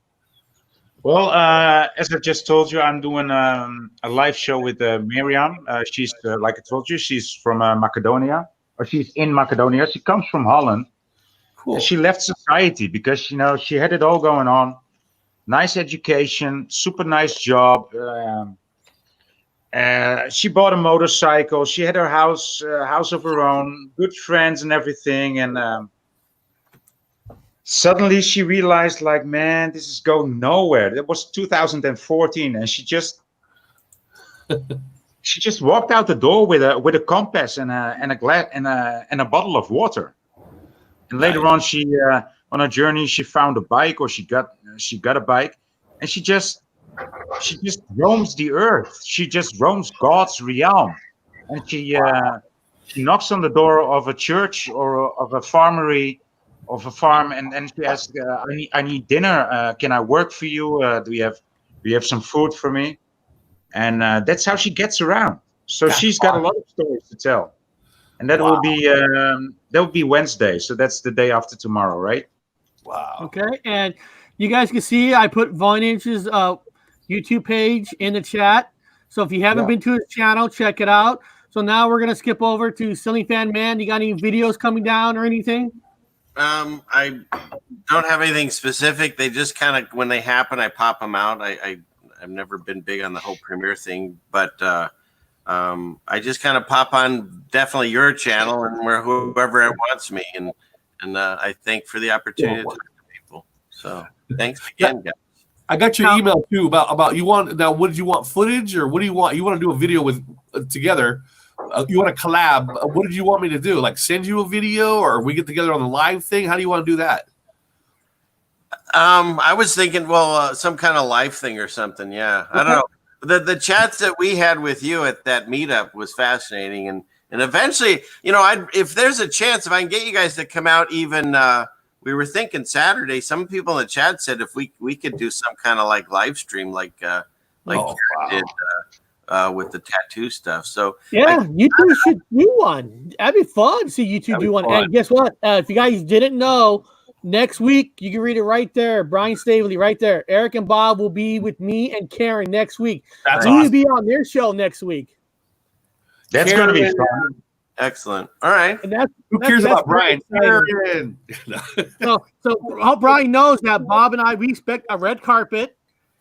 Well, as I just told you, I'm doing a live show with Miriam. She's like I told you, she's from Macedonia, or she's in Macedonia. She comes from Holland. Cool. She left society because she had it all going on. Nice education, super nice job. She bought a motorcycle. She had her house of her own, good friends and everything. And suddenly she realized, like, man, this is going nowhere. It was 2014, and she just walked out the door with a compass and a glass and a bottle of water. And later on, she on a journey, she found a bike, or she got a bike, and she just roams the earth. She just roams God's realm, and she knocks on the door of a church or of a farmery, of a farm, and she asks, I need dinner. Can I work for you? Do you have some food for me? And that's how she gets around. So she's got a lot of stories to tell, and that will be Wednesday. So that's the day after tomorrow, right? Wow. Okay, and you guys can see I put Voynach's YouTube page in the chat. So if you haven't been to his channel, check it out. So now we're gonna skip over to Silly Fan Man. You got any videos coming down or anything? I don't have anything specific. They just kind of, when they happen, I pop them out. I've never been big on the whole premiere thing, but I just kind of pop on definitely your channel and where whoever wants me, and I thank for the opportunity to talk to people. So thanks again, guys. I got your email too about you want now. What did you want, footage, or what do you want? You want to do a video with together? You want to collab? What did you want me to do? Like send you a video, or we get together on the live thing? How do you want to do that? I was thinking, some kind of live thing or something. Yeah, I don't know. The chats that we had with you at that meetup was fascinating, and eventually, if there's a chance, if I can get you guys to come out, even we were thinking Saturday. Some people in the chat said if we could do some kind of like live stream, like Karen did with the tattoo stuff. So yeah, you two should do one. That'd be fun to see you two do one. Fun. And guess what? If you guys didn't know, next week you can read it right there. Brian Stavely, right there. Eric and Bob will be with me and Karen next week. That's we will awesome. be on their show next week. That's going to be fun. Excellent. All right. And that's Who cares that's about Brian? Karen. So I hope Brian knows that Bob and I, we expect a red carpet.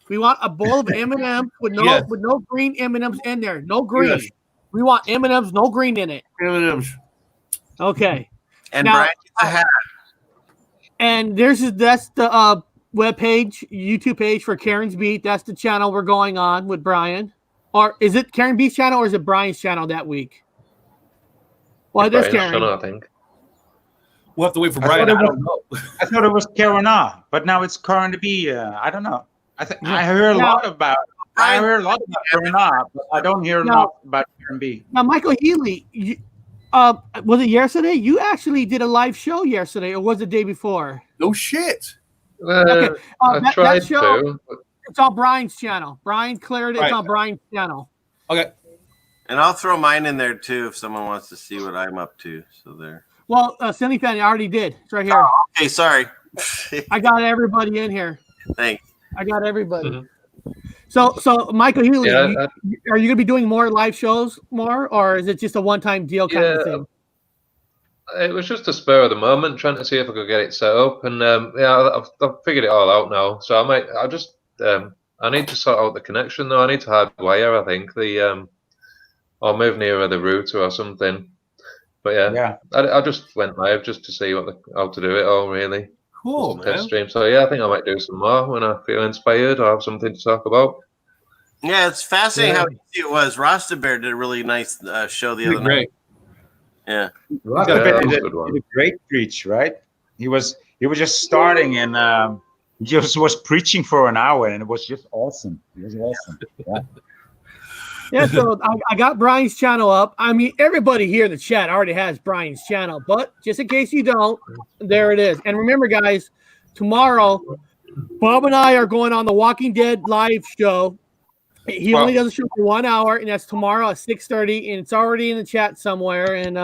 We want a bowl of M&Ms with no green M&Ms in there. No green. Yes. We want M&Ms, no green in it. M&Ms. Okay. And Now, Brian gets a hat. And that's the web page, YouTube page for Karen's Beat. That's the channel we're going on with Brian. Or is it Karen Beat's channel or is it Brian's channel that week? Well, there's Karen. Channel, I think. We'll have to wait for Brian. I don't know. I thought it was Karen A, but now it's Karen B. I don't know. I heard a lot about Karen A, but I don't hear enough about Karen B. Now, Michael Healy, was it yesterday? You actually did a live show yesterday, or was it the day before? No shit. Okay. I tried that show, to. it's on Brian's channel. Brian cleared it. Right. It's on Brian's channel. Okay. And I'll throw mine in there too if someone wants to see what I'm up to. So there. Well, Cindy Fanny, I already did. It's right here. Okay, sorry. I got everybody in here. Thanks. I got everybody. So Michael Healy, are you going to be doing more live shows or is it just a one-time deal kind of thing? It was just a spur of the moment, trying to see if I could get it set up, and I've figured it all out now. So I need to sort out the connection though. I need to hardwire, I think, or move nearer the router or something. But I just went live just to see how to do it all, really. Cool, man. Test stream. So I think I might do some more when I feel inspired or have something to talk about. Yeah, it's fascinating how easy it was. Rasta Bear did a really nice show the other night. Yeah. Rasta did a great preach, right? He was just starting and he just was preaching for an hour, and it was just awesome. It was awesome. Yeah. Yeah, so I got Brian's channel up. I mean, everybody here in the chat already has Brian's channel, but just in case you don't, there it is. And remember, guys, tomorrow, Bob and I are going on the Walking Dead live show. He only does a show for 1 hour, and that's tomorrow at 6:30, and it's already in the chat somewhere. And,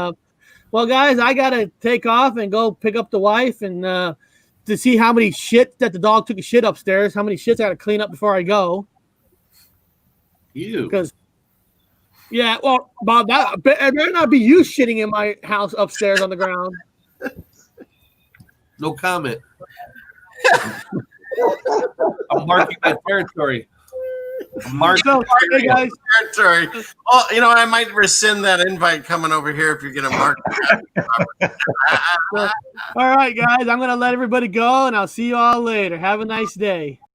well, guys, I got to take off and go pick up the wife and to see how many shit that the dog took a shit upstairs, how many shits I got to clean up before I go. Because yeah, well, Bob, it better not be you shitting in my house upstairs on the ground. No comment. I'm marking that territory. Mark, So, hey guys, territory. Oh, you know, I might rescind that invite coming over here if you're going to mark. all right, guys, I'm gonna let everybody go, and I'll see you all later. Have a nice day.